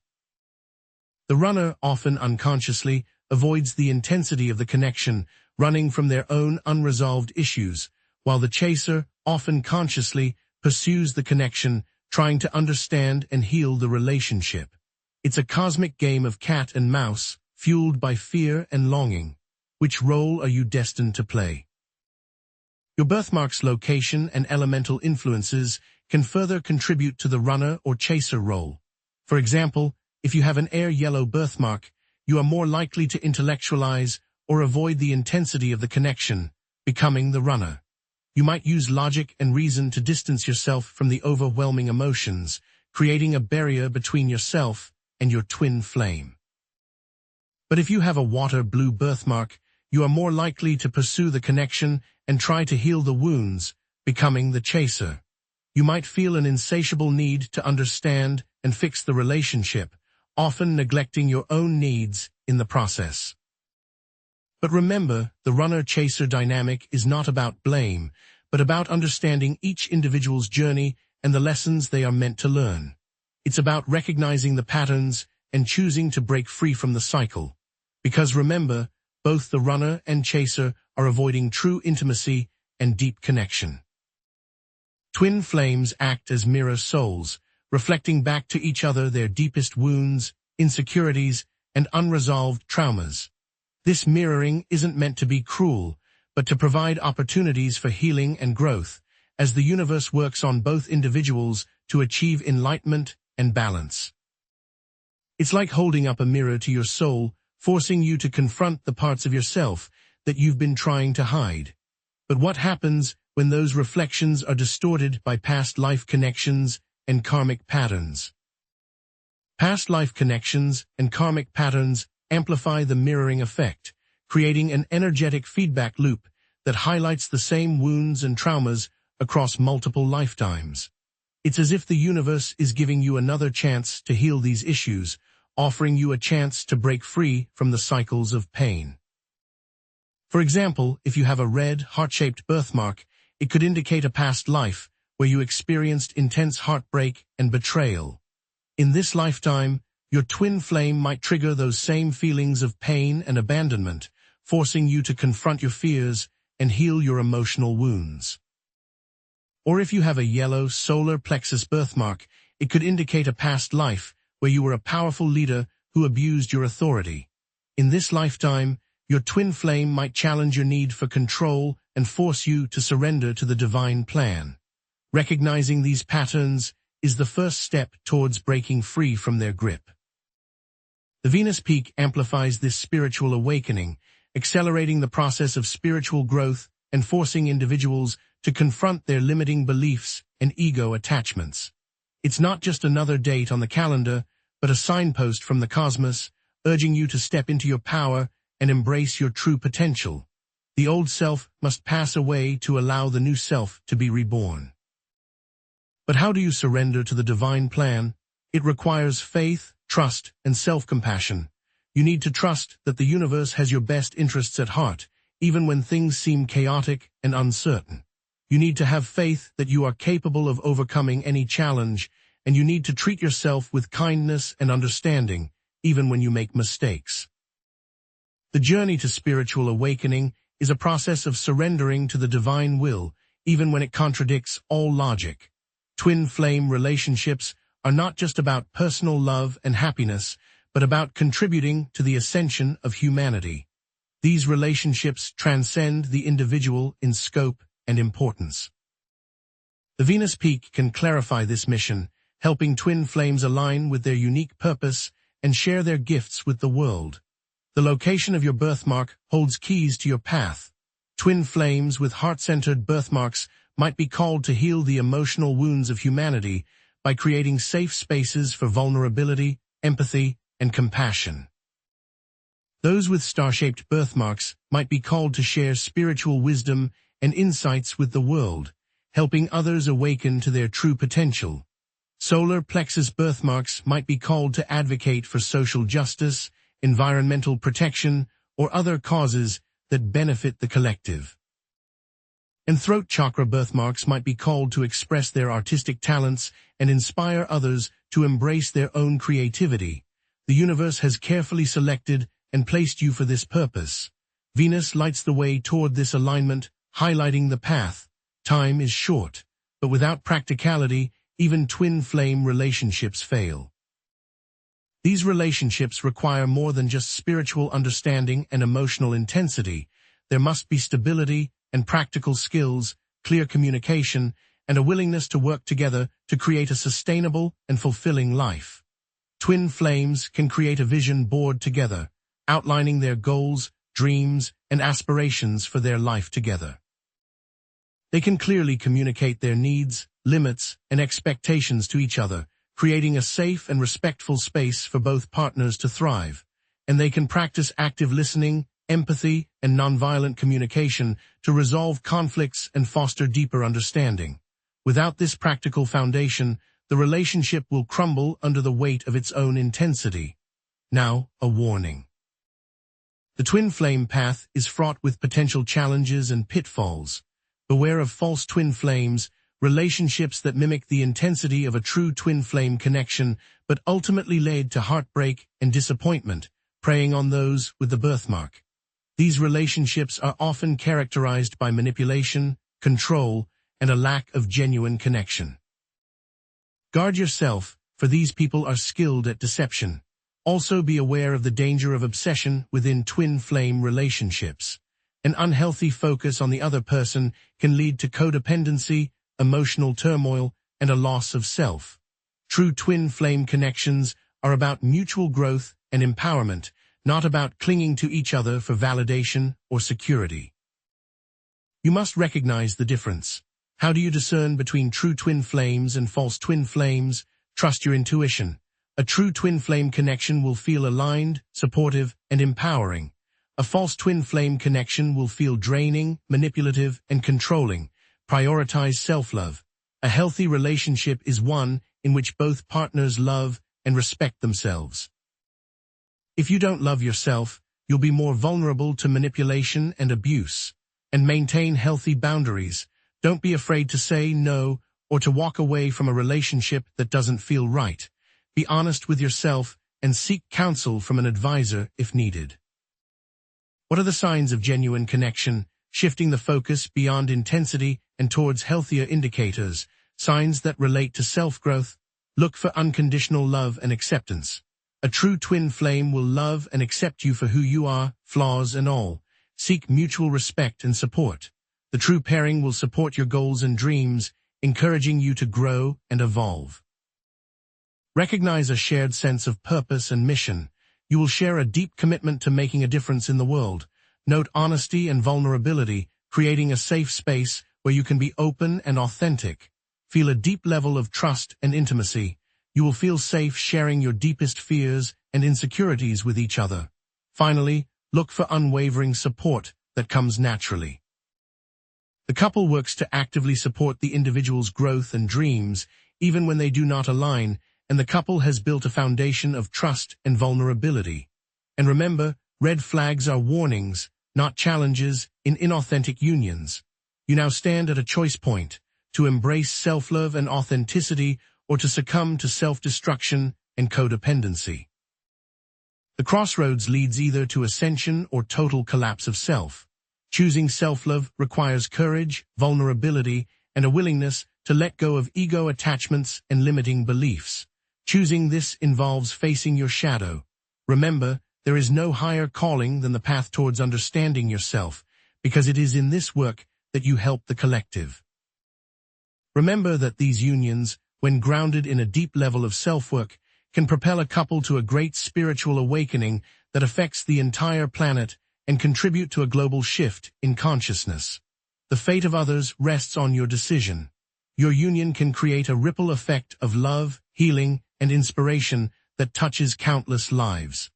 [SPEAKER 1] The runner, often unconsciously, avoids the intensity of the connection, running from their own unresolved issues, while the chaser, often consciously, pursues the connection, trying to understand and heal the relationship. It's a cosmic game of cat and mouse, fueled by fear and longing. Which role are you destined to play? Your birthmark's location and elemental influences can further contribute to the runner or chaser role. For example, if you have an air yellow birthmark, you are more likely to intellectualize or avoid the intensity of the connection, becoming the runner. You might use logic and reason to distance yourself from the overwhelming emotions, creating a barrier between yourself and your twin flame. But if you have a water blue birthmark, you are more likely to pursue the connection and try to heal the wounds, becoming the chaser. You might feel an insatiable need to understand and fix the relationship, often neglecting your own needs in the process. But remember, the runner-chaser dynamic is not about blame, but about understanding each individual's journey and the lessons they are meant to learn. It's about recognizing the patterns and choosing to break free from the cycle. Because remember, both the runner and chaser are avoiding true intimacy and deep connection. Twin flames act as mirror souls, reflecting back to each other their deepest wounds, insecurities, and unresolved traumas. This mirroring isn't meant to be cruel, but to provide opportunities for healing and growth, as the universe works on both individuals to achieve enlightenment and balance. It's like holding up a mirror to your soul, forcing you to confront the parts of yourself that you've been trying to hide. But what happens when those reflections are distorted by past life connections and karmic patterns? Past life connections and karmic patterns amplify the mirroring effect, creating an energetic feedback loop that highlights the same wounds and traumas across multiple lifetimes. It's as if the universe is giving you another chance to heal these issues, offering you a chance to break free from the cycles of pain. For example, if you have a red, heart-shaped birthmark, it could indicate a past life where you experienced intense heartbreak and betrayal. In this lifetime, your twin flame might trigger those same feelings of pain and abandonment, forcing you to confront your fears and heal your emotional wounds. Or if you have a yellow solar plexus birthmark, it could indicate a past life where you were a powerful leader who abused your authority. In this lifetime, your twin flame might challenge your need for control and force you to surrender to the divine plan. Recognizing these patterns is the first step towards breaking free from their grip. The Venus peak amplifies this spiritual awakening, accelerating the process of spiritual growth and forcing individuals to confront their limiting beliefs and ego attachments. It's not just another date on the calendar, but a signpost from the cosmos, urging you to step into your power and embrace your true potential. The old self must pass away to allow the new self to be reborn. But how do you surrender to the divine plan? It requires faith, trust, and self-compassion. You need to trust that the universe has your best interests at heart, even when things seem chaotic and uncertain. You need to have faith that you are capable of overcoming any challenge, and you need to treat yourself with kindness and understanding, even when you make mistakes. The journey to spiritual awakening is a process of surrendering to the divine will, even when it contradicts all logic. Twin flame relationships are not just about personal love and happiness, but about contributing to the ascension of humanity. These relationships transcend the individual in scope and importance. The Venus peak can clarify this mission, helping twin flames align with their unique purpose and share their gifts with the world. The location of your birthmark holds keys to your path. Twin flames with heart-centered birthmarks might be called to heal the emotional wounds of humanity by creating safe spaces for vulnerability, empathy, and compassion. Those with star-shaped birthmarks might be called to share spiritual wisdom and insights with the world, helping others awaken to their true potential. Solar plexus birthmarks might be called to advocate for social justice, environmental protection, or other causes that benefit the collective. And throat chakra birthmarks might be called to express their artistic talents and inspire others to embrace their own creativity. The universe has carefully selected and placed you for this purpose. Venus lights the way toward this alignment, highlighting the path. Time is short, but without practicality, even twin flame relationships fail. These relationships require more than just spiritual understanding and emotional intensity. There must be stability and practical skills, clear communication, and a willingness to work together to create a sustainable and fulfilling life. Twin flames can create a vision board together, outlining their goals, dreams, and aspirations for their life together. They can clearly communicate their needs, limits, and expectations to each other, creating a safe and respectful space for both partners to thrive. And they can practice active listening, empathy, and nonviolent communication to resolve conflicts and foster deeper understanding. Without this practical foundation, the relationship will crumble under the weight of its own intensity. Now, a warning. The twin flame path is fraught with potential challenges and pitfalls. Beware of false twin flames, relationships that mimic the intensity of a true twin flame connection, but ultimately lead to heartbreak and disappointment, preying on those with the birthmark. These relationships are often characterized by manipulation, control, and a lack of genuine connection. Guard yourself, for these people are skilled at deception. Also be aware of the danger of obsession within twin flame relationships. An unhealthy focus on the other person can lead to codependency, emotional turmoil, and a loss of self. True twin flame connections are about mutual growth and empowerment, not about clinging to each other for validation or security. You must recognize the difference. How do you discern between true twin flames and false twin flames? Trust your intuition. A true twin flame connection will feel aligned, supportive, and empowering. A false twin flame connection will feel draining, manipulative, and controlling. Prioritize self-love. A healthy relationship is one in which both partners love and respect themselves. If you don't love yourself, you'll be more vulnerable to manipulation and abuse. And maintain healthy boundaries. Don't be afraid to say no or to walk away from a relationship that doesn't feel right. Be honest with yourself and seek counsel from an advisor if needed. What are the signs of genuine connection? Shifting the focus beyond intensity and towards healthier indicators, signs that relate to self-growth. Look for unconditional love and acceptance. A true twin flame will love and accept you for who you are, flaws and all. Seek mutual respect and support. The true pairing will support your goals and dreams, encouraging you to grow and evolve. Recognize a shared sense of purpose and mission. You will share a deep commitment to making a difference in the world. Note honesty and vulnerability, creating a safe space where you can be open and authentic. Feel a deep level of trust and intimacy. You will feel safe sharing your deepest fears and insecurities with each other. Finally, look for unwavering support that comes naturally. The couple works to actively support the individual's growth and dreams, even when they do not align, and the couple has built a foundation of trust and vulnerability. And remember, red flags are warnings, not challenges, in inauthentic unions. You now stand at a choice point, to embrace self-love and authenticity or to succumb to self-destruction and codependency. The crossroads leads either to ascension or total collapse of self. Choosing self-love requires courage, vulnerability, and a willingness to let go of ego attachments and limiting beliefs. Choosing this involves facing your shadow. Remember, there is no higher calling than the path towards understanding yourself, because it is in this work that you help the collective. Remember that these unions, when grounded in a deep level of self-work, can propel a couple to a great spiritual awakening that affects the entire planet and contribute to a global shift in consciousness. The fate of others rests on your decision. Your union can create a ripple effect of love, healing, and inspiration that touches countless lives.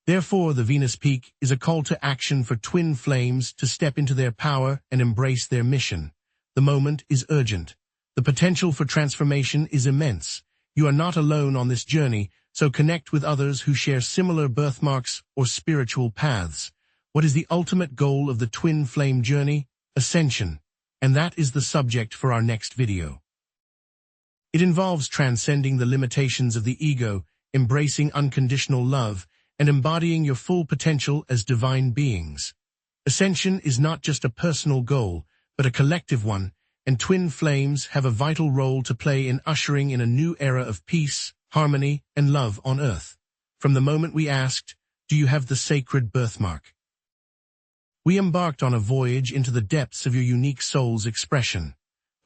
[SPEAKER 1] Therefore, the Venus Peak is a call to action for twin flames to step into their power and embrace their mission. The moment is urgent. The potential for transformation is immense. You are not alone on this journey, so connect with others who share similar birthmarks or spiritual paths. What is the ultimate goal of the twin flame journey? Ascension. And that is the subject for our next video. It involves transcending the limitations of the ego, embracing unconditional love, and embodying your full potential as divine beings. Ascension is not just a personal goal, but a collective one, and twin flames have a vital role to play in ushering in a new era of peace, harmony, and love on Earth. From the moment we asked, "Do you have the sacred birthmark?" we embarked on a voyage into the depths of your unique soul's expression.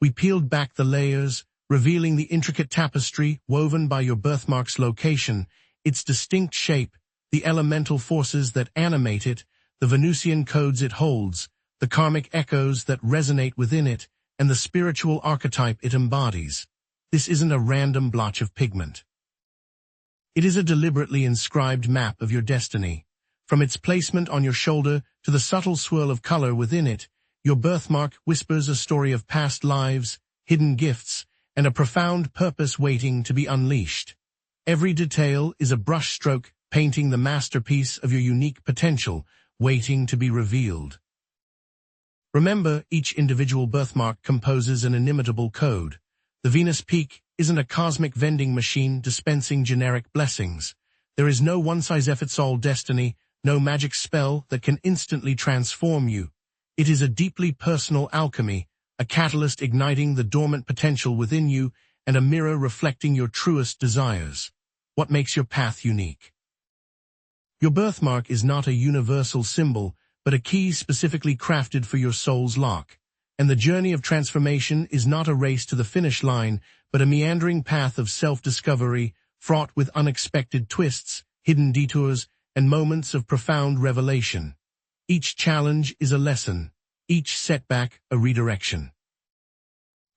[SPEAKER 1] We peeled back the layers, revealing the intricate tapestry woven by your birthmark's location, its distinct shape, the elemental forces that animate it, the Venusian codes it holds, the karmic echoes that resonate within it, and the spiritual archetype it embodies. This isn't a random blotch of pigment. It is a deliberately inscribed map of your destiny. From its placement on your shoulder to the subtle swirl of color within it, your birthmark whispers a story of past lives, hidden gifts, and a profound purpose waiting to be unleashed. Every detail is a brushstroke painting the masterpiece of your unique potential, waiting to be revealed. Remember, each individual birthmark composes an inimitable code. The Venus Peak isn't a cosmic vending machine dispensing generic blessings. There is no one-size-fits-all destiny, no magic spell that can instantly transform you. It is a deeply personal alchemy, a catalyst igniting the dormant potential within you and a mirror reflecting your truest desires. What makes your path unique? Your birthmark is not a universal symbol, but a key specifically crafted for your soul's lock. And the journey of transformation is not a race to the finish line, but a meandering path of self-discovery, fraught with unexpected twists, hidden detours, and moments of profound revelation. Each challenge is a lesson, each setback a redirection.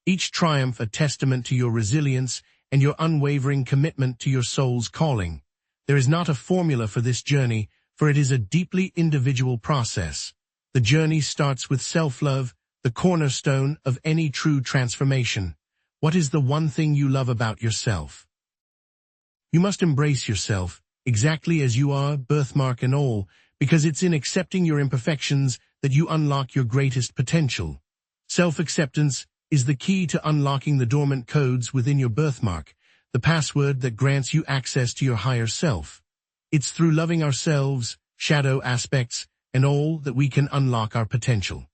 [SPEAKER 1] Each triumph a testament to your resilience and your unwavering commitment to your soul's calling. There is not a formula for this journey, for it is a deeply individual process. The journey starts with self-love, the cornerstone of any true transformation. What is the one thing you love about yourself? You must embrace yourself, exactly as you are, birthmark and all, because it's in accepting your imperfections that you unlock your greatest potential. Self-acceptance is the key to unlocking the dormant codes within your birthmark, the password that grants you access to your higher self. It's through loving ourselves, shadow aspects, and all that we can unlock our potential.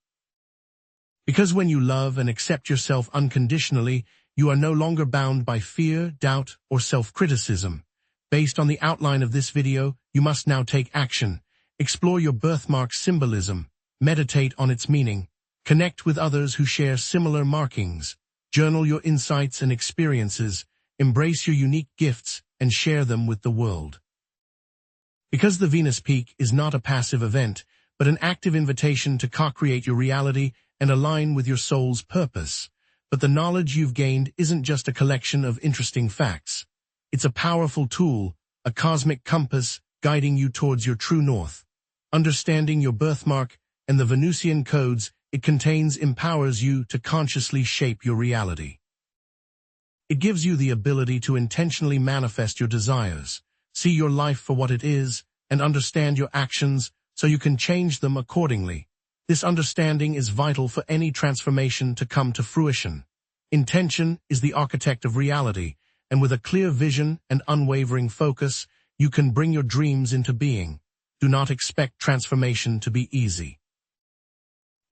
[SPEAKER 1] Because when you love and accept yourself unconditionally, you are no longer bound by fear, doubt, or self-criticism. Based on the outline of this video, you must now take action. Explore your birthmark symbolism, meditate on its meaning, connect with others who share similar markings, journal your insights and experiences, embrace your unique gifts, and share them with the world. Because the Venus Peak is not a passive event, but an active invitation to co-create your reality and align with your soul's purpose. But the knowledge you've gained isn't just a collection of interesting facts. It's a powerful tool, a cosmic compass guiding you towards your true north. Understanding your birthmark and the Venusian codes it contains empowers you to consciously shape your reality. It gives you the ability to intentionally manifest your desires, see your life for what it is, and understand your actions so you can change them accordingly. This understanding is vital for any transformation to come to fruition. Intention is the architect of reality, and with a clear vision and unwavering focus, you can bring your dreams into being. Do not expect transformation to be easy.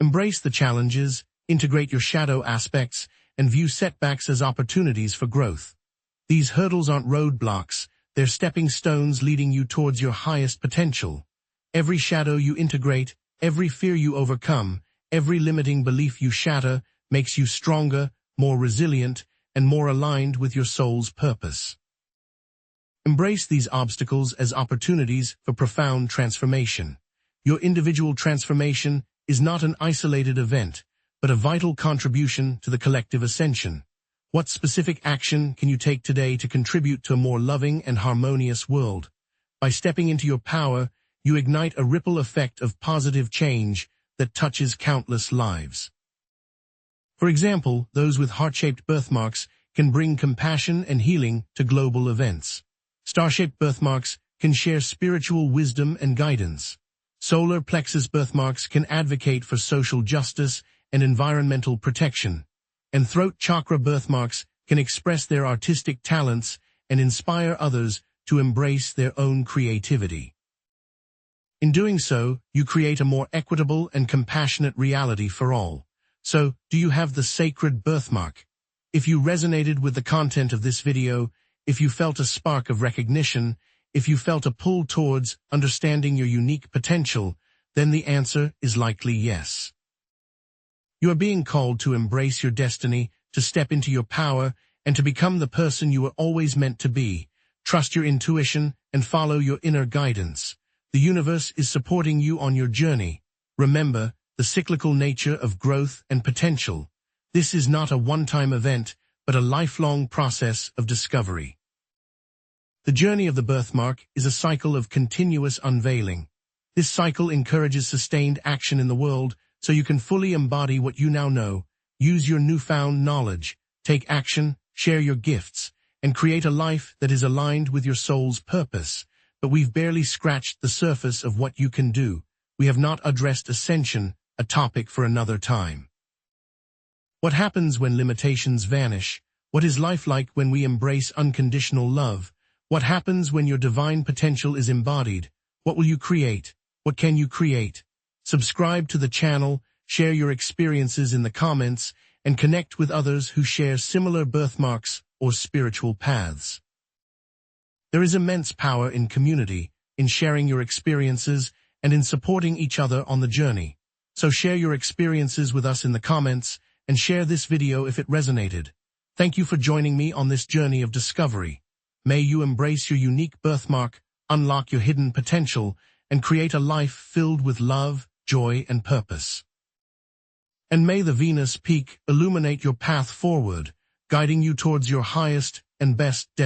[SPEAKER 1] Embrace the challenges, integrate your shadow aspects, and view setbacks as opportunities for growth. These hurdles aren't roadblocks, they're stepping stones leading you towards your highest potential. Every shadow you integrate, every fear you overcome, every limiting belief you shatter, makes you stronger, more resilient, and more aligned with your soul's purpose. Embrace these obstacles as opportunities for profound transformation. Your individual transformation is not an isolated event, but a vital contribution to the collective ascension. What specific action can you take today to contribute to a more loving and harmonious world? By stepping into your power, you ignite a ripple effect of positive change that touches countless lives. For example, those with heart-shaped birthmarks can bring compassion and healing to global events. Star-shaped birthmarks can share spiritual wisdom and guidance. Solar plexus birthmarks can advocate for social justice and environmental protection. And throat chakra birthmarks can express their artistic talents and inspire others to embrace their own creativity. In doing so, you create a more equitable and compassionate reality for all. So, do you have the sacred birthmark? If you resonated with the content of this video, if you felt a spark of recognition, if you felt a pull towards understanding your unique potential, then the answer is likely yes. You are being called to embrace your destiny, to step into your power, and to become the person you were always meant to be. Trust your intuition and follow your inner guidance. The universe is supporting you on your journey. Remember the cyclical nature of growth and potential. This is not a one-time event, but a lifelong process of discovery. The journey of the birthmark is a cycle of continuous unveiling. This cycle encourages sustained action in the world so you can fully embody what you now know. Use your newfound knowledge, take action, share your gifts, and create a life that is aligned with your soul's purpose. But we've barely scratched the surface of what you can do. We have not addressed ascension, a topic for another time. What happens when limitations vanish? What is life like when we embrace unconditional love? What happens when your divine potential is embodied? What will you create? What can you create? Subscribe to the channel, share your experiences in the comments, and connect with others who share similar birthmarks or spiritual paths. There is immense power in community, in sharing your experiences, and in supporting each other on the journey. So share your experiences with us in the comments, and share this video if it resonated. Thank you for joining me on this journey of discovery. May you embrace your unique birthmark, unlock your hidden potential, and create a life filled with love, joy, and purpose. And may the Venus Peak illuminate your path forward, guiding you towards your highest and best destiny.